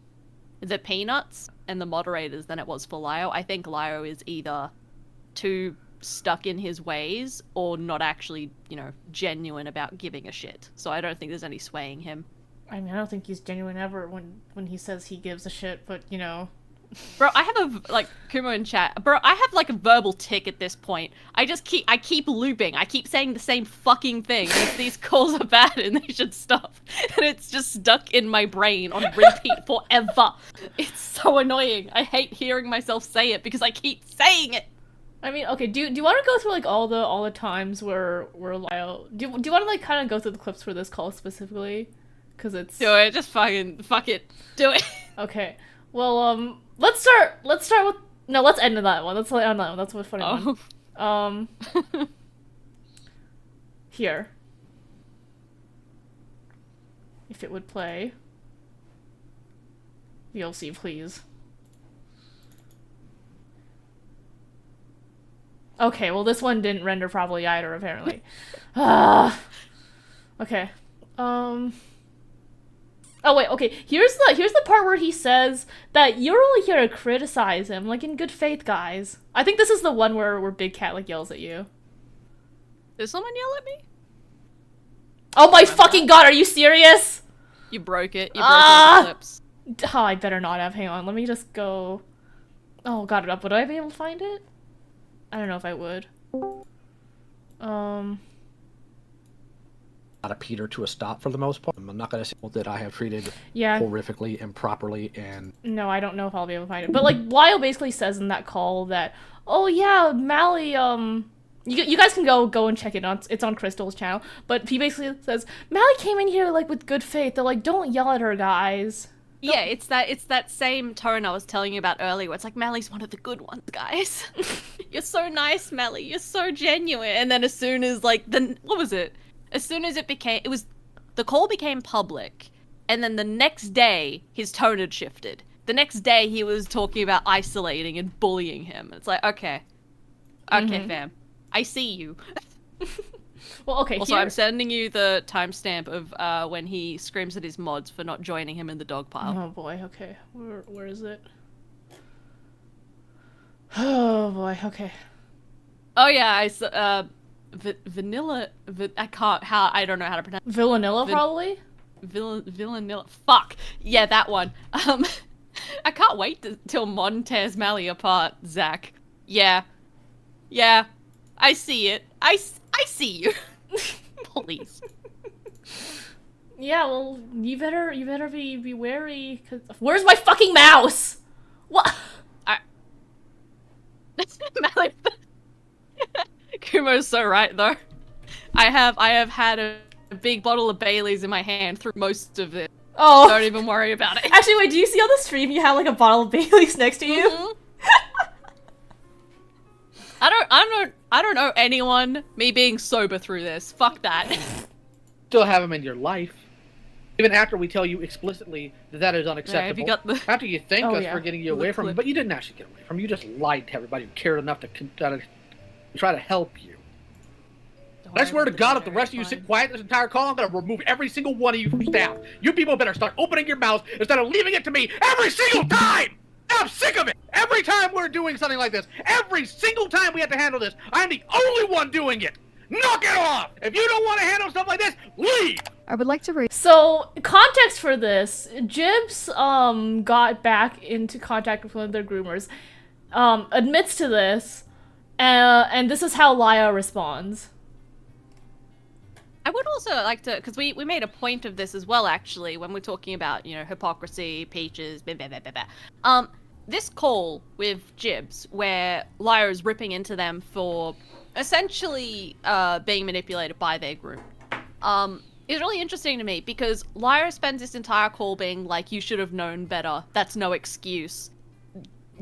the Peanuts and the moderators than it was for Lio. I think Lio is either too stuck in his ways or not actually, you know, genuine about giving a shit. So I don't think there's any swaying him. I mean, I don't think he's genuine ever when he says he gives a shit, but, you know. Bro, I have Kumo in chat. Bro, I have like a verbal tick at this point. I keep looping. I keep saying the same fucking thing. These calls are bad and they should stop. And it's just stuck in my brain on repeat forever. It's so annoying. I hate hearing myself say it because I keep saying it. I mean, okay, do you want to go through like all the times where Lyle do you want to like kind of go through the clips for this call specifically? Because it's do it. Just fuck it. Do it. Okay. Well, let's start with no. Let's end on that one. Let's end on that one. That's a funny one. Here, if it would play, VLC, please. Okay. Well, this one didn't render properly either, apparently. Okay. Oh wait, okay. Here's the part where he says that you're only here to criticize him, like in good faith, guys. I think this is the one where Big Cat like yells at you. Did someone yell at me? Oh my fucking god, are you serious? You broke it. You broke all the clips. Oh, I better not have. Hang on, let me just go. Oh god, would I be able to find it? I don't know if I would. Not a Peter to a stop for the most part. I'm not gonna say that I have treated Yeah. horrifically, improperly, and No, I don't know if I'll be able to find it. But like Lyle basically says in that call that, oh yeah, Mally, you guys can go and check it on. It's on Crystal's channel. But he basically says Mally came in here like with good faith. They're like, don't yell at her, guys. Yeah, it's that same tone I was telling you about earlier where it's like, Mally's one of the good ones, guys. You're so nice, Mally. You're so genuine. And then as soon as like what was it? As soon as the call became public, and then the next day his tone had shifted. The next day he was talking about isolating and bullying him. It's like, okay, fam, I see you. Well, okay. Also, I'm sending you the timestamp of when he screams at his mods for not joining him in the dog pile. Oh boy. Okay. Where is it? Oh boy. Okay. Oh yeah, Vanilla. I don't know how to pronounce. Villanilla, probably. Villanilla. Fuck. Yeah, that one. I can't wait till Mon tears Mally apart, Zach. Yeah. I see it. I see you. Please. Yeah. Well, you better be wary. Cause where's my fucking mouse? What? Mally. Kumo's so right though. I have had a big bottle of Bailey's in my hand through most of it. Oh. Don't even worry about it. Actually, wait, do you see on the stream you have like a bottle of Bailey's next to you? Mm-hmm. I don't know anyone me being sober through this. Fuck that. still have them in your life. Even after we tell you explicitly that that is unacceptable. Yeah, after you thank us for getting you away from him, but you didn't actually get away from him. You just lied to everybody who cared enough to try to help you. I swear to God, if the rest of you sit quiet this entire call, I'm going to remove every single one of you from staff. You people better start opening your mouths instead of leaving it to me every single time! I'm sick of it! Every time we're doing something like this, every single time we have to handle this, I'm the only one doing it! Knock it off! If you don't want to handle stuff like this, leave! I would like to read. So, context for this, Jibs got back into contact with one of their groomers, admits to this, and this is how Laya responds. I would also like to, because we made a point of this as well, actually, when we're talking about, you know, hypocrisy, peaches, blah, blah, blah, blah, blah. This call with Jibs, where Lyra is ripping into them for essentially being manipulated by their group, is really interesting to me, because Lyra spends this entire call being like, you should have known better, that's no excuse.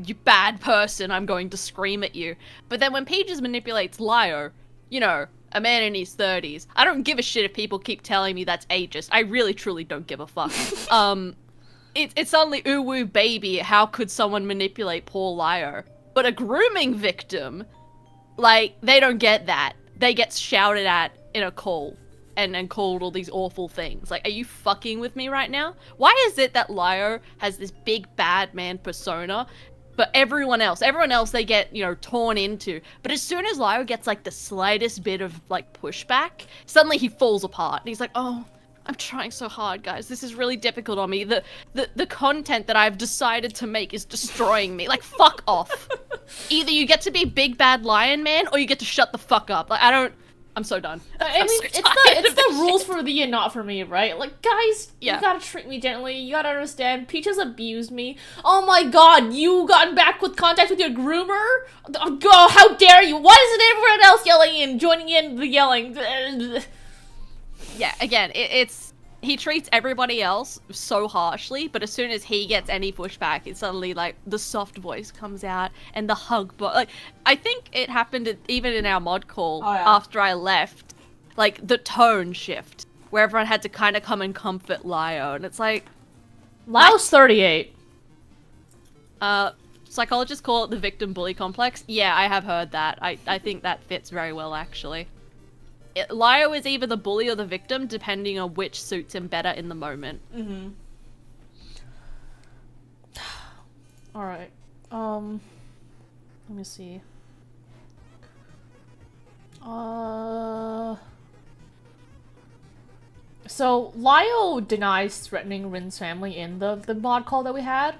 You bad person, I'm going to scream at you. But then when Peaches manipulates Lyra, you know, a man in his 30s. I don't give a shit if people keep telling me that's ageist. I really, truly don't give a fuck. It's suddenly, ooh woo baby, how could someone manipulate poor Lyra? But a grooming victim, like, they don't get that. They get shouted at in a call. and called all these awful things. Like, are you fucking with me right now? Why is it that Lio has this big bad man persona, but everyone else they get, you know, torn into. But as soon as Lio gets like the slightest bit of like pushback, suddenly he falls apart. And he's like, oh, I'm trying so hard, guys. This is really difficult on me. The content that I've decided to make is destroying me. Like, fuck off. Either you get to be big bad lion man, or you get to shut the fuck up. Like, I'm so done. I mean, it's the rules for thee and not for me, right? Like, guys, you gotta treat me gently. You gotta understand. Peach has abused me. Oh my god, you gotten back with contact with your groomer? Oh, how dare you? Why isn't everyone else yelling and joining in the yelling? Yeah, again, it's he treats everybody else so harshly, but as soon as he gets any pushback, it's suddenly like the soft voice comes out and the hug. But like, I think it happened even in our mod call after I left, like the tone shift where everyone had to kind of come and comfort Lio, and it's like, Lio's 38. Psychologists call it the victim bully complex. Yeah, I have heard that. I think that fits very well, actually. Lio is either the bully or the victim, depending on which suits him better in the moment. Mm-hmm. Alright. Let me see. So, Lio denies threatening Rin's family in the mod call that we had.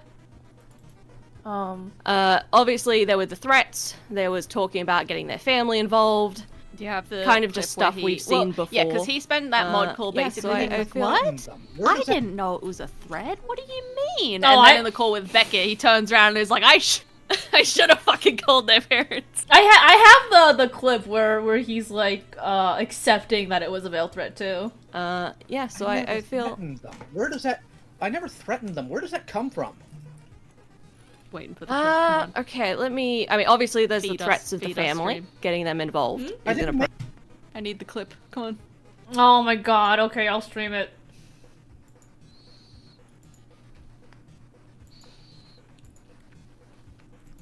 Obviously there were the threats, there was talking about getting their family involved. Do you have the kind of just stuff we've seen before? Yeah, because he spent that mod call basically. I feel what? I didn't know it was a thread. What do you mean? And then in the call with Becca, he turns around and is like, I should have fucking called their parents. I have the clip where he's like accepting that it was a veiled threat too. Yeah. So I feel. Where does that? I never threatened them. Where does that come from? Waiting for the okay, I mean, obviously there's the threats of the family, getting them involved. I need the clip, come on. Oh my god, okay, I'll stream it.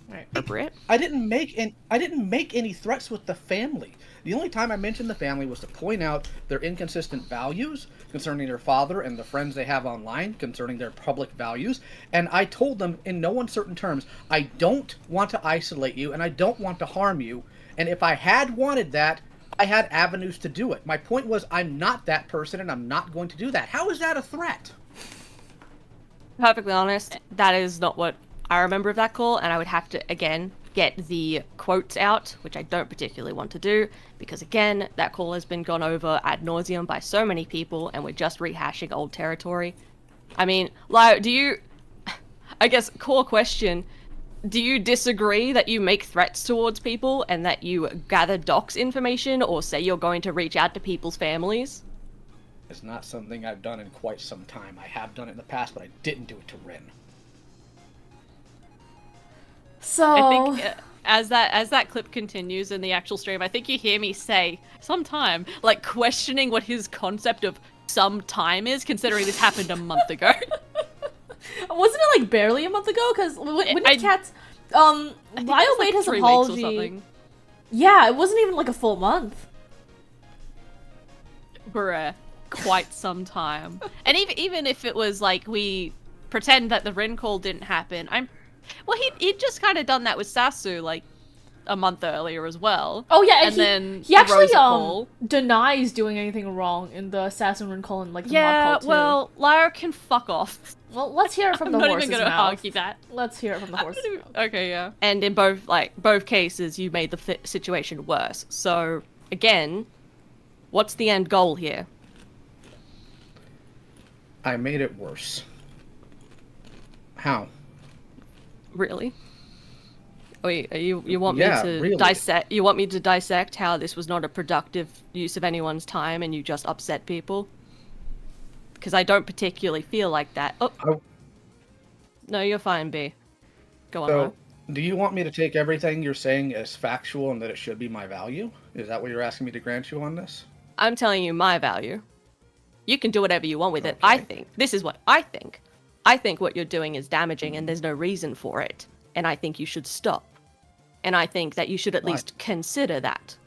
Right. Appropriate. I didn't make any threats with the family. The only time I mentioned the family was to point out their inconsistent values concerning their father and the friends they have online concerning their public values. And I told them in no uncertain terms, I don't want to isolate you and I don't want to harm you. And if I had wanted that, I had avenues to do it. My point was, I'm not that person and I'm not going to do that. How is that a threat? Perfectly honest, that is not what I remember of that call, and I would have to, again, get the quotes out, which I don't particularly want to do, because again, that call has been gone over ad nauseum by so many people, and we're just rehashing old territory. I mean, Lio, do you... I guess, core question, do you disagree that you make threats towards people, and that you gather docs information, or say you're going to reach out to people's families? It's not something I've done in quite some time. I have done it in the past, but I didn't do it to Rin. So I think as that clip continues in the actual stream, I think you hear me say sometime, like questioning what his concept of some time is, considering this happened a month ago. Wasn't it like barely a month ago? Because when Cats, Lio made his apology. Yeah, it wasn't even like a full month. Bruh, quite some time. And even if it was like we pretend that the Rin call didn't happen, well, he'd just kind of done that with Sasu, like, a month earlier as well. Oh, yeah, and then he actually denies doing anything wrong in the Assassin Rin call and, like, the mod call, too. Well, Lyra can fuck off. Well, let's hear it from the horse's mouth. I'm not even gonna argue that. Let's hear it from the horse's mouth. Okay, yeah. And in both cases, you made the situation worse. So, again, what's the end goal here? I made it worse. How? Really? Wait, you want me to dissect? You want me to dissect how this was not a productive use of anyone's time and you just upset people? Because I don't particularly feel like that. Oh, no, you're fine, B. Go on. So, do you want me to take everything you're saying as factual and that it should be my value? Is that what you're asking me to grant you on this? I'm telling you my value. You can do whatever you want with it. I think this is what I think. I think what you're doing is damaging and there's no reason for it. And I think you should stop. And I think that you should at least consider that.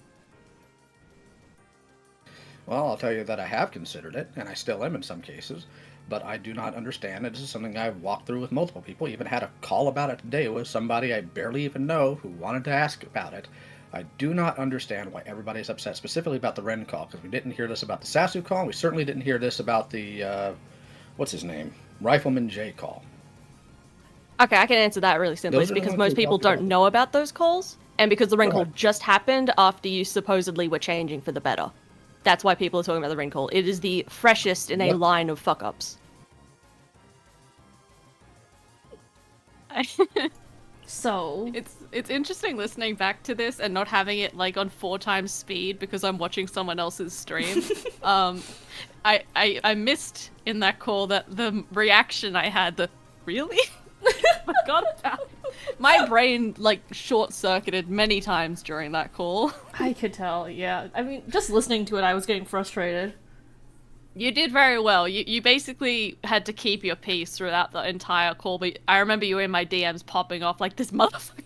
Well, I'll tell you that I have considered it, and I still am in some cases, but I do not understand it. This is something I've walked through with multiple people. Even had a call about it today with somebody I barely even know who wanted to ask about it. I do not understand why everybody's upset, specifically about the Ren call, because we didn't hear this about the Sasu call, and we certainly didn't hear this about the, what's his name? Rifleman J call. Okay, I can answer that really simply. It's because most people don't know about those calls, and because the Ren call just happened after you supposedly were changing for the better. That's why people are talking about the Ren call. It is the freshest in a line of fuck-ups. So it's interesting listening back to this and not having it like on 4 times speed because I'm watching someone else's stream. I missed in that call that the reaction I had, the really? Forgot about it. My brain like short-circuited many times during that call. I could tell, yeah. I mean, just listening to it, I was getting frustrated. You did very well. You basically had to keep your peace throughout the entire call, but I remember you in my DMs popping off like, this motherfucker.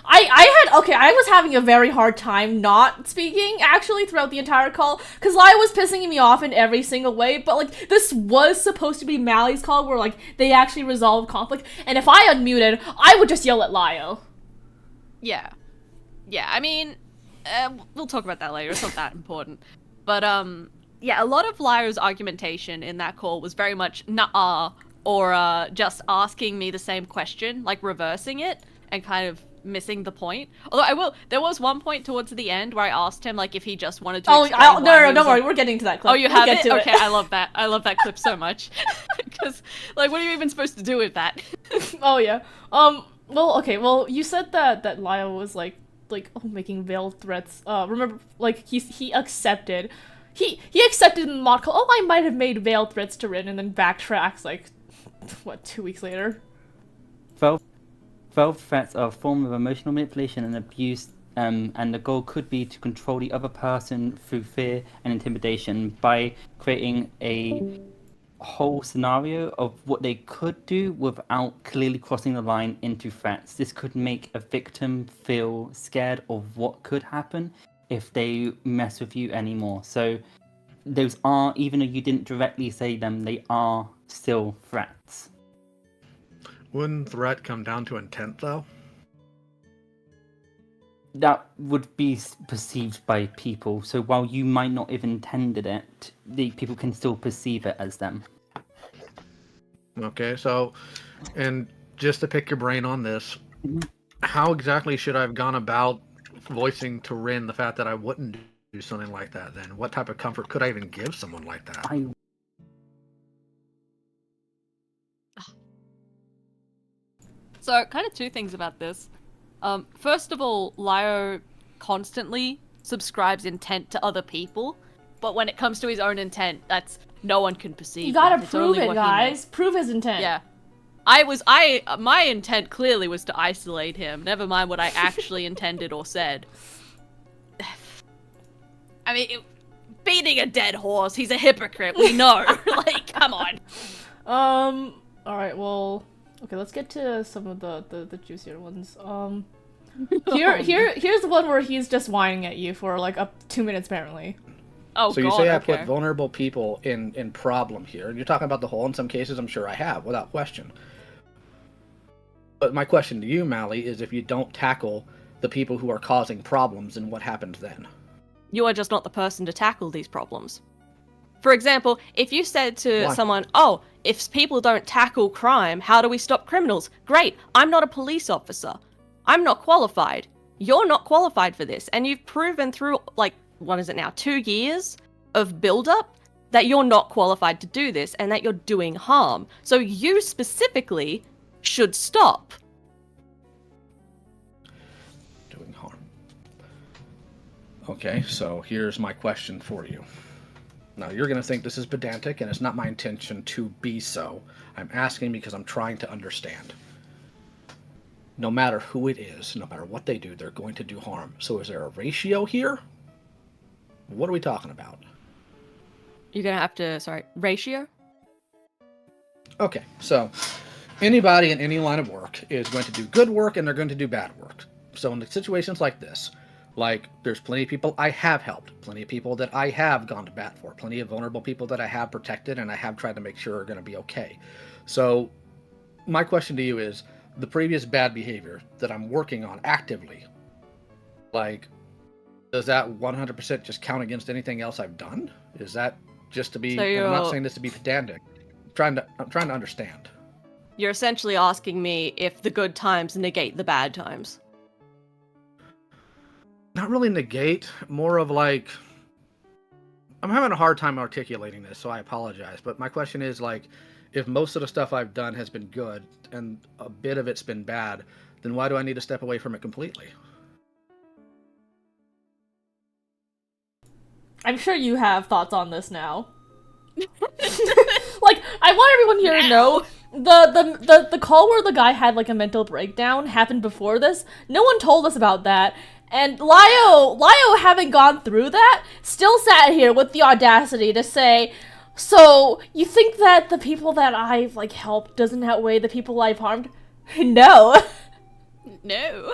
I was having a very hard time not speaking, actually, throughout the entire call, because Lyle was pissing me off in every single way, but, like, this was supposed to be Mally's call, where, like, they actually resolved conflict, and if I unmuted, I would just yell at Lyle. Yeah. Yeah, I mean, we'll talk about that later, it's not that important. But, yeah, a lot of Lyra's argumentation in that call was very much nah or just asking me the same question, like reversing it and kind of missing the point. Although there was one point towards the end where I asked him like if he just wanted to. No, don't worry, we're getting to that clip. Oh, you have it? Okay, I love that. I love that clip so much because like, what are you even supposed to do with that? Oh yeah. Well, okay. Well, you said that Lyle was like making veiled threats. Remember, like he accepted. He accepted in the mod call, oh, I might have made veiled threats to Rin, and then backtracks, like, what, 2 weeks later? Veiled threats are a form of emotional manipulation and abuse, and the goal could be to control the other person through fear and intimidation by creating a whole scenario of what they could do without clearly crossing the line into threats. This could make a victim feel scared of what could happen if they mess with you anymore. So those are, even though you didn't directly say them, they are still threats. Wouldn't threat come down to intent, though? That would be perceived by people. So while you might not have intended it, the people can still perceive it as them. Okay, so, and just to pick your brain on this, how exactly should I have gone about voicing to Rin the fact that I wouldn't do something like that then? What type of comfort could I even give someone like that? So, kind of 2 things about this. First of all, Lyo constantly subscribes intent to other people, but when it comes to his own intent, that's no one can perceive. You gotta that. prove it, guys. Prove his intent. Yeah. My intent clearly was to isolate him, never mind what I actually intended or said. I mean, beating a dead horse, he's a hypocrite, we know. Like, come on. Alright, well, okay, let's get to some of the juicier ones. Here's the one where he's just whining at you for, like, up 2 minutes, apparently. Oh, so you say I put vulnerable people in problem here, and you're talking about the whole. In some cases, I'm sure I have, without question. But my question to you, Mally, is if you don't tackle the people who are causing problems, then what happens then? You are just not the person to tackle these problems. For example, if you said to someone, oh, if people don't tackle crime, how do we stop criminals? Great, I'm not a police officer. I'm not qualified. You're not qualified for this. And you've proven through, like, what is it now, 2 years of build-up that you're not qualified to do this and that you're doing harm. So you specifically should stop. Doing harm. Okay, so here's my question for you. Now, you're going to think this is pedantic, and it's not my intention to be so. I'm asking because I'm trying to understand. No matter who it is, no matter what they do, they're going to do harm. So is there a ratio here? What are we talking about? You're going to have to, ratio? Okay, so anybody in any line of work is going to do good work and they're going to do bad work. So in situations like this, Like, there's plenty of people I have helped, plenty of people that I have gone to bat for, plenty of vulnerable people that I have protected and I have tried to make sure are going to be okay. So, my question to you is, the previous bad behavior that I'm working on actively, like, does that 100% just count against anything else I've done? Is that just to be, I'm not saying this to be pedantic, I'm trying to understand. You're essentially asking me if the good times negate the bad times. Not really negate, more of like, I'm having a hard time articulating this, so I apologize, but my question is, like, if most of the stuff I've done has been good and a bit of it's been bad, then why do I need to step away from it completely? I'm sure you have thoughts on this now. Like, I want everyone here to know, the call where the guy had, like, a mental breakdown happened before this. No one told us about that. And Lio, having gone through that, still sat here with the audacity to say, so, you think that the people that I've, like, helped doesn't outweigh the people I've harmed? No. No.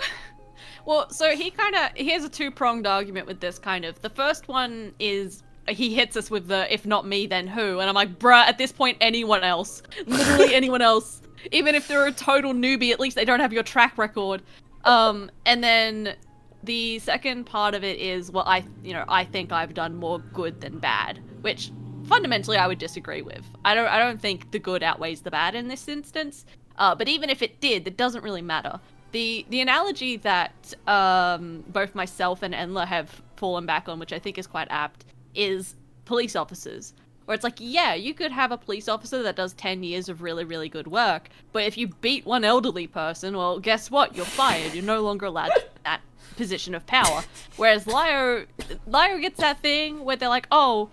Well, so he has a two-pronged argument with this, kind of. The first one is, he hits us with the, if not me, then who? And I'm like, bruh, at this point, anyone else. Literally anyone else. Even if they're a total newbie, at least they don't have your track record. And then the second part of it is, well, I think I've done more good than bad, which fundamentally I would disagree with. I don't think the good outweighs the bad in this instance. But even if it did, it doesn't really matter. The analogy that both myself and Enla have fallen back on, which I think is quite apt, is police officers. Where it's like, yeah, you could have a police officer that does 10 years of really, really good work, but if you beat one elderly person, well, guess what? You're fired. You're no longer allowed that position of power. Whereas Lio gets that thing where they're like, oh,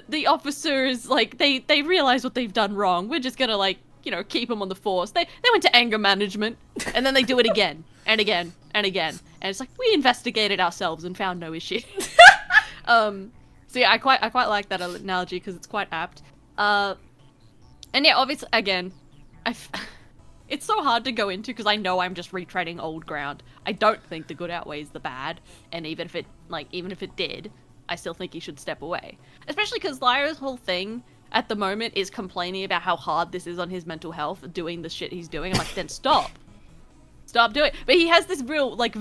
the officers, like, they realize what they've done wrong. We're just gonna, like, you know, keep them on the force. They went to anger management, and then they do it again, and again, and again. And it's like, we investigated ourselves and found no issue. So yeah, I quite like that analogy because it's quite apt. And yeah, obviously, again, it's so hard to go into because I know I'm just retreading old ground. I don't think the good outweighs the bad, and even if it did, I still think he should step away. Especially because Lyra's whole thing at the moment is complaining about how hard this is on his mental health, doing the shit he's doing. I'm like, then stop. Stop doing it. But he has this real, like,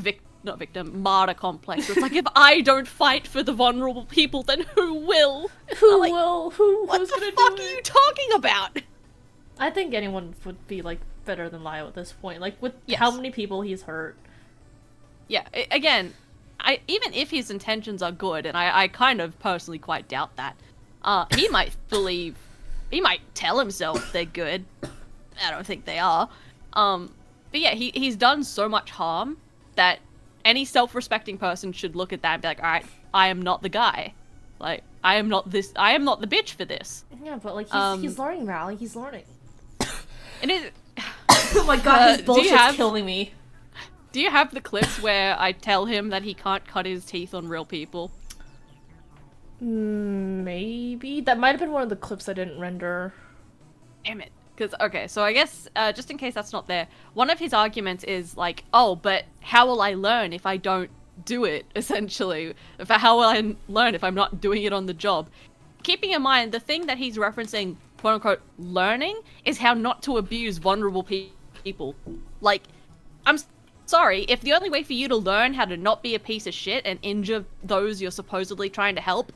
martyr complex. It's like, if I don't fight for the vulnerable people, then who will? Who's gonna do it? What the fuck are you talking about? I think anyone would be, like, better than Lio at this point. Like, with how many people he's hurt. Yeah, again, even if his intentions are good, and I kind of personally quite doubt that, he might tell himself they're good. I don't think they are. But yeah, he's done so much harm that any self-respecting person should look at that and be like, alright, I am not the guy. Like, I am not the bitch for this. Yeah, but, like, he's learning, Ral. He's learning. And it... Oh my god, his bullshit's killing me. Do you have the clips where I tell him that he can't cut his teeth on real people? Maybe. That might have been one of the clips I didn't render. Damn it. Because, okay, so I guess, just in case that's not there, one of his arguments is like, oh, but how will I learn if I don't do it, essentially? How will I learn if I'm not doing it on the job? Keeping in mind, the thing that he's referencing, quote-unquote, learning, is how not to abuse vulnerable people. Like, I'm sorry, if the only way for you to learn how to not be a piece of shit and injure those you're supposedly trying to help,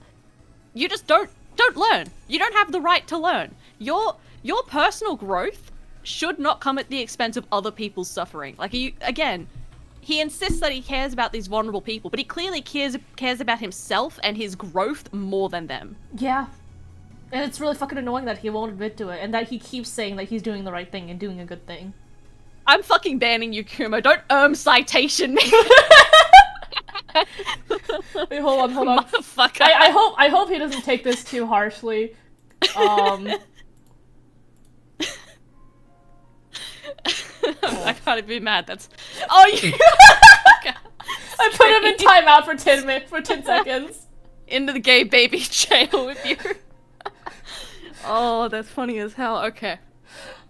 you just don't learn. You don't have the right to learn. Your personal growth should not come at the expense of other people's suffering. Like, again, he insists that he cares about these vulnerable people, but he clearly cares about himself and his growth more than them. Yeah. And it's really fucking annoying that he won't admit to it, and that he keeps saying that he's doing the right thing and doing a good thing. I'm fucking banning you, Kuma. Don't citation me. Wait, hold on. Motherfucker. I hope he doesn't take this too harshly. I can't be mad. That's. Oh, you. I put him in timeout for 10 seconds. Into the gay baby jail with you. Oh, that's funny as hell. Okay.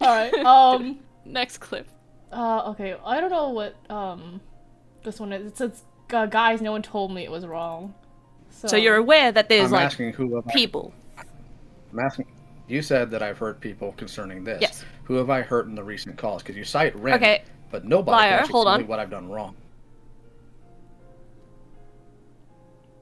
All right. Next clip. Okay. I don't know what this one is. It says guys, no one told me it was wrong. So you're aware that there's I'm like asking who have people. I'm asking. You said that I've hurt people concerning this. Yes. Who have I hurt in the recent calls? Because you cite Ren, Okay. but nobody Liar, can actually hold tell on. me what I've done wrong.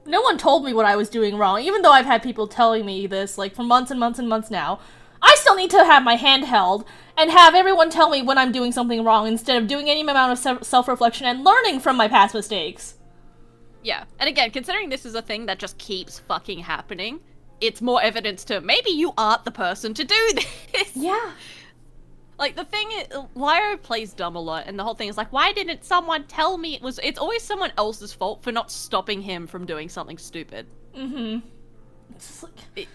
No one told me what I was doing wrong, even though I've had people telling me this, like, for months and months and months now. I still need to have my hand held and have everyone tell me when I'm doing something wrong instead of doing any amount of self-reflection and learning from my past mistakes. Yeah, and again, considering this is a thing that just keeps fucking happening, it's more evidence to maybe you aren't the person to do this. Yeah. Like, the thing is, Lyra plays dumb a lot, and the whole thing is like, why didn't someone tell me it was- It's always someone else's fault for not stopping him from doing something stupid. Mm-hmm. It's like...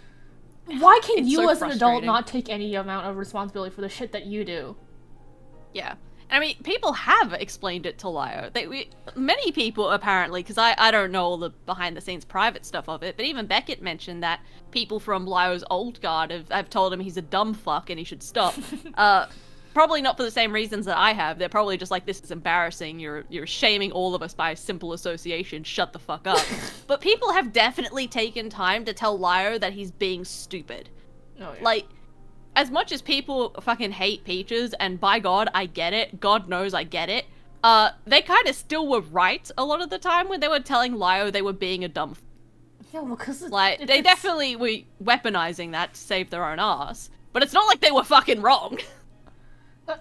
Why can it's you so as an adult frustrating. not take any amount of responsibility for the shit that you do? Yeah. I mean, people have explained it to Lyra. Many people, apparently, because I don't know all the behind-the-scenes private stuff of it, but even Beckett mentioned that people from Lyra's old guard have told him he's a dumb fuck and he should stop. Probably not for the same reasons that I have. They're probably just like, this is embarrassing, you're shaming all of us by simple association, shut the fuck up. But people have definitely taken time to tell Lyra that he's being stupid. Oh, yeah. Like, as much as people fucking hate Peaches, and by God, I get it, God knows I get it, they kind of still were right a lot of the time when they were telling Lyra they were being a dumb Yeah, well, because like, they definitely were weaponizing that to save their own ass. But it's not like they were fucking wrong. Well,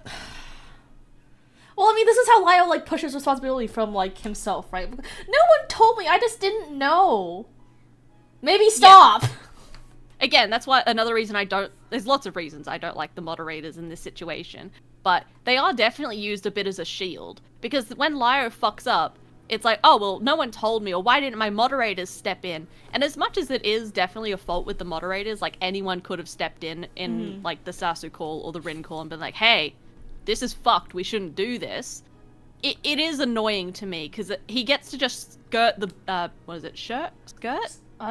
I mean, this is how Lyle, like, pushes responsibility from, like, himself, right? No one told me, I just didn't know. Maybe stop! Yeah. Again, that's why another reason I don't... There's lots of reasons I don't like the moderators in this situation. But they are definitely used a bit as a shield. Because when Lyra fucks up, it's like, oh, well, no one told me, or why didn't my moderators step in? And as much as it is definitely a fault with the moderators, like, anyone could have stepped in like, the Sasu call or the Rin call and been like, hey, this is fucked, we shouldn't do this. It is annoying to me, because he gets to just skirt the, what is it, shirk?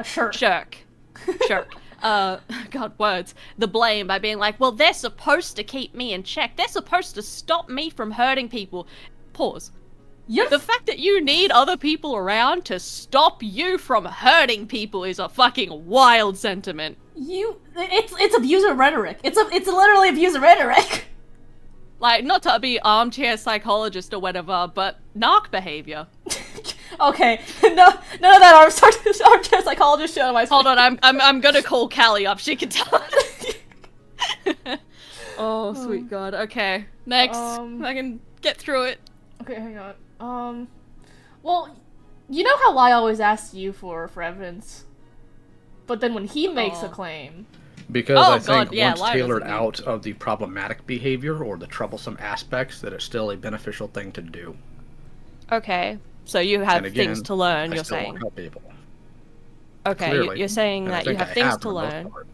Shirk. God, words. The blame by being like, well, they're supposed to keep me in check. They're supposed to stop me from hurting people. Pause. The fact that you need other people around to stop you from hurting people is a fucking wild sentiment. It's abuser rhetoric. It's literally abuser rhetoric. Like, not to be armchair psychologist or whatever, but narc behavior. Okay, none of that armchair psychologist shit on my Hold on, I'm gonna call Callie up. She can tell. Oh, sweet God. Okay, next. I can get through it. Okay, hang on. Well, you know how Lai always asks you for evidence, but then when he makes a claim. Because I think yeah, once Lai tailored doesn't out of the problematic behavior or the troublesome aspects, that it's still a beneficial thing to do. Okay, so you have And again, things to learn, I you're still saying. want to help people. Okay, Clearly. you're saying And I that you think have I things have to for the most learn. part.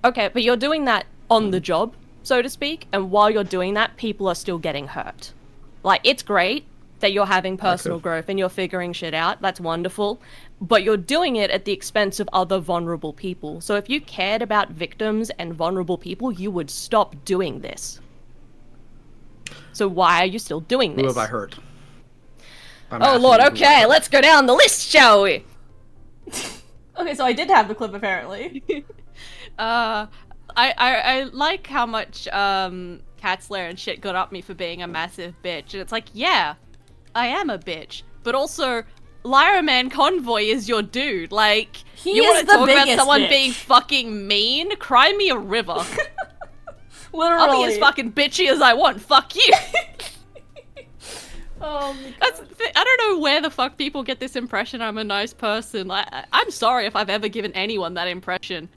Okay, but you're doing that on the job, so to speak, and while you're doing that, people are still getting hurt. Like, it's great that you're having personal growth and you're figuring shit out, that's wonderful, but you're doing it at the expense of other vulnerable people. So if you cared about victims and vulnerable people, you would stop doing this. So why are you still doing this? Who have I hurt? Oh lord, okay, let's go down the list, shall we? Okay, so I did have the clip apparently. I like how much Catslayer and shit got up me for being a massive bitch, and it's like, yeah, I am a bitch, but also Lyra Man Convoy is your dude. Like, you want to talk about someone being fucking mean? Cry me a river. Literally. I'll be as fucking bitchy as I want. Fuck you. I don't know where the fuck people get this impression I'm a nice person. I'm sorry if I've ever given anyone that impression.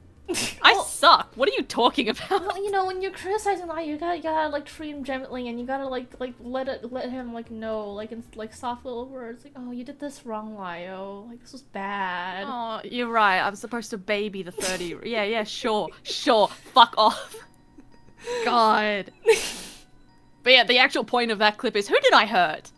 I suck. What are you talking about? Well, you know, when you're criticizing Lai, you gotta like treat him gently, and you gotta like let him like know, like in like soft little words, like, oh, you did this wrong, Lio. Like, this was bad. Oh, you're right. I'm supposed to baby the 30. Yeah, sure. Fuck off. God. But yeah, the actual point of that clip is, who did I hurt?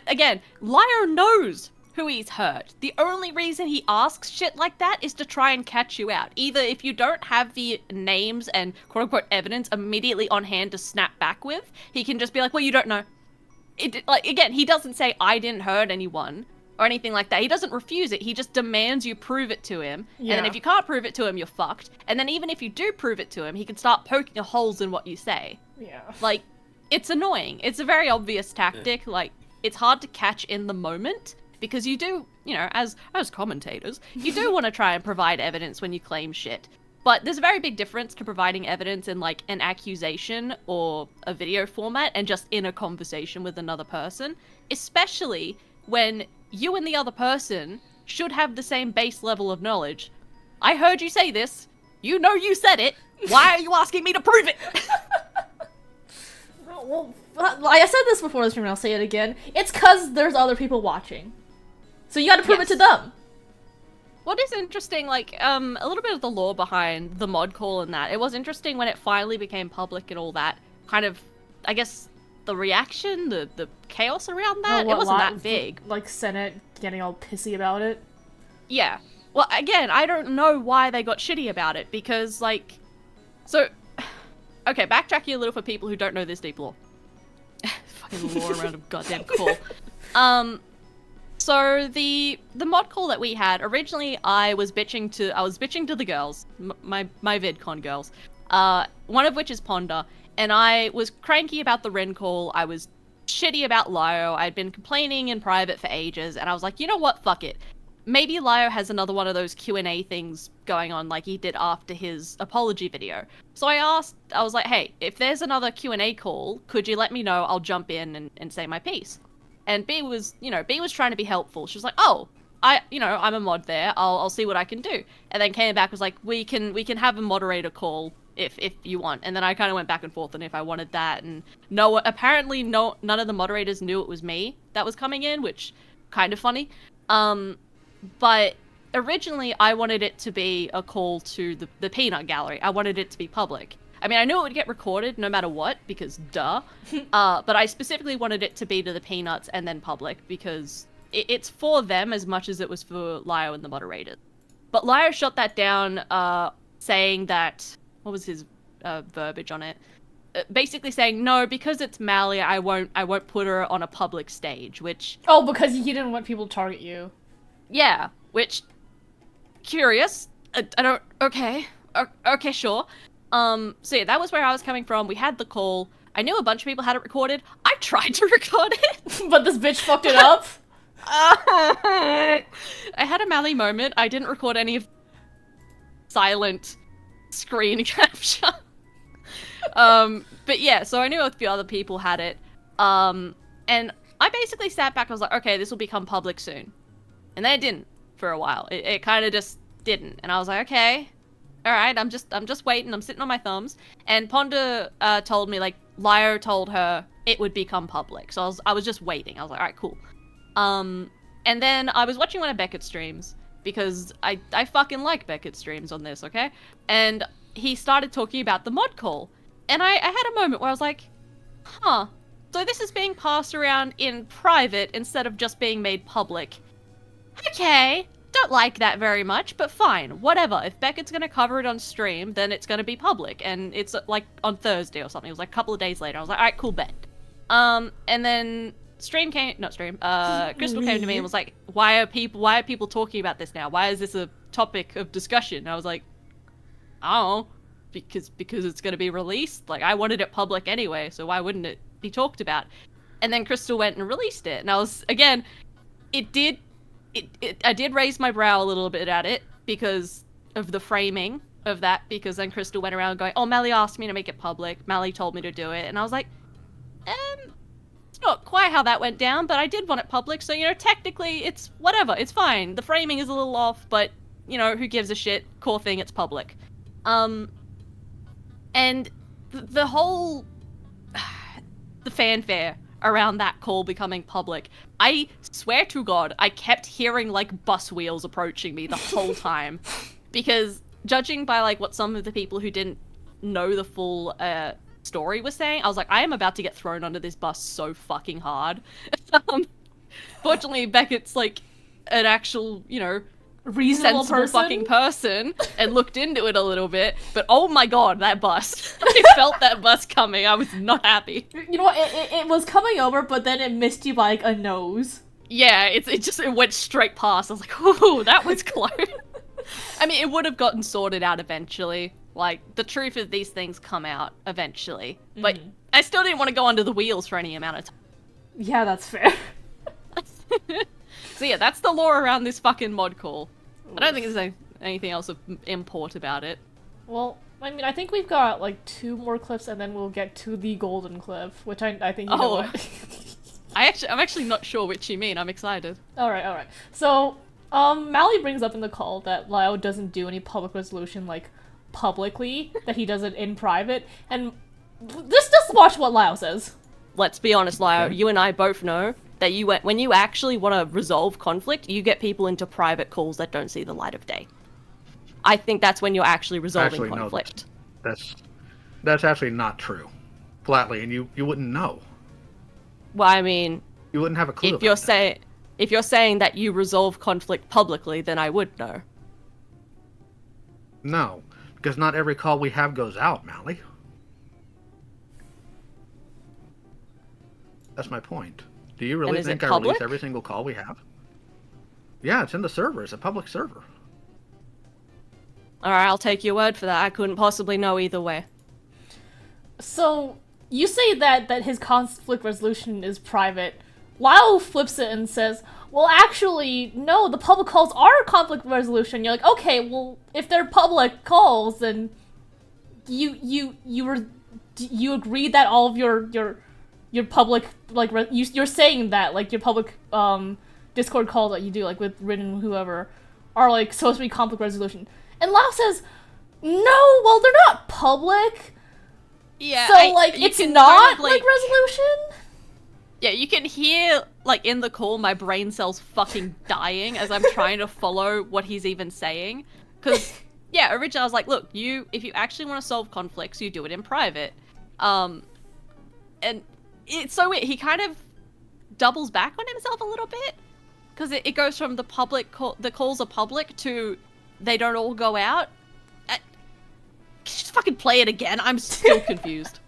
Again, Lyra knows who he's hurt. The only reason he asks shit like that is to try and catch you out. Either if you don't have the names and quote-unquote evidence immediately on hand to snap back with, he can just be like, well, you don't know. again, he doesn't say I didn't hurt anyone or anything like that. He doesn't refuse it. He just demands you prove it to him. Yeah. And then if you can't prove it to him, you're fucked. And then even if you do prove it to him, he can start poking holes in what you say. Yeah. Like, it's annoying. It's a very obvious tactic. Like, it's hard to catch in the moment because you do, you know, as commentators, you do want to try and provide evidence when you claim shit. But there's a very big difference to providing evidence in, like, an accusation or a video format and just in a conversation with another person, especially when you and the other person should have the same base level of knowledge. I heard you say this. You know you said it. Why are you asking me to prove it? Well, I said this before the stream and I'll say it again. It's because there's other people watching. So you gotta prove it to them. What is interesting, like, a little bit of the lore behind the mod call and that. It was interesting when it finally became public and all that. Kind of, I guess, the reaction, the chaos around that, it wasn't that big. Like, Senate getting all pissy about it? Yeah. Well, again, I don't know why they got shitty about it, because, like... So, okay, backtracking a little for people who don't know this deep lore. Fucking lore around a goddamn call. So the mod call that we had, originally I was bitching to the girls, my VidCon girls, one of which is Ponder, and I was cranky about the Ren call, I was shitty about Lyo, I'd been complaining in private for ages, and I was like, you know what, fuck it. Maybe Lyo has another one of those Q&A things going on like he did after his apology video. So I was like, hey, if there's another Q&A call, could you let me know? I'll jump in and say my piece. And B was trying to be helpful. She was like, oh, I'm a mod there. I'll see what I can do. And then came back, was like, we can have a moderator call if you want. And then I kind of went back and forth on if I wanted that. And apparently none of the moderators knew it was me that was coming in, which kind of funny. But originally I wanted it to be a call to the peanut gallery. I wanted it to be public. I mean, I knew it would get recorded no matter what, because duh. But I specifically wanted it to be to the peanuts and then public, because it's for them as much as it was for Lyo and the moderators. But Lyo shot that down, saying that... What was his verbiage on it? Basically saying, no, because it's Mally, I won't put her on a public stage, which... Oh, because he didn't want people to target you. Yeah, which... Curious. I don't... Okay, sure. So yeah, that was where I was coming from. We had the call. I knew a bunch of people had it recorded. I tried to record it. But this bitch fucked it up? I had a Mally moment. I didn't record any of silent screen capture. But yeah, so I knew a few other people had it. And I basically sat back, I was like, okay, this will become public soon. And then it didn't for a while. It kind of just didn't. And I was like, okay. Alright, I'm just waiting, I'm sitting on my thumbs. And Ponder told me, like, Lyo told her it would become public. So I was just waiting. I was like, alright, cool. And then I was watching one of Beckett's streams, because I fucking like Beckett's streams on this, okay? And he started talking about the mod call. And I had a moment where I was like, huh, so this is being passed around in private instead of just being made public. Okay. Don't like that very much, but fine, whatever. If Beckett's gonna cover it on stream, then it's gonna be public, and it's like on Thursday or something. It was like a couple of days later. I was like, alright, cool, bet. And then Crystal came to me and was like, why are people talking about this now? Why is this a topic of discussion? And I was like, oh, because it's gonna be released. Like, I wanted it public anyway, so why wouldn't it be talked about? And then Crystal went and released it, and I was, again, I did raise my brow a little bit at it because of the framing of that, because then Crystal went around going, oh, Mally asked me to make it public, Mally told me to do it, and I was like, it's not quite how that went down, but I did want it public, so, you know, technically, it's whatever, it's fine. The framing is a little off, but, you know, who gives a shit? Core thing, it's public. And the whole... the fanfare around that call becoming public. I swear to God, I kept hearing, like, bus wheels approaching me the whole time. Because, judging by, like, what some of the people who didn't know the full story were saying, I was like, I am about to get thrown under this bus so fucking hard. Fortunately, Beckett's, like, an actual, you know, reasonable fucking person and looked into it a little bit, but oh my god, that bus. I felt that bus coming. I was not happy. You know what, it was coming over, but then it missed you by like a nose. Yeah, it went straight past. I was like, ooh, that was close. I mean, it would have gotten sorted out eventually. Like, the truth of these things come out eventually. But I still didn't want to go under the wheels for any amount of time. Yeah, that's fair. So yeah, that's the lore around this fucking mod call. I don't think there's anything else of import about it. Well, I mean, I think we've got like 2 more clips and then we'll get to the golden clip, which I think you know what. I'm actually not sure which you mean. I'm excited. Alright. So, Mally brings up in the call that Lyle doesn't do any public resolution, like, publicly, that he does it in private, and just watch what Lyle says. Let's be honest, Lyle, you and I both know that when you actually want to resolve conflict, you get people into private calls that don't see the light of day. I think that's when you're actually resolving conflict. No, that's actually not true. Flatly, and you wouldn't know. Well, I mean, you wouldn't have a clue. If you're saying that you resolve conflict publicly, then I would know. No, because not every call we have goes out, Mally. That's my point. Do you really think I release every single call we have? Yeah, it's in the server. It's a public server. Alright, I'll take your word for that. I couldn't possibly know either way. So, you say that his conflict resolution is private. Lyle flips it and says, well, actually, no, the public calls are conflict resolution. You're like, okay, well, if they're public calls, then you agree that all of your public, like, you're saying that, like, your public, Discord calls that you do, like, with Rin and whoever, are, like, supposed to be conflict resolution. And Lyle says, no, well, they're not public. Yeah, so, it's not, kind of, like, resolution? Yeah, you can hear, like, in the call, my brain cells fucking dying as I'm trying to follow what he's even saying. Because, yeah, originally I was like, look, if you actually want to solve conflicts, you do it in private. And it's so weird. He kind of doubles back on himself a little bit. Because it goes from the calls are public to they don't all go out. Just fucking play it again. I'm still confused.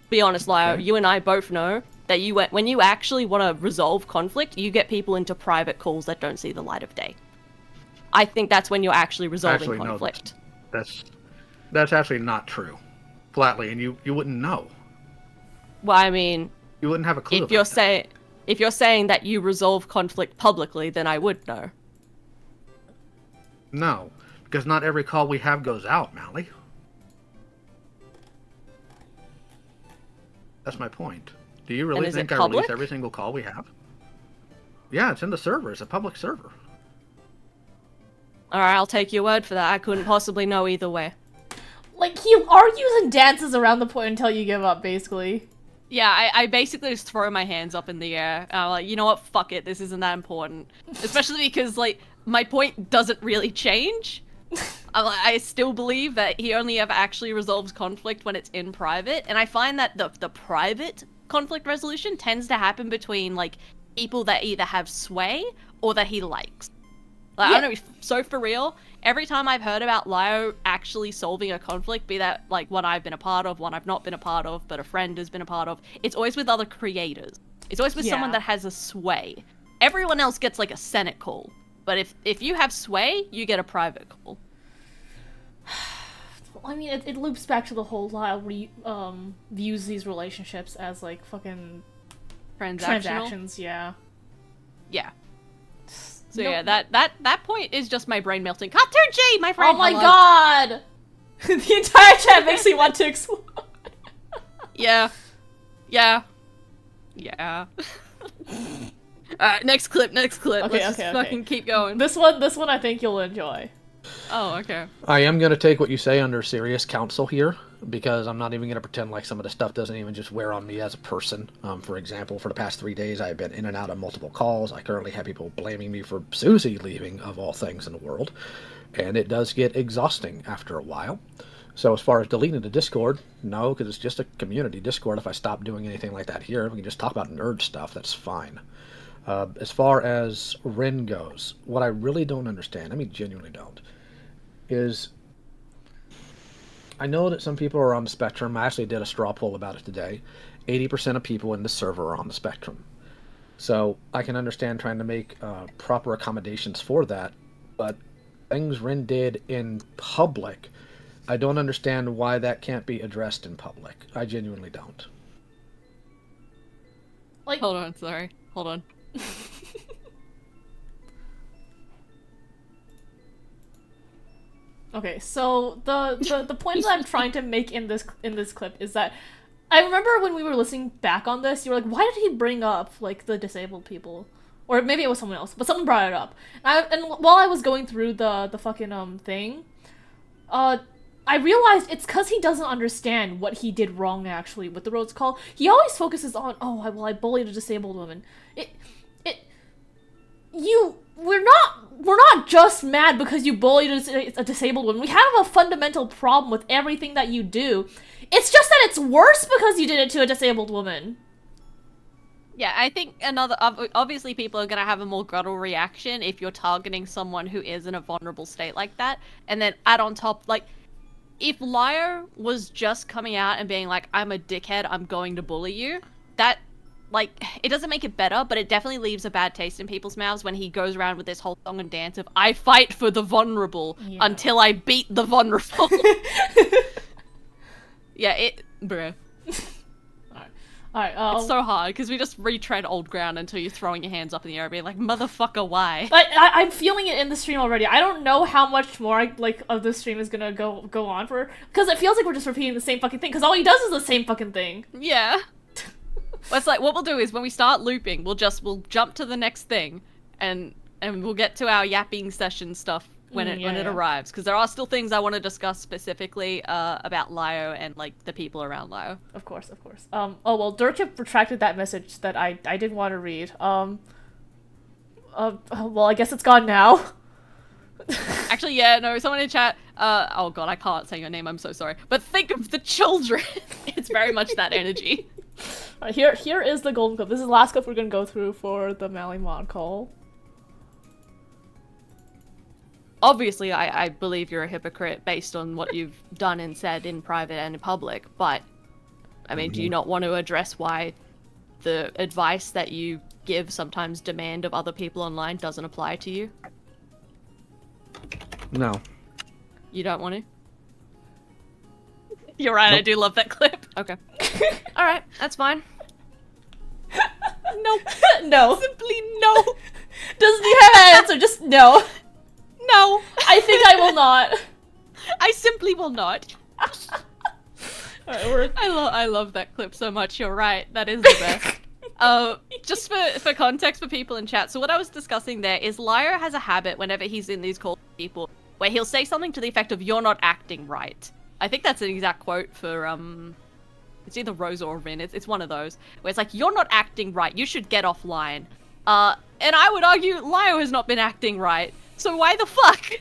Be honest, Lyle, you and I both know that when you actually want to resolve conflict, you get people into private calls that don't see the light of day. I think that's when you're actually resolving conflict. No, that's actually not true. Flatly, and you wouldn't know. Well, I mean, you wouldn't have a clue. If you're saying that you resolve conflict publicly, then I would know. No, because not every call we have goes out, Mally. That's my point. Do you really think I release every single call we have? Yeah, it's in the server. It's a public server. Alright, I'll take your word for that. I couldn't possibly know either way. Like, he argues and dances around the point until you give up, basically. Yeah, I basically just throw my hands up in the air. I'm like, you know what? Fuck it. This isn't that important. Especially because, like, my point doesn't really change. I still believe that he only ever actually resolves conflict when it's in private, and I find that the private conflict resolution tends to happen between, like, people that either have sway or that he likes. Like, I don't know, so for real, every time I've heard about Lio actually solving a conflict, be that, like, one I've been a part of, one I've not been a part of, but a friend has been a part of, it's always with other creators. It's always with someone that has a sway. Everyone else gets, like, a Senate call. But if you have sway, you get a private call. I mean, it loops back to the whole Lyle views these relationships as, like, fucking transactions, yeah. Yeah. So yeah, that point is just my brain melting. Cartoon G, my friend! Oh my god! The entire chat makes me want to explode. Yeah. Next clip. Okay, Let's just fucking keep going. This one I think you'll enjoy. Oh, okay. I am going to take what you say under serious counsel here, because I'm not even going to pretend like some of the stuff doesn't even just wear on me as a person. For example, for the past 3 days, I've been in and out of multiple calls. I currently have people blaming me for Susie leaving, of all things in the world. And it does get exhausting after a while. So as far as deleting the Discord, no, because it's just a community Discord. If I stop doing anything like that here, we can just talk about nerd stuff. That's fine. As far as Rin goes, what I really don't understand, I mean genuinely don't, is I know that some people are on the spectrum. I actually did a straw poll about it today. 80% of people in the server are on the spectrum. So I can understand trying to make proper accommodations for that, but things Rin did in public, I don't understand why that can't be addressed in public. I genuinely don't. Like, hold on, sorry. Hold on. Okay, so the point that I'm trying to make in this clip is that I remember when we were listening back on this, you were like, why did he bring up like the disabled people? Or maybe it was someone else, but someone brought it up. And while I was going through the fucking thing, I realized it's because he doesn't understand what he did wrong actually with the Rhodes Call. He always focuses on, oh, I bullied a disabled woman. We're not just mad because you bullied a disabled woman. We have a fundamental problem with everything that you do. It's just that it's worse because you did it to a disabled woman. Yeah, I think obviously people are going to have a more guttural reaction if you're targeting someone who is in a vulnerable state like that. And then add on top, like, if Lyo was just coming out and being like, I'm a dickhead, I'm going to bully you, that, like, it doesn't make it better, but it definitely leaves a bad taste in people's mouths when he goes around with this whole song and dance of, I fight for the vulnerable until I beat the vulnerable. Yeah, bruh. Alright, it's so hard, because we just retread old ground until you're throwing your hands up in the air being like, motherfucker, why? I'm feeling it in the stream already. I don't know how much more, of this stream is gonna go on for, because it feels like we're just repeating the same fucking thing, because all he does is the same fucking thing. Yeah. Well, it's like, what we'll do is, when we start looping, we'll jump to the next thing, and we'll get to our yapping session stuff when it arrives, because there are still things I want to discuss specifically about Lyo and like the people around Lyo. Of course. Oh well, Dirkip retracted that message that I didn't want to read. Well, I guess it's gone now. Actually, yeah, no, someone in chat. Oh god, I can't say your name. I'm so sorry. But think of the children. It's very much that energy. Alright, here is the golden clip. This is the last clip we're gonna go through for the Mally mod call. Obviously, I believe you're a hypocrite based on what you've done and said in private and in public, but, I mean, do you not want to address why the advice that you give, sometimes demand of other people online, doesn't apply to you? No. You don't want to? You're right, nope. I do love that clip. Okay. Alright, that's fine. No. No. Simply no. Doesn't he have an answer? Just no. No. I think I will not. I simply will not. Right, I love that clip so much, you're right. That is the best. Just for context for people in chat, so what I was discussing there is Lyo has a habit whenever he's in these calls with people where he'll say something to the effect of, you're not acting right. I think that's an exact quote for, it's either Rosa or Rin, it's one of those, where it's like, you're not acting right, you should get offline. And I would argue Lyo has not been acting right. So why the fuck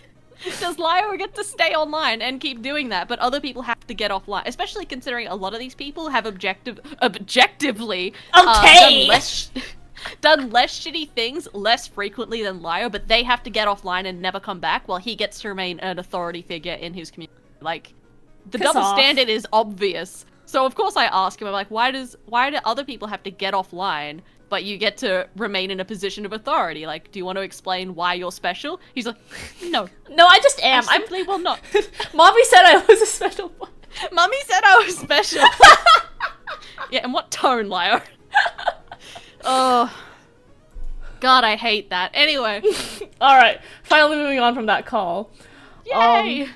does Lyo get to stay online and keep doing that, but other people have to get offline? Especially considering a lot of these people have objectively done less shitty things less frequently than Lyo, but they have to get offline and never come back while he gets to remain an authority figure in his community. Like, the double standard is obvious. So of course I ask him, I'm like, why do other people have to get offline, but you get to remain in a position of authority? Like, do you want to explain why you're special? He's like, no. No, I just am. I simply will not. Mommy said I was a special one. Mommy said I was special. Yeah, and what tone, Lyo? Oh. God, I hate that. Anyway. Alright, finally moving on from that call. Yay!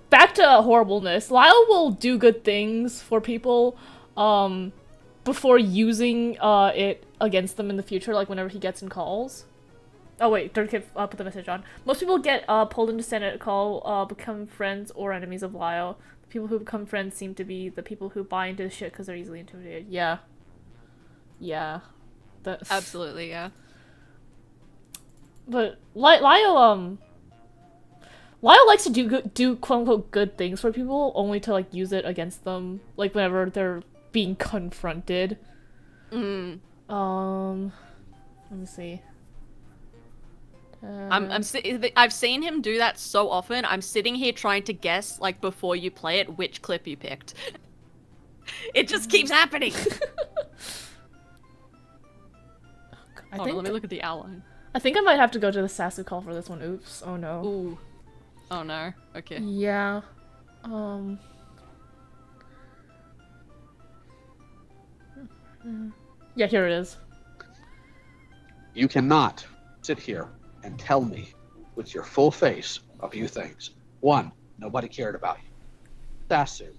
Back to horribleness. Lyle will do good things for people, before using it against them in the future, like whenever he gets in calls. Oh wait, Dirkip put the message on. Most people get pulled into stand at a call, become friends or enemies of Lyle. The people who become friends seem to be the people who buy into the shit because they're easily intimidated. Yeah. Yeah. Absolutely, yeah. But Lyle likes to do quote-unquote good things for people, only to like use it against them, like whenever they're being confronted. Let me see. I've seen him do that so often. I'm sitting here trying to guess, like, before you play it, which clip you picked. It just keeps happening. Hold on, let me look at the outline. I think I might have to go to the Sasu call for this one. Oops. Oh no. Ooh. Oh no. Okay. Yeah. Yeah, here it is. You cannot sit here and tell me with your full face a few things. One, nobody cared about you. Sasu,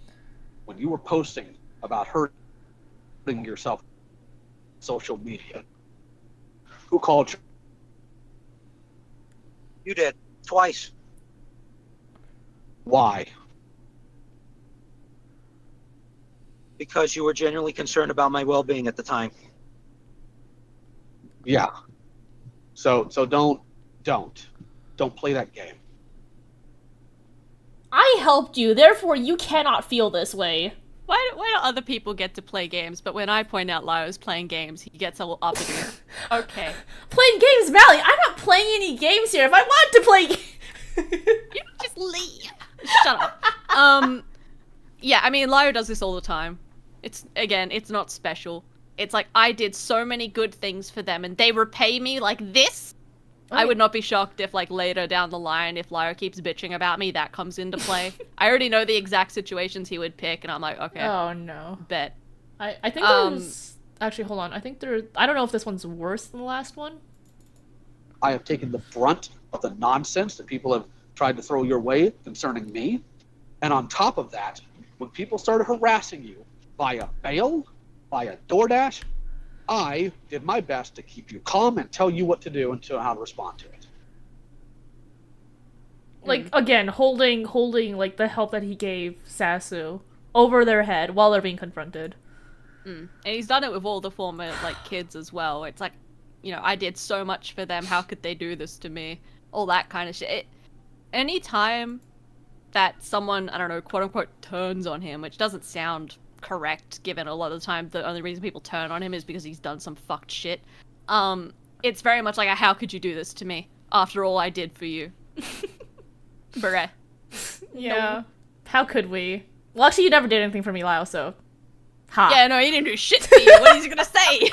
when you were posting about hurting yourself on social media, who called you? You did. Twice. Why? Because you were genuinely concerned about my well-being at the time. Yeah. So don't play that game. I helped you, therefore you cannot feel this way. Why do other people get to play games, but when I point out Lyle's playing games, he gets all uppity? Okay. Playing games, Mally! I'm not playing any games here. If I want to play you just leave. Shut up. Yeah, I mean, Lyle does this all the time. It's not special. It's like, I did so many good things for them, and they repay me like this? I would not be shocked if, like, later down the line, if Lyra keeps bitching about me, that comes into play. I already know the exact situations he would pick, and I'm like, okay. Oh, no. Bet. I think there's... Actually, hold on. I think there... I don't know if this one's worse than the last one. I have taken the brunt of the nonsense that people have tried to throw your way concerning me. And on top of that, when people started harassing you via mail, via DoorDash, I did my best to keep you calm and tell you what to do and how to respond to it. Like, again, holding, like, the help that he gave Sasu over their head while they're being confronted. And he's done it with all the former, like, kids as well. It's like, you know, I did so much for them, how could they do this to me? All that kind of shit. Any time that someone, I don't know, quote-unquote, turns on him, which doesn't sound correct, given a lot of the time the only reason people turn on him is because he's done some fucked shit. It's very much like a, how could you do this to me after all I did for you? Bruh. Yeah. No. How could we? Well, actually, you never did anything for me, Lyle, so... Ha. Yeah, no, he didn't do shit for you. What is he gonna say?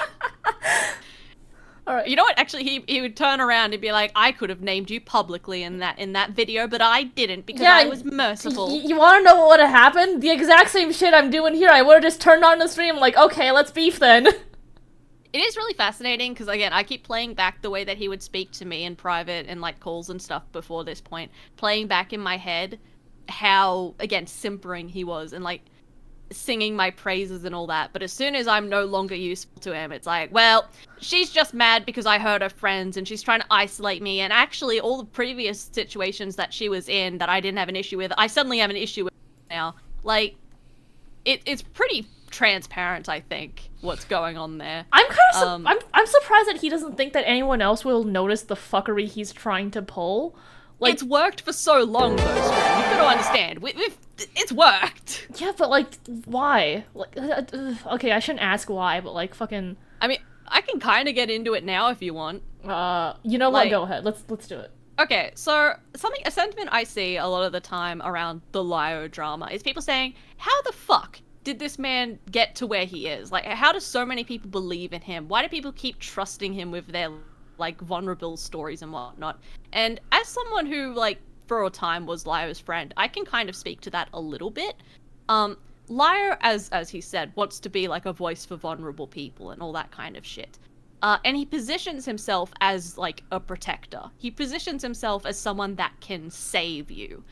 Alright. You know what? Actually, he would turn around and be like, I could have named you publicly in that video, but I didn't because I was merciful. You want to know what would have happened? The exact same shit I'm doing here. I would have just turned on the stream like, okay, let's beef then. It is really fascinating because, again, I keep playing back the way that he would speak to me in private and, like, calls and stuff before this point. Playing back in my head how, again, simpering he was and, like, singing my praises and all that. But as soon as I'm no longer useful to him, it's like, well, she's just mad because I hurt her friends and she's trying to isolate me. And actually, all the previous situations that she was in that I didn't have an issue with, I suddenly have an issue with now. Like, it's pretty transparent, I think, what's going on there. I'm kind of I'm surprised that he doesn't think that anyone else will notice the fuckery he's trying to pull. Like, it's worked for so long, though, Stream. You've got to understand. It's worked. Yeah, but, like, why? Like, okay, I shouldn't ask why, but, like, fucking... I mean, I can kind of get into it now if you want. You know what? Go ahead. Let's do it. Okay, so a sentiment I see a lot of the time around the Lyo drama is people saying, how the fuck did this man get to where he is? Like, how do so many people believe in him? Why do people keep trusting him with their, like, vulnerable stories and whatnot? And as someone who, like, for a time was Lyo's friend, I can kind of speak to that a little bit. Lyo, as he said, wants to be, like, a voice for vulnerable people and all that kind of shit. And he positions himself as, like, a protector. He positions himself as someone that can save you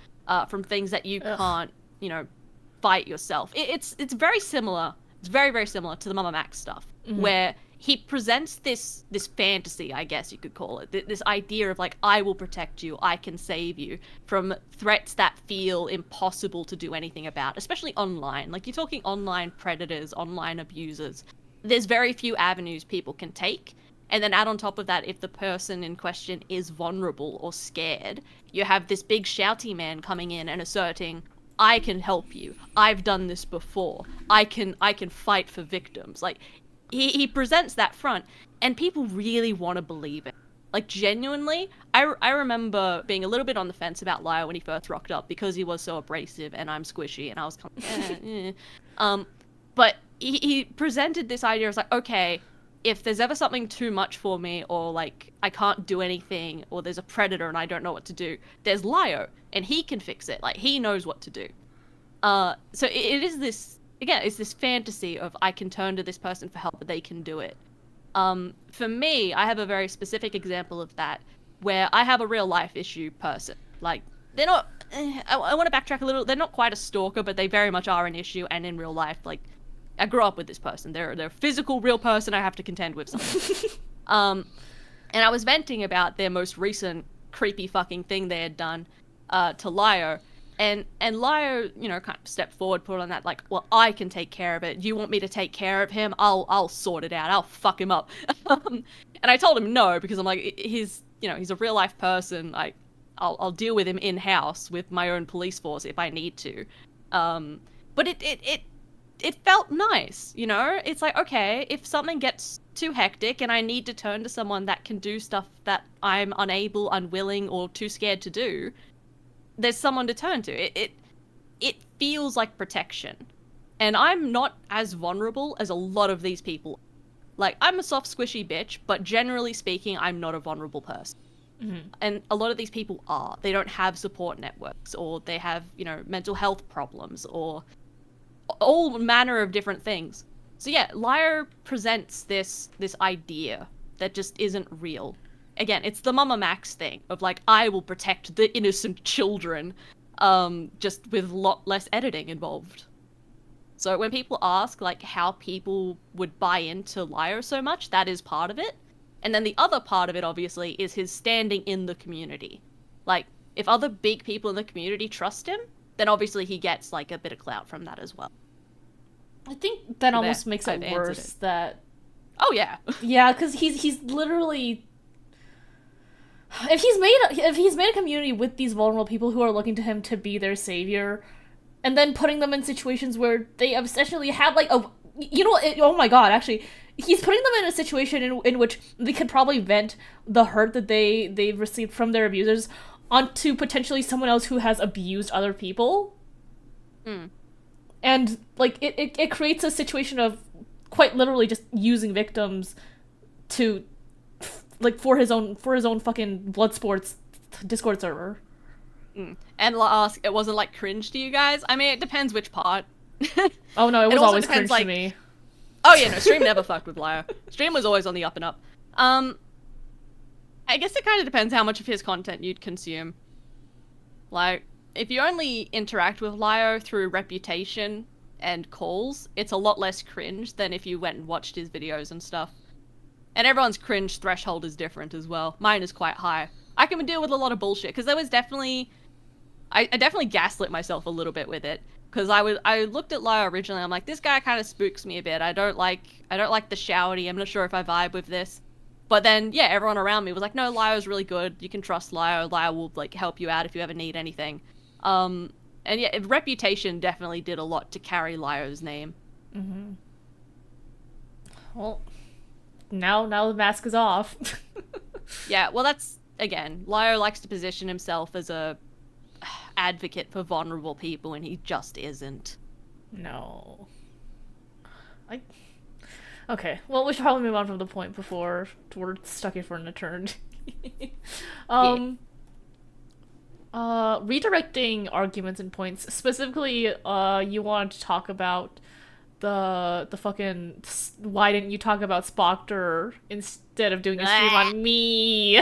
from things that you can't, you know, fight yourself. It's very similar. It's very, very similar to the Mama Max stuff, where he presents this fantasy, I guess you could call it, this idea of, like, I will protect you, I can save you from threats that feel impossible to do anything about, especially online. Like, you're talking online predators, online abusers. There's very few avenues people can take, and then add on top of that, if the person in question is vulnerable or scared, you have this big shouty man coming in and asserting, I can help you, I've done this before, I can fight for victims. Like, he presents that front, and people really want to believe it. Like, genuinely, I remember being a little bit on the fence about Lyle when he first rocked up because he was so abrasive and I'm squishy and I was kind of but he presented this idea as like, okay, if there's ever something too much for me or like I can't do anything or there's a predator and I don't know what to do, there's Lyo and he can fix it. Like, he knows what to do. So it is this, again, it's this fantasy of I can turn to this person for help, but they can do it. For me, I have a very specific example of that, where I have a real life issue person. Like, they're not, I want to backtrack a little, they're not quite a stalker, but they very much are an issue, and in real life, like, I grew up with this person. They're a physical, real person I have to contend with sometimes. And I was venting about their most recent creepy fucking thing they had done, to Lyo. And Lyo, you know, kind of stepped forward, put on that, like, well, I can take care of it. You want me to take care of him? I'll sort it out. I'll fuck him up. And I told him no, because I'm like, he's a real life person. I'll deal with him in-house with my own police force if I need to. But it felt nice, you know? It's like, okay, if something gets too hectic and I need to turn to someone that can do stuff that I'm unable, unwilling, or too scared to do, there's someone to turn to. It feels like protection. And I'm not as vulnerable as a lot of these people. Like, I'm a soft, squishy bitch, but generally speaking, I'm not a vulnerable person. Mm-hmm. And a lot of these people are. They don't have support networks, or they have, you know, mental health problems, or all manner of different things. So yeah, Lyo presents this idea that just isn't real. Again, it's the Mama Max thing of like, I will protect the innocent children, just with a lot less editing involved. So when people ask like how people would buy into Lyo so much, that is part of it. And then the other part of it, obviously, is his standing in the community. Like, if other big people in the community trust him, then obviously he gets like a bit of clout from that as well. I think that almost makes it worse that... Oh, yeah. Yeah, because he's literally... If he's made a community with these vulnerable people who are looking to him to be their savior, and then putting them in situations where they essentially have like a... You know, oh my god, actually... He's putting them in a situation in which they could probably vent the hurt that they've received from their abusers onto potentially someone else who has abused other people. Mm. And, like, it creates a situation of quite literally just using victims to, like, for his own fucking blood sports Discord server. Mm. And last, it wasn't, like, cringe to you guys? I mean, it depends which part. Oh no, it was always cringe to me. Oh yeah, no, Stream never fucked with Lyo. Stream was always on the up and up. I guess it kind of depends how much of his content you'd consume. Like, if you only interact with Lyo through reputation and calls, it's a lot less cringe than if you went and watched his videos and stuff. And everyone's cringe threshold is different as well. Mine is quite high. I can deal with a lot of bullshit, because there was definitely... I definitely gaslit myself a little bit with it. Because I looked at Lyo originally, I'm like, this guy kind of spooks me a bit. I don't like the shouty, I'm not sure if I vibe with this. But then, yeah, everyone around me was like, no, Lyo's really good, you can trust Lyo, Lyo will, like, help you out if you ever need anything. And yeah, reputation definitely did a lot to carry Lyo's name. Mm-hmm. Well, now the mask is off. Yeah, well that's, again, Lyo likes to position himself as a advocate for vulnerable people, and he just isn't. No. Okay, well, we should probably move on from the point before we're stuck here for an eternity. Redirecting arguments and points. Specifically, you want to talk about the fucking... Why didn't you talk about Spoctor instead of doing a stream on me?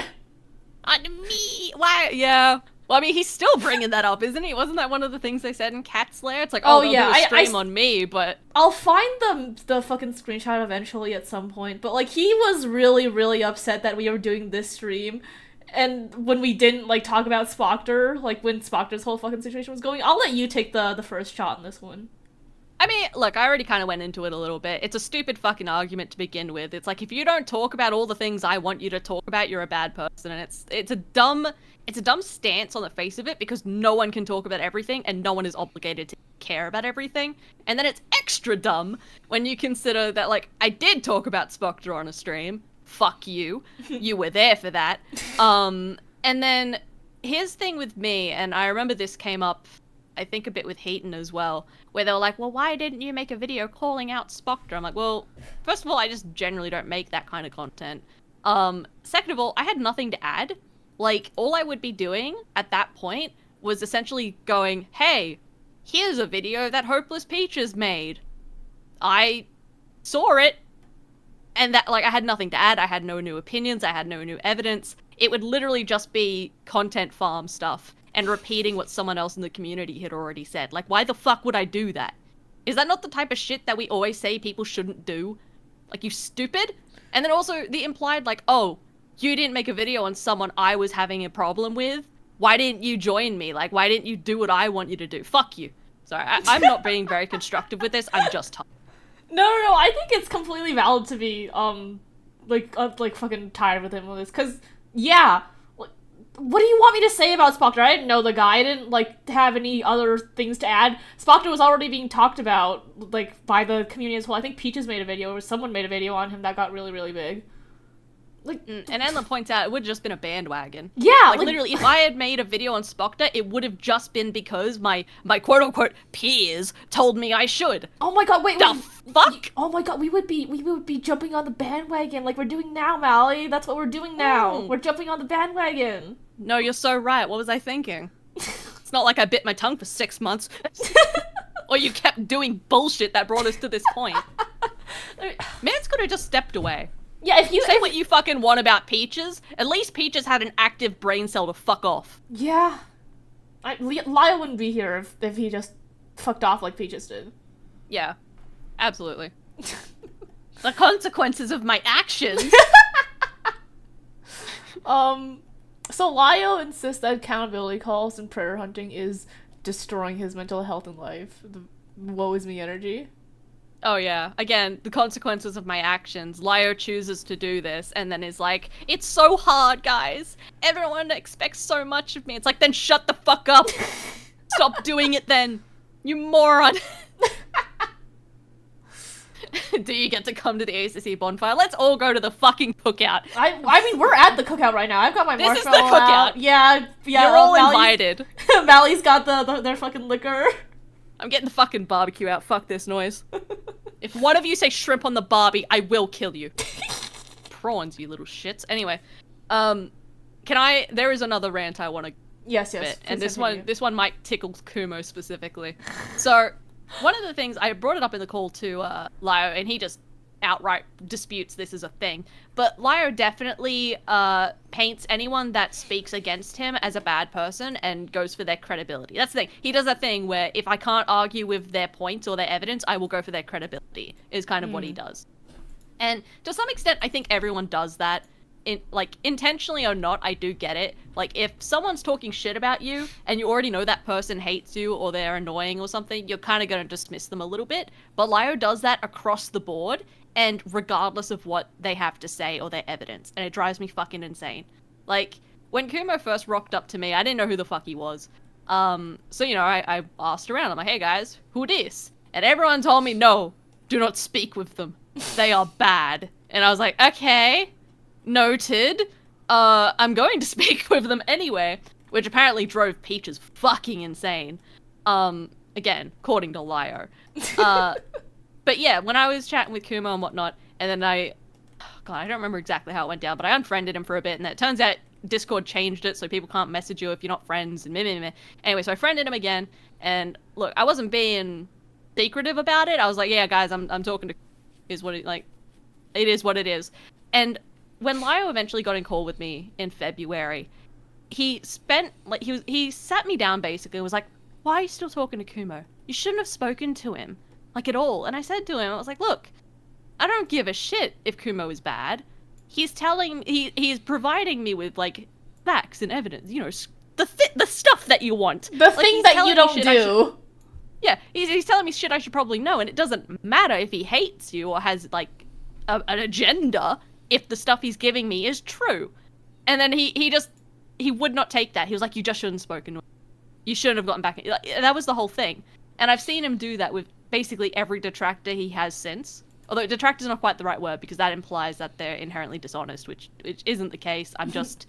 On me? Why? Yeah. Well, I mean, he's still bringing that up, isn't he? Wasn't that one of the things they said in Cat's Lair? It's like, oh yeah, do a stream on me, but... I'll find the fucking screenshot eventually at some point, but, like, he was really, really upset that we were doing this stream, and when we didn't, like, talk about Spoctor, like, when Spoctor's whole fucking situation was going, I'll let you take the first shot in this one. I mean, look, I already kind of went into it a little bit. It's a stupid fucking argument to begin with. It's like, if you don't talk about all the things I want you to talk about, you're a bad person, and it's a dumb stance on the face of it, because no one can talk about everything, and no one is obligated to care about everything. And then it's extra dumb when you consider that, like, I did talk about Spectre on a stream. Fuck you. You were there for that. And then his thing with me, and I remember this came up, I think a bit with Heaton as well, where they were like, well, why didn't you make a video calling out Spectre? I'm like, well, first of all, I just generally don't make that kind of content. Second of all, I had nothing to add. Like, all I would be doing at that point was essentially going, hey, here's a video that Hopeless Peaches made. I saw it, and that, like, I had nothing to add. I had no new opinions. I had no new evidence. It would literally just be content farm stuff and repeating what someone else in the community had already said. Like, why the fuck would I do that? Is that not the type of shit that we always say people shouldn't do? Like, you stupid? And then also the implied, like, oh, you didn't make a video on someone I was having a problem with? Why didn't you join me? Like, why didn't you do what I want you to do? Fuck you. Sorry, I'm not being very constructive with this. I'm just tired. No, I think it's completely valid to be, like fucking tired with him with this. Cause, yeah, what do you want me to say about Spectre? I didn't know the guy. I didn't, like, have any other things to add. Spectre was already being talked about, like, by the community as well. I think Peaches made a video, or someone made a video on him that got really, really big. Like, and Enla points out it would have just been a bandwagon. Yeah, like literally, if I had made a video on Spectre, it would have just been because my quote unquote peers told me I should. Oh my god, wait, the fuck? Oh my god, we would be jumping on the bandwagon like we're doing now, Mally. That's what we're doing now. We're jumping on the bandwagon. No, you're so right. What was I thinking? It's not like I bit my tongue for 6 months. Or you kept doing bullshit that brought us to this point. Mans could have just stepped away. Yeah, if you say what you fucking want about Peaches, at least Peaches had an active brain cell to fuck off. Yeah. Lyle wouldn't be here if he just fucked off like Peaches did. Yeah, absolutely. The consequences of my actions. So Lyle insists that accountability calls and prayer hunting is destroying his mental health and life. The woe is me energy. Oh yeah, again, the consequences of my actions. Lio chooses to do this and then is like, it's so hard, guys. Everyone expects so much of me. It's like, then shut the fuck up. Stop doing it then, you moron. Do you get to come to the ACC bonfire? Let's all go to the fucking cookout. I mean, we're at the cookout right now. I've got my marshmallow This is the cookout. out. Yeah. You're all invited. Mally's got their fucking liquor. I'm getting the fucking barbecue out. Fuck this noise. If one of you say shrimp on the barbie, I will kill you. Prawns, you little shits. Anyway, there is another rant I want to Yes. And this one might tickle Kumo specifically. So, one of the things, I brought it up in the call to Lio, and he just outright disputes this as a thing. But Lio definitely paints anyone that speaks against him as a bad person and goes for their credibility. That's the thing. He does that thing where if I can't argue with their points or their evidence, I will go for their credibility, is kind of what he does. And to some extent, I think everyone does that. Intentionally or not, I do get it. Like, if someone's talking shit about you and you already know that person hates you or they're annoying or something, you're kind of going to dismiss them a little bit. But Lio does that across the board and regardless of what they have to say or their evidence. And it drives me fucking insane. Like, when Kumo first rocked up to me, I didn't know who the fuck he was. So, you know, I asked around. I'm like, hey guys, who this? And everyone told me, no, do not speak with them. They are bad. And I was like, okay. Noted. I'm going to speak with them anyway, which apparently drove Peaches fucking insane. Again, according to Lio. But yeah, when I was chatting with Kumo and whatnot, and then I don't remember exactly how it went down, but I unfriended him for a bit, and it turns out Discord changed it so people can't message you if you're not friends, and meh. Anyway, so I friended him again, and look, I wasn't being secretive about it. I was like, yeah, guys, I'm talking to it is what it is. And when Lio eventually got in call with me in February, he sat me down basically and was like, why are you still talking to Kumo? You shouldn't have spoken to him, like, at all. And I said to him, I was like, look, I don't give a shit if Kumo is bad. He's providing me with, like, facts and evidence, you know, the stuff that you want. The thing that you don't do. Yeah, he's telling me shit I should probably know, and it doesn't matter if he hates you or has, like, an agenda if the stuff he's giving me is true. And then he would not take that. He was like, you just shouldn't have spoken to him. You shouldn't have gotten back. That was the whole thing. And I've seen him do that with basically every detractor he has since. Although detractor's not quite the right word because that implies that they're inherently dishonest, which isn't the case. I'm just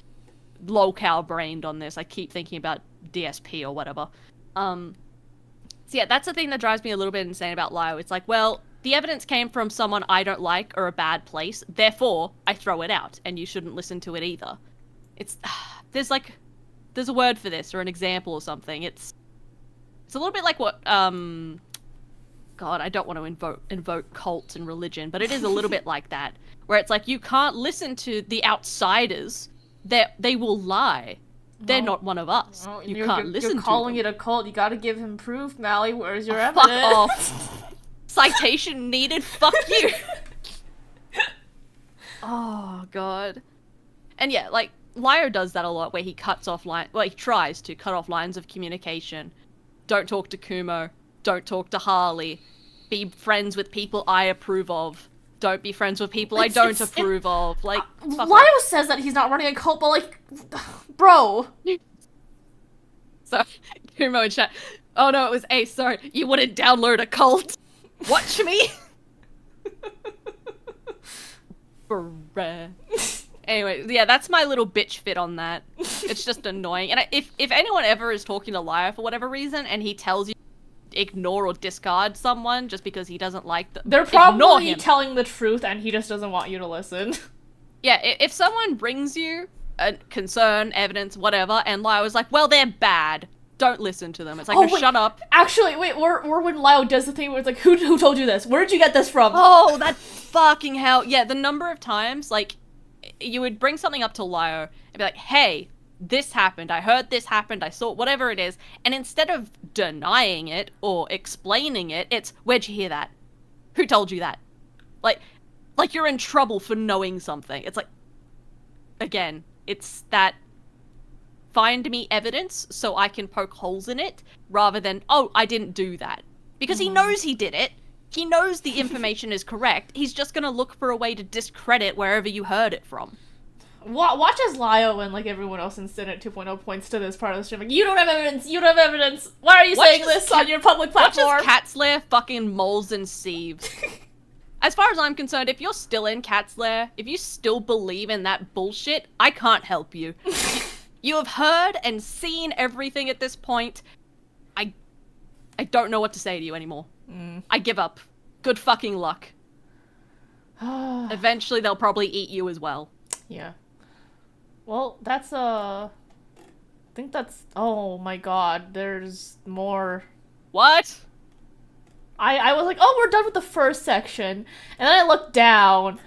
low-cow brained on this. I keep thinking about DSP or whatever. So yeah, that's the thing that drives me a little bit insane about Lio. It's like, well, the evidence came from someone I don't like or a bad place, therefore I throw it out, and you shouldn't listen to it either. It's there's a word for this or an example or something. It's a little bit like what God, I don't want to invoke cults and religion, but it is a little bit like that, where it's like you can't listen to the outsiders. They will lie. They're not one of us. Oh, you can't listen to them. You're calling it a cult. You gotta give him proof, Mally. Where's your Fuck evidence? off. Citation needed. Fuck you. Oh, God. And yeah, like, Lio does that a lot, where he cuts off he tries to cut off lines of communication. Don't talk to Kumo. Don't talk to Harley. Be friends with people I approve of. Don't be friends with people I don't approve of. Like, Lio says that he's not running a cult, but like, bro. So, Kumo in chat. Oh no, it was Ace, sorry. You wouldn't download a cult. Watch me. Bruh. Anyway, yeah, that's my little bitch fit on that. It's just annoying. And if anyone ever is talking to Lio for whatever reason, and he tells you to ignore or discard someone just because he doesn't like them, they're probably telling the truth, and he just doesn't want you to listen. Yeah, if someone brings you a concern, evidence, whatever, and Lio is like, well, they're bad, don't listen to them. It's like, no, shut up. Actually, wait, or when Lio does the thing where it's like, who told you this? Where did you get this from? Oh, that fucking hell. Yeah, the number of times, like, you would bring something up to Lio and be like, hey, this happened, I heard this happened, I saw whatever it is, and instead of denying it or explaining it, it's, where'd you hear that? Who told you that? Like you're in trouble for knowing something. It's like, again, it's that find me evidence so I can poke holes in it, rather than, oh, I didn't do that. Because he knows he did it. He knows the information is correct. He's just gonna look for a way to discredit wherever you heard it from. Watch as Lio and like everyone else in Senate 2.0 points to this part of the stream. Like, you don't have evidence. You don't have evidence. Why are you saying this on your public platform? Watch as Cat's Lair fucking moles and sieves. As far as I'm concerned, if you're still in Cat's Lair, if you still believe in that bullshit, I can't help you. You have heard and seen everything at this point. I don't know what to say to you anymore. I give up. Good fucking luck. Eventually they'll probably eat you as well. Yeah. Well, that's I think that's, oh my god, there's more. What? I was like, oh, we're done with the first section, and then I looked down.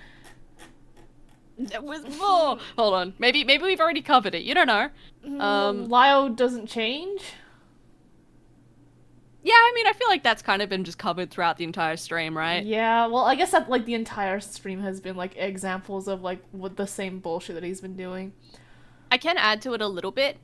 There was more. Hold on, maybe we've already covered it. You don't know. Lio doesn't change. Yeah, I mean, I feel like that's kind of been just covered throughout the entire stream, right? Yeah, well, I guess that, like, the entire stream has been, like, examples of, like, with the same bullshit that he's been doing. I can add to it a little bit,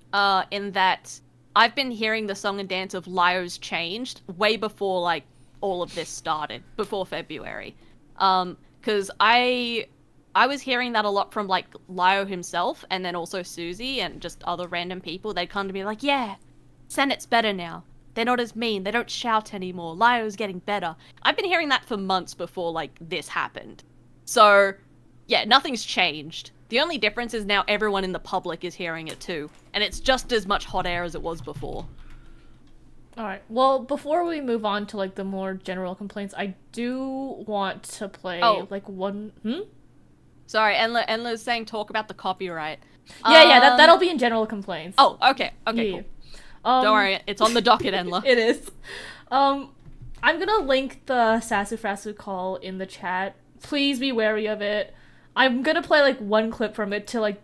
in that I've been hearing the song and dance of Lio's Changed way before, like, all of this started, before February. Because I was hearing that a lot from, like, Lio himself, and then also Susie, and just other random people. They'd come to me like, yeah, Senate's better now. They're not as mean. They don't shout anymore. Lio's getting better. I've been hearing that for months before, like, this happened. So, yeah, nothing's changed. The only difference is now everyone in the public is hearing it too. And it's just as much hot air as it was before. Alright, well, before we move on to, like, the more general complaints, I do want to play, like, one... Sorry, Enla's saying talk about the copyright. Yeah, that'll be in general complaints. Oh, okay, cool. Don't worry, it's on the docket, Enla. It is. I'm gonna link the Sasu call in the chat. Please be wary of it. I'm gonna play, like, one clip from it to, like,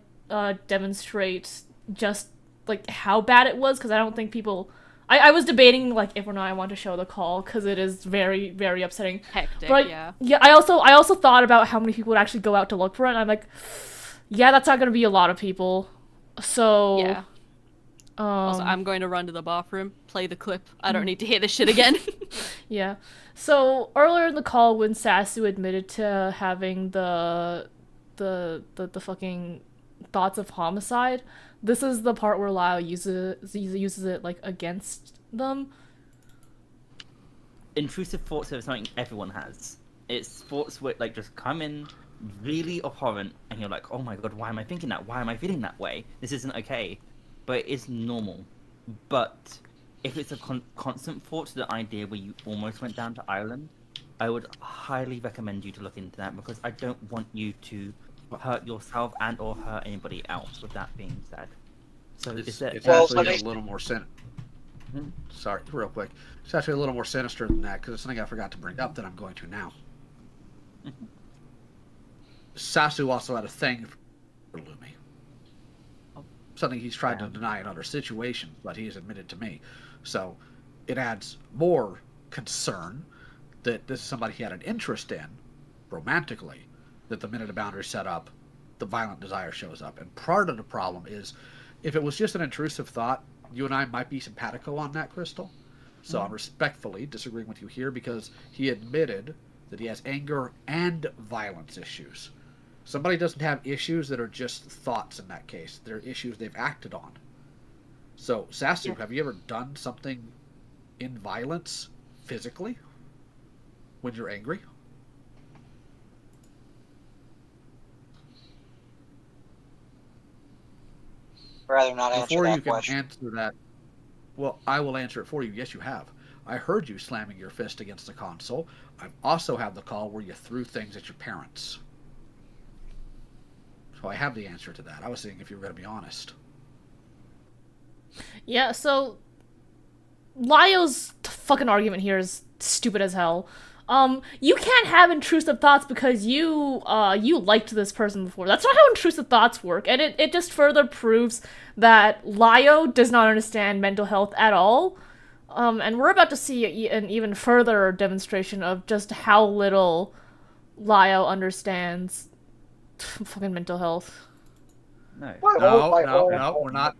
demonstrate just, like, how bad it was, because I don't think people... I was debating, like, if or not I want to show the call, because it is very, very upsetting. Hectic, but, yeah. Yeah, I also thought about how many people would actually go out to look for it, and I'm like, yeah, that's not gonna be a lot of people. So... Yeah. Also, I'm going to run to the bathroom, play the clip. I don't need to hear this shit again. Yeah. So, earlier in the call, when Sasu admitted to having the fucking thoughts of homicide, this is the part where Lio uses it, like, against them. intrusive thoughts are something everyone has. It's thoughts where like just come in really abhorrent, and you're like, oh my god, why am I thinking that? Why am I feeling that way? This isn't okay. But it's normal. But if it's a constant thought to the idea where you almost went down to Ireland, I would highly recommend you to look into that, because I don't want you to hurt yourself and or hurt anybody else. With that being said, so it's actually a little more Sorry, real quick. It's actually a little more sinister than that, because it's something I forgot to bring up that I'm going to now. Sasu also had a thing for Lumi. Something he's tried to deny in other situations, but he's admitted to me. So it adds more concern that this is somebody he had an interest in, romantically, that the minute a boundary set up, the violent desire shows up. And part of the problem is, if it was just an intrusive thought, you and I might be simpatico on that, Crystal. So I'm respectfully disagreeing with you here, because he admitted that he has anger and violence issues. Somebody doesn't have issues that are just thoughts in that case. They're issues they've acted on. So, Sasu, have you ever done something in violence physically when you're angry? Rather not answer Before that you can question. answer that, well, I will answer it for you. Yes, you have. I heard you slamming your fist against the console. I've also had the call where you threw things at your parents. So I have the answer to that. I was seeing if you were going to be honest. Yeah, so Lyo's fucking argument here is stupid as hell. You can't have intrusive thoughts because you liked this person before. That's not how intrusive thoughts work, and it just further proves that Lyo does not understand mental health at all. And we're about to see an even further demonstration of just how little Lyo understands fucking mental health. No, we're not.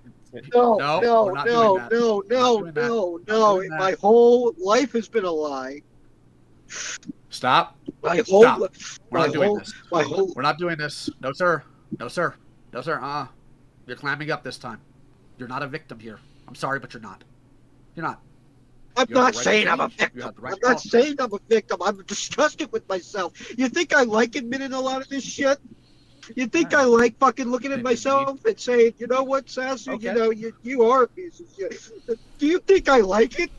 No. My whole life has been a lie. Stop. Stop. We're not doing this. We're not doing this. No, sir. No, sir. No, sir. You're clamming up this time. You're not a victim here. I'm sorry, but you're not. You're not. I'm not saying I'm a victim. I'm not saying I'm a victim. I'm disgusted with myself. You think I like admitting a lot of this shit? You think I like fucking looking at myself and saying, you know what, Sasu, you know, you are a piece of shit. Do you think I like it?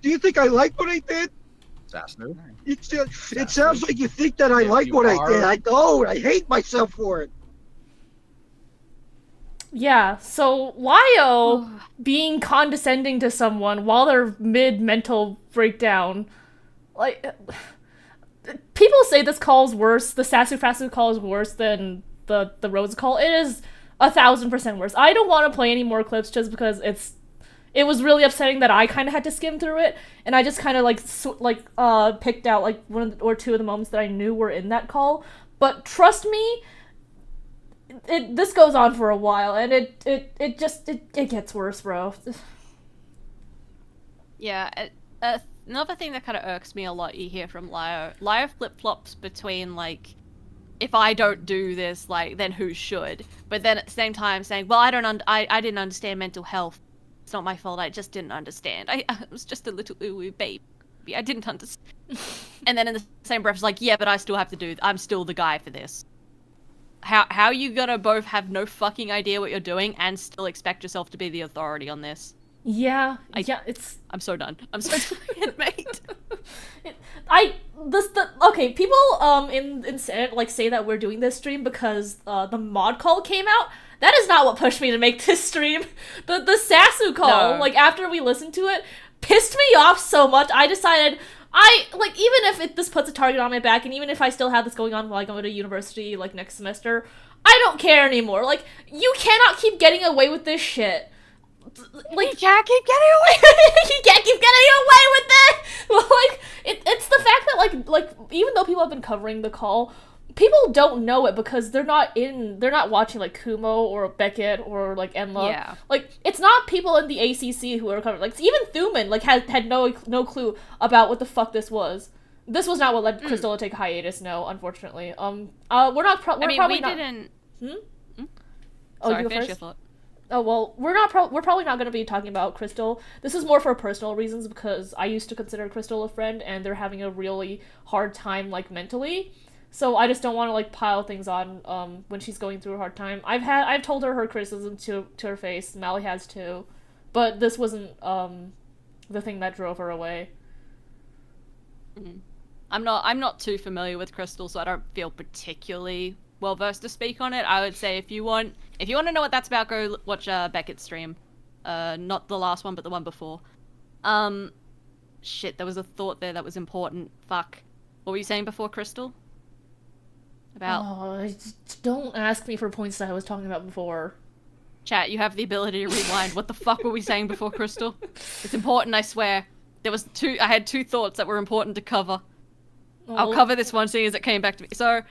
Do you think I like what I did? Sasu. It sounds like you think that I like what I did. I don't. I hate myself for it. Yeah, so Lyo being condescending to someone while they're mid-mental breakdown, like, people say this call is worse, the Sasu call is worse than the Rose call. It is 1,000% worse. I don't want to play any more clips just because it was really upsetting that I kind of had to skim through it, and I just kind of picked out like one or two of the moments that I knew were in that call. But trust me, this goes on for a while, and it gets worse, bro. Yeah, another thing that kind of irks me a lot you hear from Lyo flip-flops between, like, if I don't do this, like, then who should? But then at the same time saying, well, I didn't understand mental health. It's not my fault, I just didn't understand. I was just a little ooh baby. I didn't understand. And then in the same breath, it's like, yeah, but I still have to I'm still the guy for this. How you gonna both have no fucking idea what you're doing and still expect yourself to be the authority on this? Yeah, I'm so done. I'm so tired, mate. Okay, people in Senate like say that we're doing this stream because the mod call came out. That is not what pushed me to make this stream. The Sasu call, like after we listened to it, pissed me off so much. I decided even if this puts a target on my back, and even if I still have this going on while I go to university like next semester, I don't care anymore. Like, you cannot keep getting away with this shit. Like, you can't keep getting away. You can't keep getting away with it. Like, it's the fact that like even though people have been covering the call, people don't know it because they're not watching like Kumo or Beckett or like Enla. Yeah. Like, it's not people in the ACC who are covering. Like, even Thuman like had no clue about what the fuck this was. This was not what led Crystal to take a hiatus. No, unfortunately. We're not. We didn't. Oh, Sorry, you go finish first? your thought. Oh, well, we're probably not going to be talking about Crystal. This is more for personal reasons because I used to consider Crystal a friend and they're having a really hard time, like, mentally. So I just don't want to, like, pile things on, when she's going through a hard time. I've told her criticism to her face. Mally has too. But this wasn't, the thing that drove her away. Mm. I'm not too familiar with Crystal, so I don't feel particularly well versed to speak on it. I would say if you want to know what that's about, go watch Beckett's stream. Not the last one, but the one before. Shit, there was a thought there that was important. Fuck. What were you saying before, Crystal? About... Oh, don't ask me for points that I was talking about before. Chat, you have the ability to rewind. What the fuck were we saying before, Crystal? It's important, I swear. I had two thoughts that were important to cover. Oh. I'll cover this one seeing as it came back to me. So,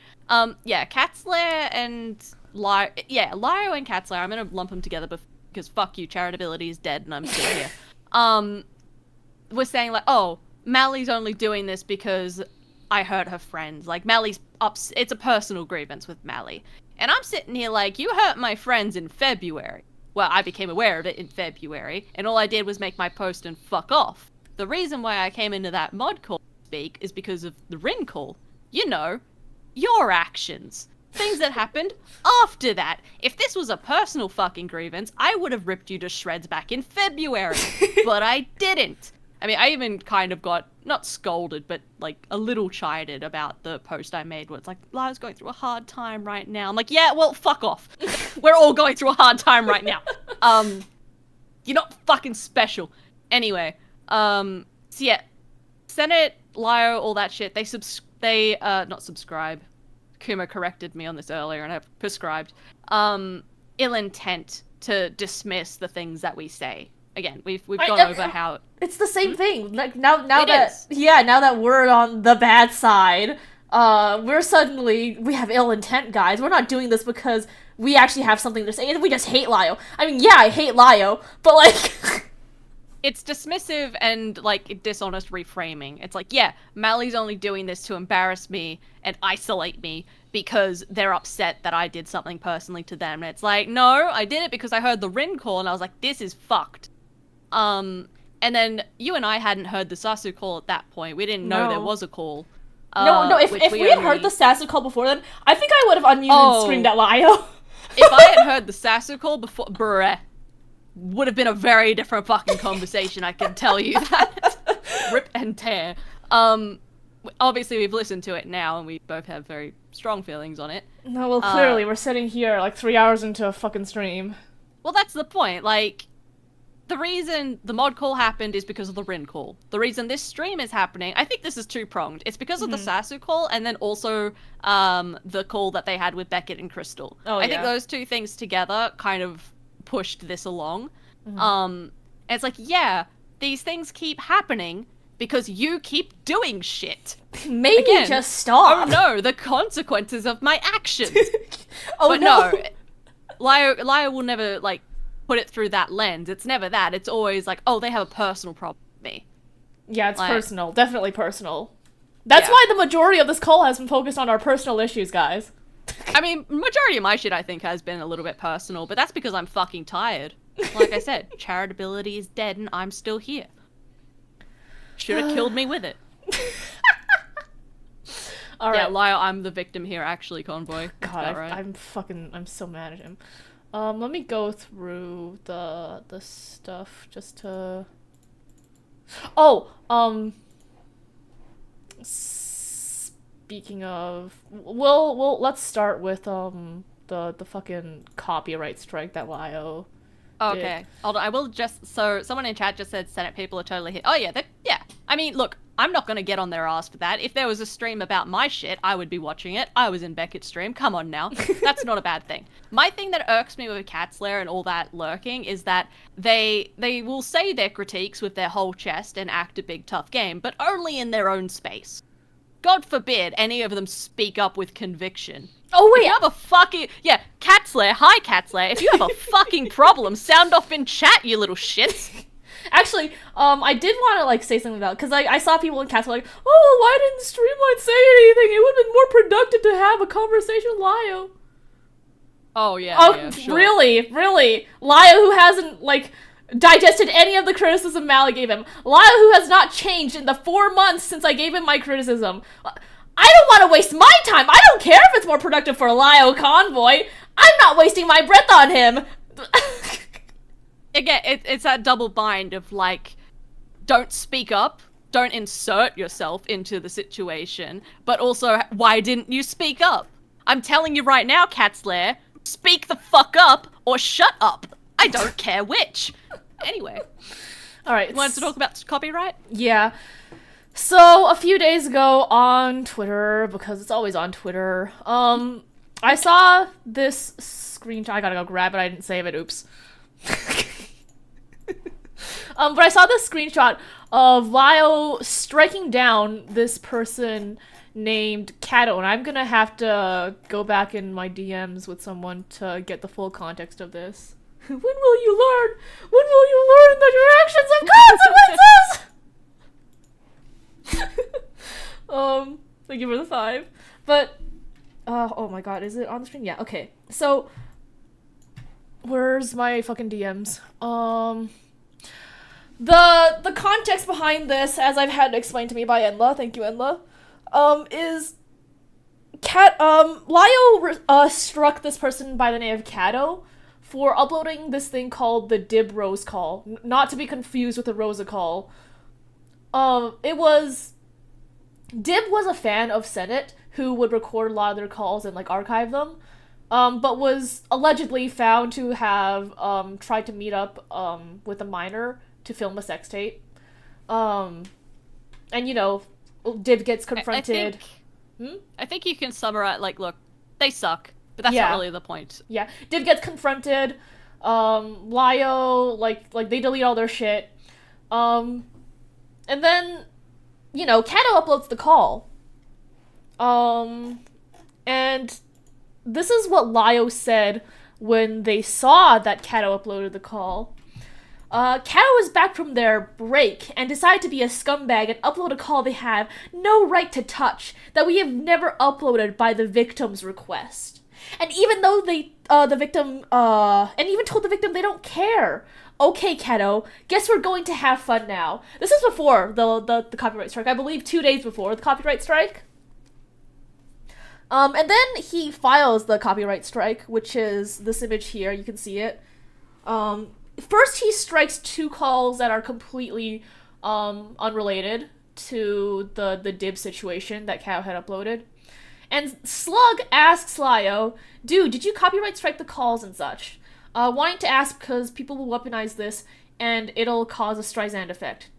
yeah, Catslayer and Lio and Catslayer, I'm gonna lump them together because fuck you, charitability is dead and I'm still here. We're saying like, oh, Mally's only doing this because I hurt her friends. Like, Mally's it's a personal grievance with Mally. And I'm sitting here like, you hurt my friends in February. Well, I became aware of it in February, and all I did was make my post and fuck off. The reason why I came into that mod call speak is because of the Rin call. You know, your actions. Things that happened after that. If this was a personal fucking grievance, I would have ripped you to shreds back in February. But I didn't. I mean, I even kind of got, not scolded, but like a little chided about the post I made where it's like, Lara's going through a hard time right now. I'm like, yeah, well, fuck off. We're all going through a hard time right now. You're not fucking special. Anyway, so yeah, Senate, Lio, all that shit, they not subscribe. Kuma corrected me on this earlier and I've prescribed. Ill intent to dismiss the things that we say. Again, we've gone over how it's the same thing. Like now that we're on the bad side, we have ill intent, guys. We're not doing this because we actually have something to say, and we just hate Lio. I mean, yeah, I hate Lio, but like it's dismissive and like dishonest reframing. It's like, yeah, Mally's only doing this to embarrass me and isolate me because they're upset that I did something personally to them. And it's like, no, I did it because I heard the Rin call and I was like, this is fucked. And then you and I hadn't heard the Sasu call at that point. We didn't know there was a call. No, if we had heard the Sasu call before then, I think I would have unmuted and screamed at Lio. If I had heard the Sasu call before, bruh, would have been a very different fucking conversation, I can tell you that. Rip and tear. Obviously we've listened to it now and we both have very strong feelings on it. No, well, clearly we're sitting here like 3 hours into a fucking stream. Well, that's the point. Like, the reason the mod call happened is because of the Rin call. The reason this stream is happening, I think this is two-pronged. It's because of the Sasu call, and then also the call that they had with Beckett and Crystal. I think those two things together kind of pushed this along. And it's like, yeah, these things keep happening because you keep doing shit. Maybe just stop. Oh no, the consequences of my actions. No. Lio will never, like, put it through that lens. It's never that. It's always like, oh, they have a personal problem with me. Yeah, it's like, personal. Definitely personal. That's why the majority of this call has been focused on our personal issues, guys. I mean, majority of my shit, I think, has been a little bit personal, but that's because I'm fucking tired. Like I said, charitability is dead and I'm still here. Should have killed me with it. Alright. Yeah, Lyle, I'm the victim here, actually, Convoy. God, right? I'm so mad at him. Let me go through the stuff just to... Speaking of... let's start with, the fucking copyright strike that Lio did. Okay, hold on, I will just... So, someone in chat just said Senate people are totally hit. Oh yeah, yeah. I mean, look, I'm not gonna get on their ass for that. If there was a stream about my shit, I would be watching it. I was in Beckett's stream. Come on now. That's not a bad thing. My thing that irks me with Catslayer and all that lurking is that they will say their critiques with their whole chest and act a big tough game, but only in their own space. God forbid any of them speak up with conviction. Oh wait, if you have a fucking... Yeah, Catslayer, hi Catslayer. If you have a fucking problem, sound off in chat, you little shits. Actually, I did want to, like, say something about, because I saw people in cats like, oh, why didn't Streamline say anything? It would have been more productive to have a conversation with Lio. Oh, yeah, Oh, yeah, sure. really? Lio, who hasn't, like, digested any of the criticism Mally gave him. Lio, who has not changed in the 4 months since I gave him my criticism. I don't want to waste my time. I don't care if it's more productive for Lio Convoy. I'm not wasting my breath on him. Again, it's that double bind of, like, don't speak up, don't insert yourself into the situation, but also, why didn't you speak up? I'm telling you right now, Catslayer, speak the fuck up or shut up. I don't care which. Anyway. Alright. You wanted to talk about copyright? Yeah. So, a few days ago on Twitter, because it's always on Twitter, I saw this screenshot. I gotta go grab it, I didn't save it, oops. But I saw this screenshot of Lio striking down this person named Kato, and I'm gonna have to go back in my DMs with someone to get the full context of this. When will you learn? When will you learn that your actions have consequences? Thank you for the 5. But, oh my god, is it on the screen? Yeah, okay. So, where's my fucking DMs? The context behind this, as I've had explained to me by Enla, thank you Enla, is Lio struck this person by the name of Kato for uploading this thing called the Dib Rose Call, not to be confused with the Rosa Call. Dib was a fan of Senate who would record a lot of their calls and like archive them, but was allegedly found to have tried to meet up with a minor to film a sex tape. And you know, Dib gets confronted. I think you can summarize, like, look, they suck, but that's not really the point. Yeah, Dib gets confronted. Lio, like they delete all their shit. And then, you know, Kato uploads the call. And this is what Lio said when they saw that Kato uploaded the call. Kato is back from their break and decided to be a scumbag and upload a call they have no right to touch, that we have never uploaded by the victim's request. And even though and even told the victim they don't care. Okay, Kato, guess we're going to have fun now. This is before the copyright strike, I believe 2 days before the copyright strike. And then he files the copyright strike, which is this image here, you can see it. First, he strikes 2 calls that are completely unrelated to the Dib situation that Kato had uploaded. And Slug asks Lio, dude, did you copyright strike the calls and such? Wanting to ask because people will weaponize this and it'll cause a Streisand effect.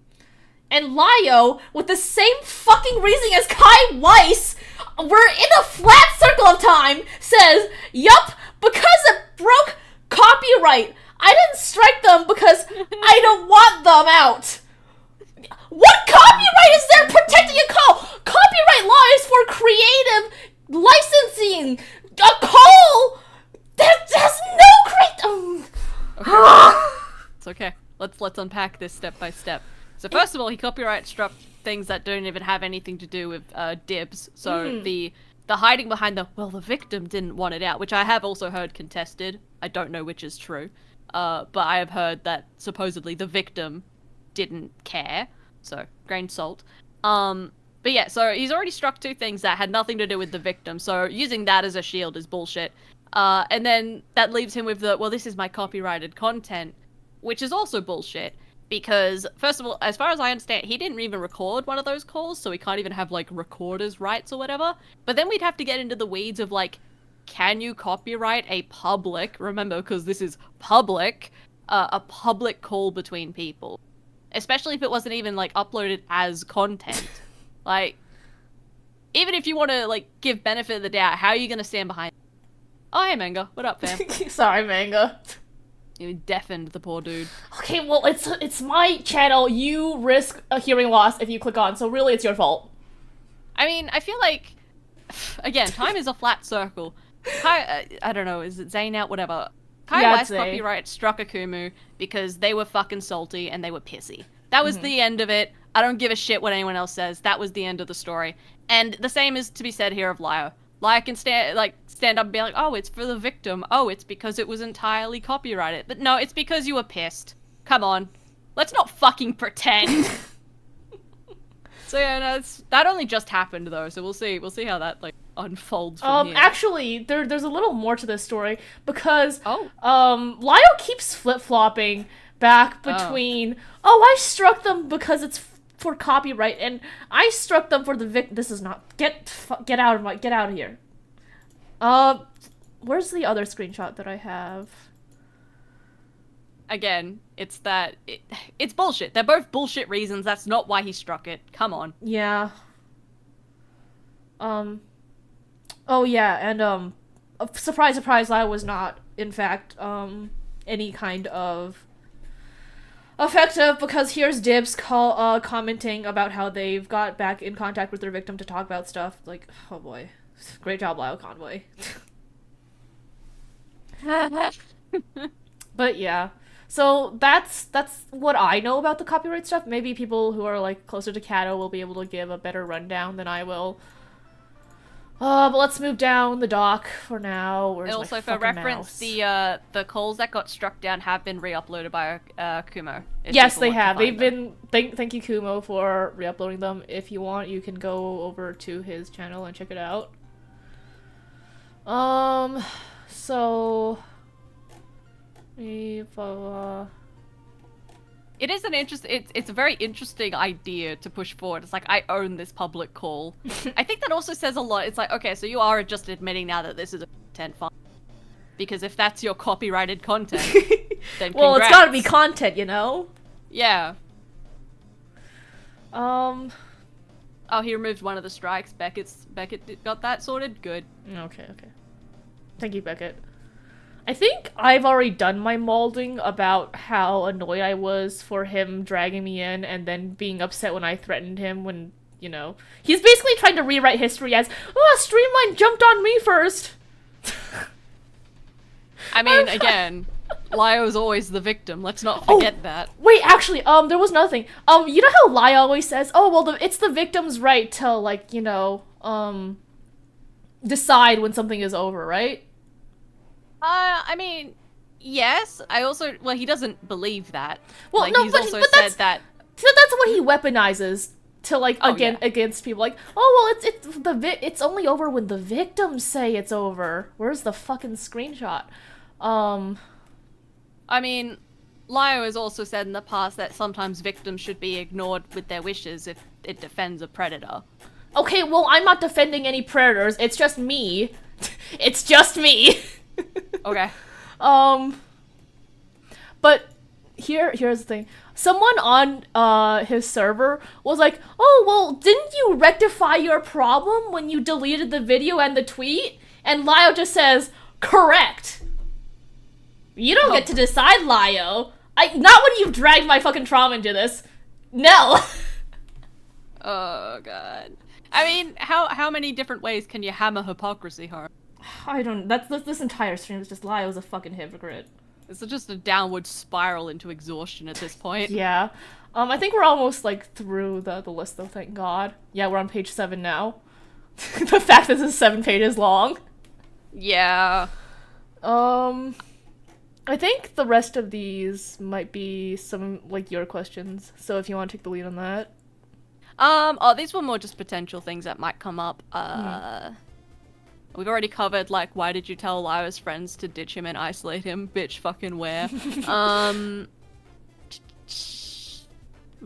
And Lio, with the same fucking reasoning as Kai Weiss, we're in a flat circle of time, says, yup, because it broke copyright. I didn't strike them because I don't want them out. What copyright is there protecting a call? Copyright law is for creative licensing. A call that has no It's okay. Let's unpack this step by step. So first of all, he copyright struck things that don't even have anything to do with dibs. So the hiding behind the victim didn't want it out, which I have also heard contested. I don't know which is true. But I have heard that supposedly the victim didn't care. So, grain salt. But yeah, so he's already struck 2 things that had nothing to do with the victim. So using that as a shield is bullshit. And then that leaves him with the, well, this is my copyrighted content, which is also bullshit. Because, first of all, as far as I understand, he didn't even record one of those calls, so he can't even have, like, recorder's rights or whatever. But then we'd have to get into the weeds of, like, can you copyright a public, remember, because this is public, a public call between people? Especially if it wasn't even, like, uploaded as content. Like, even if you want to, like, give benefit of the doubt, how are you going to stand behind? Oh, hey, Manga. What up, fam? Sorry, Manga. You deafened the poor dude. Okay, well, it's my channel. You risk a hearing loss if you click on, so really it's your fault. I mean, I feel like, again, time is a flat circle. I don't know, is it Zane out? Whatever. Kai Weiss copyright struck Akumu because they were fucking salty and they were pissy. That was the end of it. I don't give a shit what anyone else says. That was the end of the story. And the same is to be said here of Lio. Lyle can stand up and be like, oh, it's for the victim. Oh, it's because it was entirely copyrighted. But no, it's because you were pissed. Come on. Let's not fucking pretend. So yeah, no, that only just happened though, so we'll see how that like unfolds from here. Actually, there's a little more to this story because Lyle keeps flip-flopping back between I struck them because it's for copyright and I struck them for the this is not get out of here. Where's the other screenshot that I have? Again, it's bullshit. They're both bullshit reasons. That's not why he struck it. Come on. Yeah. Oh yeah, and surprise, surprise, I was not, in fact, any kind of effective because here's Dibs commenting about how they've got back in contact with their victim to talk about stuff. Like, oh boy, great job, Lyle Convoy. But yeah. So that's what I know about the copyright stuff. Maybe people who are like closer to Kato will be able to give a better rundown than I will. But let's move down the dock for now. Where's also, my for reference, mouse? the calls that got struck down have been re-uploaded by Kumo. Yes, they have. They've been. Thank you, Kumo, for re-uploading them. If you want, you can go over to his channel and check it out. So. It is an it's a very interesting idea to push forward. It's like, I own this public call. I think that also says a lot. It's like, okay, so you are just admitting now that this is a content file. Because if that's your copyrighted content, then congrats. Well, it's gotta be content, you know? Yeah. Oh, he removed one of the strikes. Beckett got that sorted? Good. Okay. Thank you, Beckett. I think I've already done my molding about how annoyed I was for him dragging me in and then being upset when I threatened him when, you know... He's basically trying to rewrite history as, Streamline jumped on me first! I mean, again, Lyo's always the victim. Let's not forget that. Wait, actually, there was another thing. You know how Lyo always says, it's the victim's right to, like, you know, decide when something is over, right? I mean, yes. He doesn't believe that. Well, like, no, he's but also that's, said that. So that's what he weaponizes to, like, against people. Like, it's only over when the victims say it's over. Where's the fucking screenshot? I mean, Lyo has also said in the past that sometimes victims should be ignored with their wishes if it defends a predator. Okay, well, I'm not defending any predators. It's just me. It's just me. Okay. But here's the thing. Someone on his server was like, didn't you rectify your problem when you deleted the video and the tweet? And Lyo just says, correct. You don't get to decide, Lyo. Not when you've dragged my fucking trauma into this. No. Oh, God. I mean, how many different ways can you hammer hypocrisy home? This entire stream is just Lyo's a fucking hypocrite. It's just a downward spiral into exhaustion at this point. Yeah. I think we're almost, like, through the list, though, thank God. Yeah, we're on page 7 now. The fact that this is 7 pages long. Yeah. I think the rest of these might be some, like, your questions. So if you want to take the lead on that. These were more just potential things that might come up. We've already covered, like, why did you tell Lyo's friends to ditch him and isolate him? Bitch fucking where? Let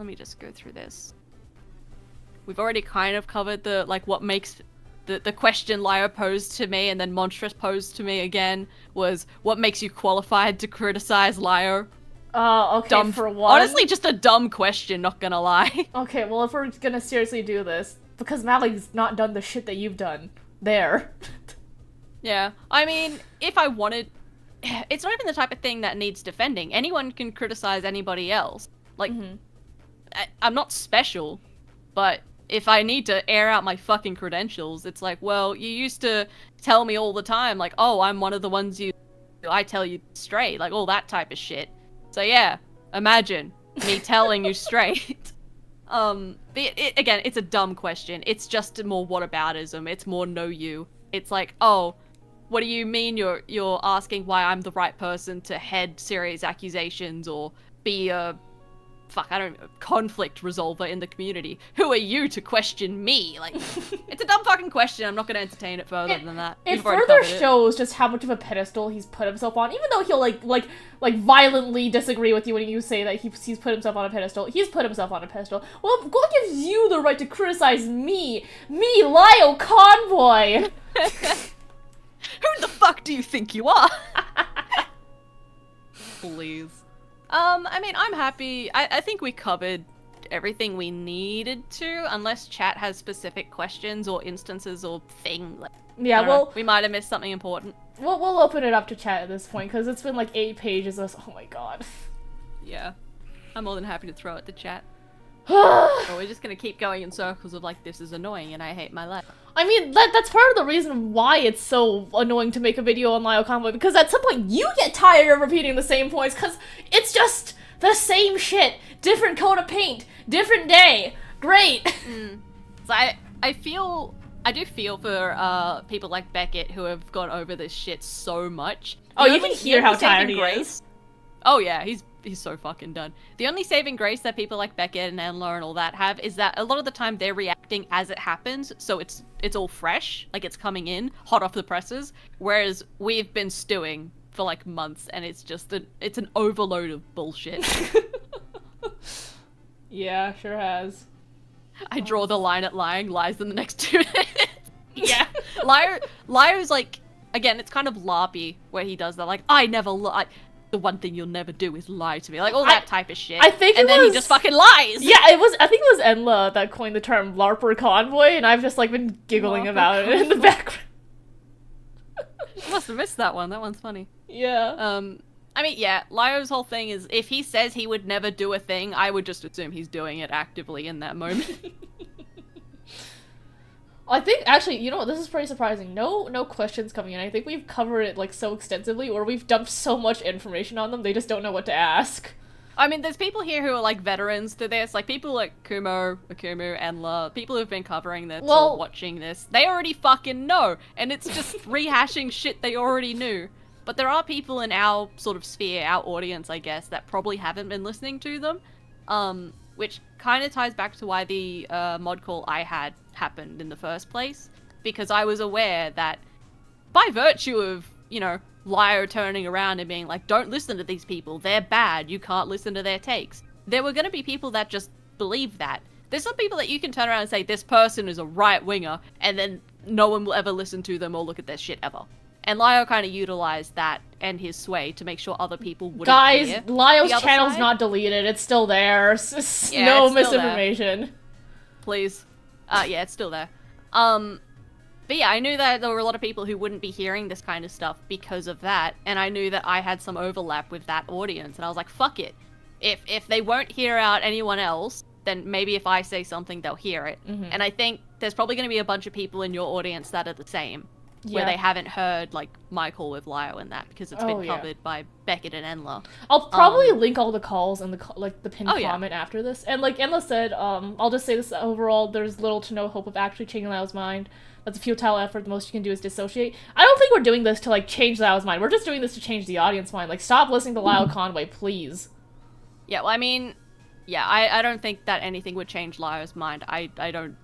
me just go through this. We've already kind of covered the, like, what makes... The question Lyo posed to me and then Monstrous posed to me again was, what makes you qualified to criticize Lyo? Okay, dumb, for one... Honestly, just a dumb question, not gonna lie. Okay, well, if we're gonna seriously do this, because Mally's not done the shit that you've done. There. Yeah, I mean, if I wanted... It's not even the type of thing that needs defending. Anyone can criticize anybody else. Like, I'm not special, but if I need to air out my fucking credentials, it's like, well, you used to tell me all the time, like, oh, I'm one of the ones I tell you straight, like, all that type of shit. So yeah, imagine me telling you straight. Again, it's a dumb question. It's just more whataboutism. It's more know you. it's like, oh, what do you mean you're asking why I'm the right person to head serious accusations or be a conflict resolver in the community? Who are you to question me? Like, it's a dumb fucking question. I'm not going to entertain it further than that. It further shows just how much of a pedestal he's put himself on, even though he'll like violently disagree with you when you say that he's put himself on a pedestal. He's put himself on a pedestal. Well, what gives you the right to criticize me, Lyle Convoy? Who the fuck do you think you are? Please. I mean, I'm happy. I think we covered everything we needed to, unless chat has specific questions or instances or thing. Yeah, well, we might have missed something important. We'll open it up to chat at this point, because it's been like 8 pages of, oh my god. Yeah. I'm more than happy to throw it to chat. Or we're just gonna keep going in circles of like, this is annoying and I hate my life. I mean, that's part of the reason why it's so annoying to make a video on Lyle Convoy, because at some point you get tired of repeating the same points, because it's just the same shit. Different coat of paint, different day. Great. So I do feel for people like Beckett who have gone over this shit so much. Oh, you can hear how tired he is. Oh yeah, he's so fucking done. The only saving grace that people like Beckett and Enla and all that have is that a lot of the time they're reacting as it happens, so it's all fresh, like it's coming in, hot off the presses, whereas we've been stewing for like months and it's just it's an overload of bullshit. Yeah, sure has. I draw the line at lying, lies in the next 2 minutes. Yeah. Liar's like, again, it's kind of LARPy where he does that, like, I never lie. The one thing you'll never do is lie to me. Like, all that type of shit. I think and then he just fucking lies! Yeah, I think it was Enla that coined the term LARPer Convoy, and I've just, like, been giggling about it in the background. I must have missed that one. That one's funny. Yeah. I mean, yeah, Lyro's whole thing is, if he says he would never do a thing, I would just assume he's doing it actively in that moment. I think, actually, you know what, this is pretty surprising. No questions coming in. I think we've covered it, like, so extensively, or we've dumped so much information on them, they just don't know what to ask. I mean, there's people here who are, like, veterans to this, like, people like Akumu, Enla, people who've been covering this or watching this. They already fucking know, and it's just rehashing shit they already knew. But there are people in our sort of sphere, our audience, I guess, that probably haven't been listening to them, which kind of ties back to why the mod call I had happened in the first place, because I was aware that by virtue of, you know, Lyro turning around and being like, don't listen to these people, they're bad, you can't listen to their takes, there were going to be people that just believe that. There's some people that you can turn around and say, this person is a right-winger, and then no one will ever listen to them or look at their shit ever. And Lyro kind of utilized that and his sway to make sure other people wouldn't Guys, hear Lyro's the channel's side. not deleted, it's still there. Yeah, no it's still misinformation. There. Please. Yeah, it's still there. But yeah, I knew that there were a lot of people who wouldn't be hearing this kind of stuff because of that, and I knew that I had some overlap with that audience, and I was like, fuck it. If they won't hear out anyone else, then maybe if I say something, they'll hear it. And I think there's probably going to be a bunch of people in your audience that are the same. Where they haven't heard, like, my call with Lyro and that, because it's been covered by Beckett and Enla. I'll probably link all the calls in the pinned comment after this. And like Enla said, I'll just say this overall, there's little to no hope of actually changing Lyro's mind. That's a futile effort, the most you can do is dissociate. I don't think we're doing this to, like, change Lyro's mind. We're just doing this to change the audience mind. Like, stop listening to Lyle Convoy, please. Yeah, well, I mean, yeah, I don't think that anything would change Lyro's mind. I don't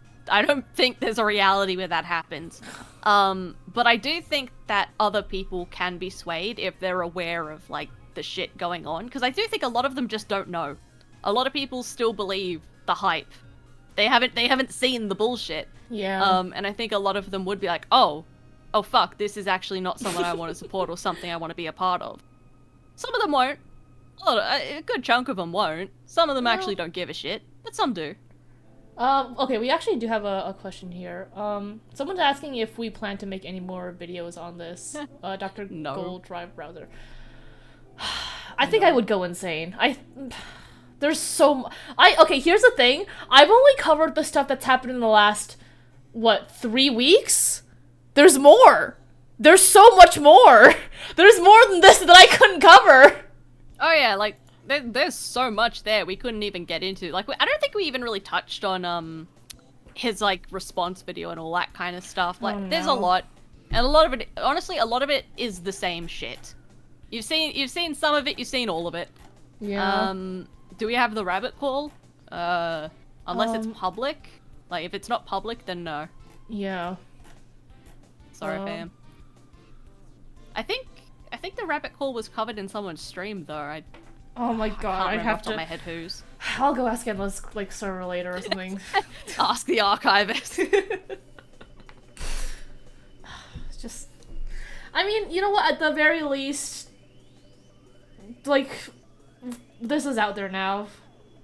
think there's a reality where that happens. But I do think that other people can be swayed if they're aware of, like, the shit going on. Because I do think a lot of them just don't know. A lot of people still believe the hype. They haven't seen the bullshit. Yeah. And I think a lot of them would be like, oh fuck, this is actually not someone I want to support or something I want to be a part of. Some of them won't. A good chunk of them won't. Some of them actually don't give a shit, but some do. Okay, we actually do have a question here. Someone's asking if we plan to make any more videos on this Dr. Gold Drive browser. I think I would go insane. There's so okay, here's the thing. I've only covered the stuff that's happened in the last, 3 weeks? There's more! There's so much more! There's more than this that I couldn't cover! Oh yeah, like, there's so much there we couldn't even get into. Like, I don't think we even really touched on, his, like, response video and all that kind of stuff. Like, there's a lot. And a lot of it, honestly, a lot of it is the same shit. You've seen some of it, you've seen all of it. Yeah. Do we have the rabbit call? Unless it's public. Like, if it's not public, then no. Yeah. Sorry, fam. I think the rabbit call was covered in someone's stream, though. Oh my god, I'd have to. Off the top of my head whose. I'll go ask Endless like server later or something. Ask the archivist. It's just, I mean, you know what? At the very least, like, this is out there now.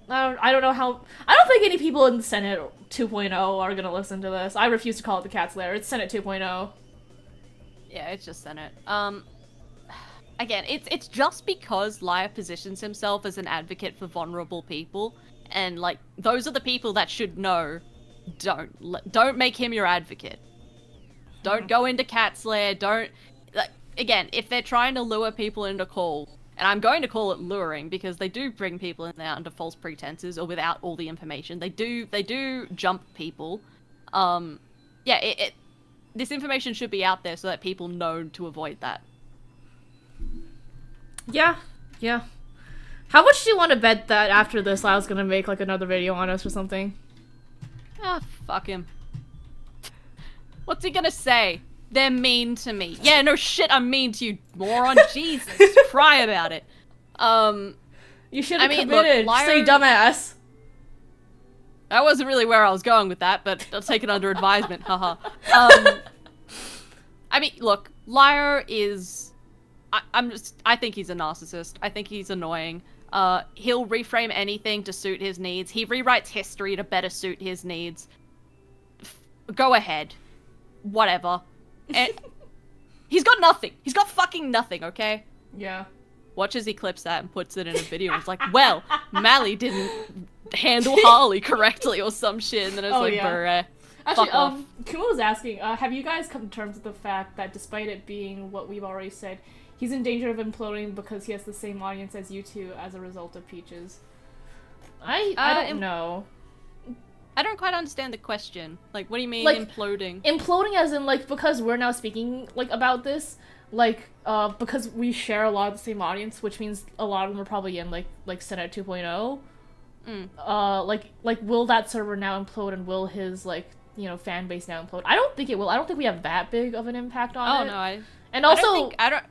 I don't know how. I don't think any people in Senate 2.0 are gonna listen to this. I refuse to call it the Cat's Lair. It's Senate 2.0. Yeah, it's just Senate. Again, it's just because Liar positions himself as an advocate for vulnerable people, and like those are the people that should know. Don't make him your advocate. Don't go into Cat's Lair. Don't. Like, again, if they're trying to lure people into call, and I'm going to call it luring because they do bring people in there under false pretenses or without all the information. They do jump people. Yeah, this information should be out there so that people know to avoid that. Yeah. How much do you want to bet that after this, Lyle's gonna make like another video on us or something? Ah, fuck him. What's he gonna say? They're mean to me. Yeah, no shit, I'm mean to you, moron. Jesus, cry about it. You should have committed. Look, say dumbass. That wasn't really where I was going with that, but I'll take it under advisement. Haha. I mean, look, Liar is. I think he's a narcissist. I think he's annoying. He'll reframe anything to suit his needs. He rewrites history to better suit his needs. Go ahead. Whatever. And he's got nothing. He's got fucking nothing, okay? Yeah. Watches he clips that and puts it in a video. It's like, well, Mally didn't handle Harley correctly or some shit. And then it's bruh. Actually, Kuma was asking, have you guys come to terms with the fact that despite it being what we've already said, he's in danger of imploding because he has the same audience as you two as a result of Peaches? I don't know. I don't quite understand the question. Like, what do you mean, like, imploding? Imploding as in, like, because we're now speaking, like, about this, like, because we share a lot of the same audience, which means a lot of them are probably in, like Senate 2.0. Like, will that server now implode, and will his, like, you know, fan base now implode? I don't think it will. I don't think we have that big of an impact on it. Oh, no, And also... I don't...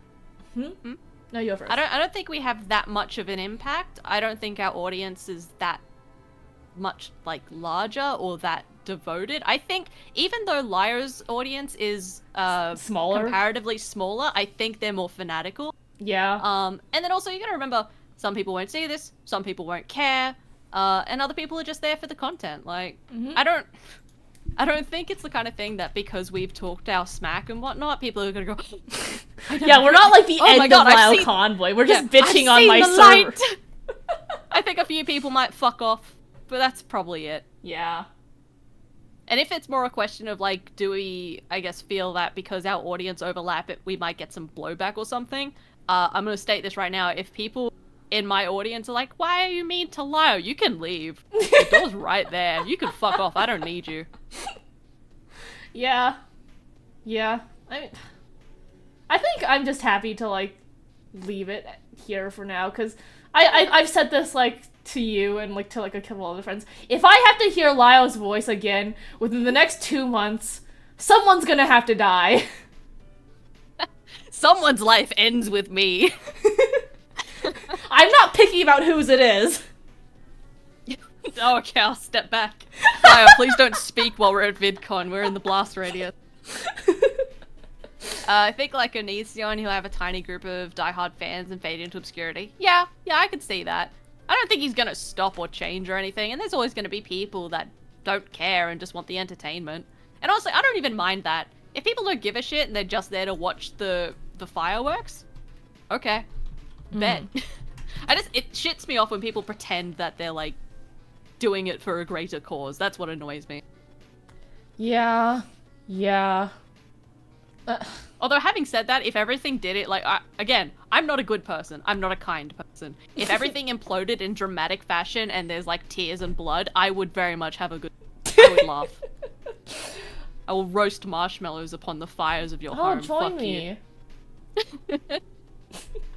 No, you go first. I don't think we have that much of an impact. I don't think our audience is that much, like, larger or that devoted. I think even though Liar's audience is smaller, comparatively smaller, I think they're more fanatical. Yeah. And then also you gotta remember, some people won't see this, some people won't care, and other people are just there for the content. Like, I don't think it's the kind of thing that because we've talked our smack and whatnot, people are gonna go. Yeah, we're not like the end of Lyle Convoy. We're just bitching on my server. I think a few people might fuck off, but that's probably it. Yeah. And if it's more a question of, like, do we, I guess, feel that because our audience overlap, we might get some blowback or something, I'm gonna state this right now. If people in my audience are like, why are you mean to Lyle? You can leave. The door's right there. You can fuck off. I don't need you. Yeah. I mean, I think I'm just happy to, like, leave it here for now, because I've said this, like, to you and, like, to, like, a couple other friends. If I have to hear Lyle's voice again within the next 2 months, someone's gonna have to die. Someone's life ends with me. I'm not picky about whose it is. Oh, okay, I'll step back. Lyle, please don't speak while we're at VidCon. We're in the blast radius. I think, like, Onision, he'll have a tiny group of diehard fans and fade into obscurity. Yeah, I could see that. I don't think he's gonna stop or change or anything, and there's always gonna be people that don't care and just want the entertainment. And honestly, I don't even mind that. If people don't give a shit and they're just there to watch the fireworks, okay. Bet. It shits me off when people pretend that they're, like, doing it for a greater cause. That's what annoys me. Yeah. Although, having said that, if everything did it, like, again, I'm not a good person. I'm not a kind person. If everything imploded in dramatic fashion and there's, like, tears and blood, I would very much have a good... I would laugh. I will roast marshmallows upon the fires of your Oh, home. join Fuck me. You.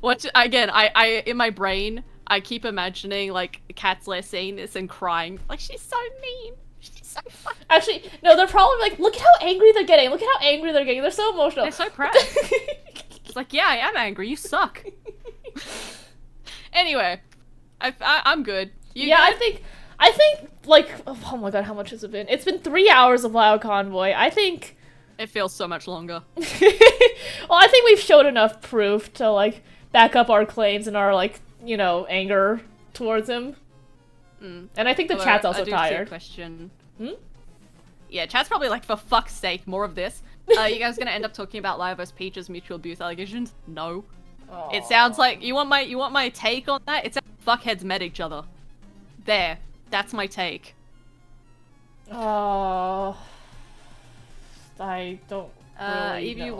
What? Again, I in my brain, I keep imagining like Catslayer seeing this and crying. Like, she's so mean. She's so fucking... Actually, no, they're probably like, look at how angry they're getting. Look at how angry they're getting. They're so emotional. They're so proud. It's like, yeah, I am angry. You suck. Anyway, I'm good. You yeah, good? I think, like, oh my god, how much has it been? It's been 3 hours of Lao Convoy. I think... It feels so much longer. Well, I think we've showed enough proof to, like, back up our claims and our, like, you know, anger towards him. And I think the chat's also tired. Question. Yeah, chat's probably like, for fuck's sake, more of this. You guys gonna end up talking about Laya vs. Peach's mutual abuse allegations? No. Aww. It sounds like you want my take on that? It sounds like fuckheads met each other. There. That's my take. Oh, I don't really know.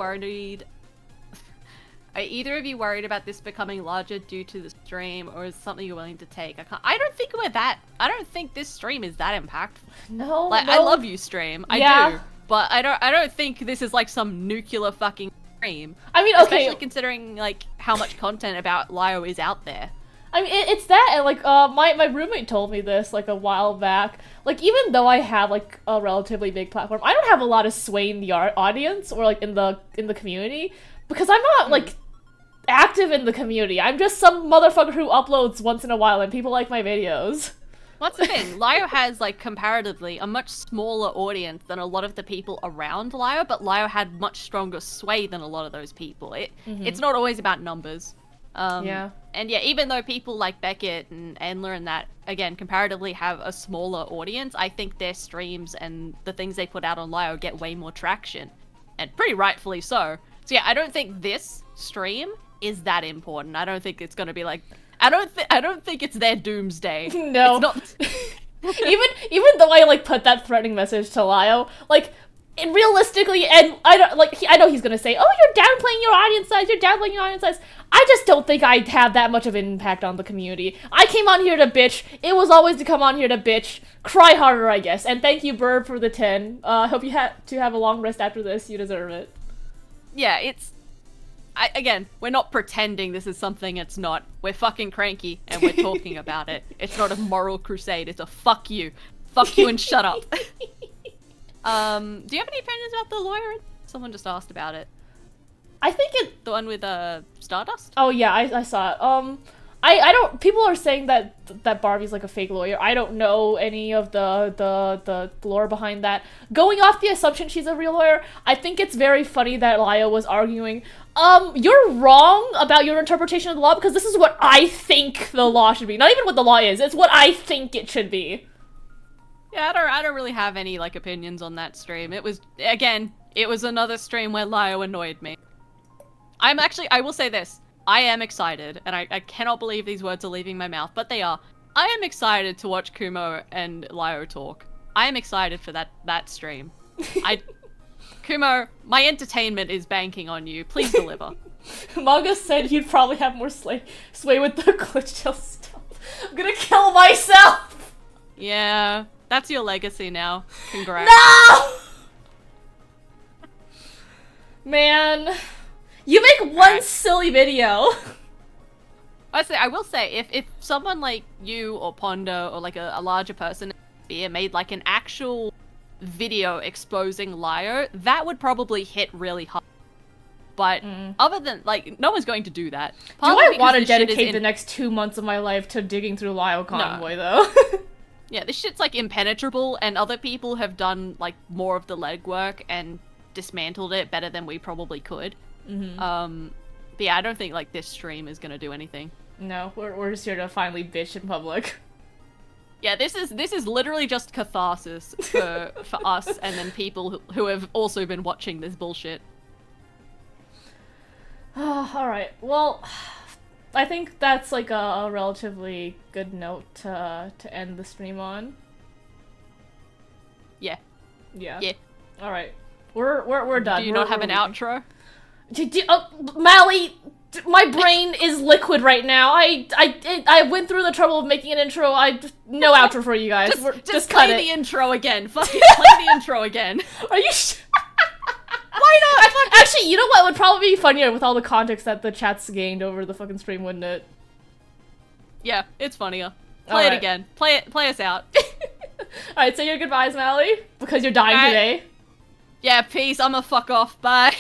Are either of you worried about this becoming larger due to the stream, or is it something you're willing to take? I don't think this stream is that impactful. No, like, no. I love you, stream. I do. But I don't think this is like some nuclear fucking stream. I mean, okay. Especially considering like how much content about Lio is out there. I mean, it's that, and like, my roommate told me this, like, a while back. Like, even though I have, like, a relatively big platform, I don't have a lot of sway in the audience, or, like, in the community, because I'm not, like, active in the community. I'm just some motherfucker who uploads once in a while, and people like my videos. What's the thing? Lio has, like, comparatively, a much smaller audience than a lot of the people around Lio, but Lio had much stronger sway than a lot of those people. It's not always about numbers. Yeah. And yeah, even though people like Beckett and Endler and that, again, comparatively have a smaller audience, I think their streams and the things they put out on Lio get way more traction. And pretty rightfully so. So yeah, I don't think this stream is that important. I don't think it's gonna be like... I don't think it's their doomsday. No. It's not... even though I, like, put that threatening message to Lio, like... And realistically, and I don't I know he's gonna say, "Oh, you're downplaying your audience size. You're downplaying your audience size." I just don't think I have that much of an impact on the community. I came on here to bitch. It was always to come on here to bitch. Cry harder, I guess. And thank you, Bird, for the 10. Hope you have a long rest after this. You deserve it. Yeah, again, we're not pretending this is something it's not. We're fucking cranky, and we're talking about it. It's not a moral crusade. It's a fuck you and shut up. Do you have any opinions about the lawyer? Someone just asked about it. I think the one with Stardust? Oh yeah, I saw it. I don't. People are saying that Barbie's like a fake lawyer. I don't know any of the lore behind that. Going off the assumption she's a real lawyer, I think it's very funny that Lio was arguing. You're wrong about your interpretation of the law because this is what I think the law should be. Not even what the law is. It's what I think it should be. Yeah, I don't really have any, like, opinions on that stream. It was another stream where Lio annoyed me. I will say this. I am excited, and I cannot believe these words are leaving my mouth, but they are. I am excited to watch Kumo and Lio talk. I am excited for that stream. Kumo, my entertainment is banking on you. Please deliver. Manga said you'd probably have more sway with the glitch chill stuff. I'm gonna kill myself! Yeah. That's your legacy now. Congrats. No! Man. You make one silly video. I will say, if someone like you or Ponder or like a larger person made like an actual video exposing Lio, that would probably hit really hard. But other than, like, no one's going to do that. Do I want to dedicate the next 2 months of my life to digging through Lio Convoy, though? Yeah, this shit's, like, impenetrable, and other people have done, like, more of the legwork and dismantled it better than we probably could. But yeah, I don't think, like, this stream is gonna do anything. No, we're just here to finally bitch in public. Yeah, this is literally just catharsis for us and then people who have also been watching this bullshit. Alright, well... I think that's like a relatively good note to end the stream on. Yeah. Yeah. Yeah. All right. We're done. Do you not have an outro? Mally, My brain is liquid right now. I went through the trouble of making an intro. No outro for you guys. Just cut play it. the intro again. Fucking play the intro again. Are you Why not? Actually, you know what would probably be funnier with all the context that the chat's gained over the fucking stream, wouldn't it? Yeah, it's funnier. Play it again. Play us out. Alright, say your goodbyes, Mally, because you're dying today. Yeah, peace. I'ma fuck off. Bye.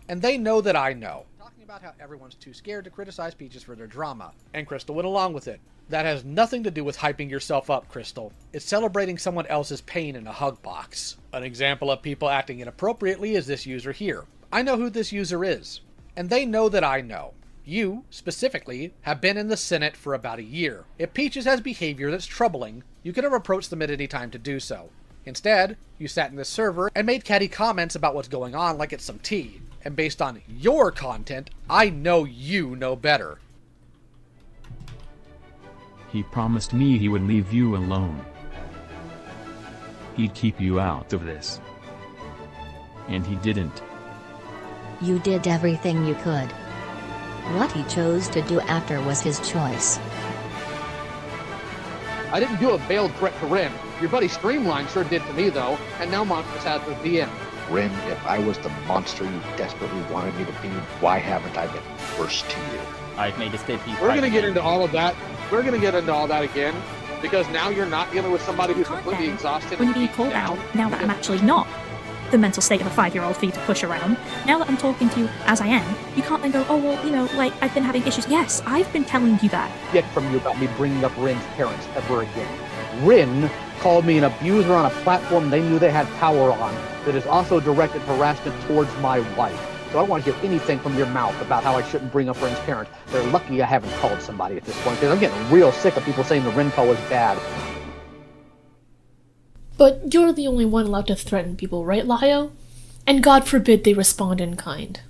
And they know that I know. Talking about how everyone's too scared to criticize Peaches for their drama. And Crystal went along with it. That has nothing to do with hyping yourself up, Crystal. It's celebrating someone else's pain in a hug box. An example of people acting inappropriately is this user here. I know who this user is. And they know that I know. You, specifically, have been in the Senate for about a year. If Peaches has behavior that's troubling, you could have approached them at any time to do so. Instead, you sat in this server and made catty comments about what's going on like it's some tea. And based on your content, I know you know better. He promised me he would leave you alone. He'd keep you out of this. And he didn't. You did everything you could. What he chose to do after was his choice. I didn't do a veiled threat to Rin. Your buddy Streamline sure did to me, though, and now Monsters has the VM. Rin, if I was the monster you desperately wanted me to be, why haven't I been worse to you? I've made a statement. We're gonna get into all of that. We're gonna get into all that again, because now you're not dealing with somebody who's completely exhausted. When you're being called out, now that I'm actually not the mental state of a 5-year-old for you to push around, now that I'm talking to you as I am, you can't then go, oh, well, you know, like, I've been having issues. Yes, I've been telling you that. Get from you about me bringing up Rin's parents ever again. Rin called me an abuser on a platform they knew they had power on that is also directed harassment towards my wife. So I don't want to hear anything from your mouth about how I shouldn't bring up Rin's parents. They're lucky I haven't called somebody at this point, because I'm getting real sick of people saying the Rin call was bad. But you're the only one allowed to threaten people, right, Lio? And God forbid they respond in kind.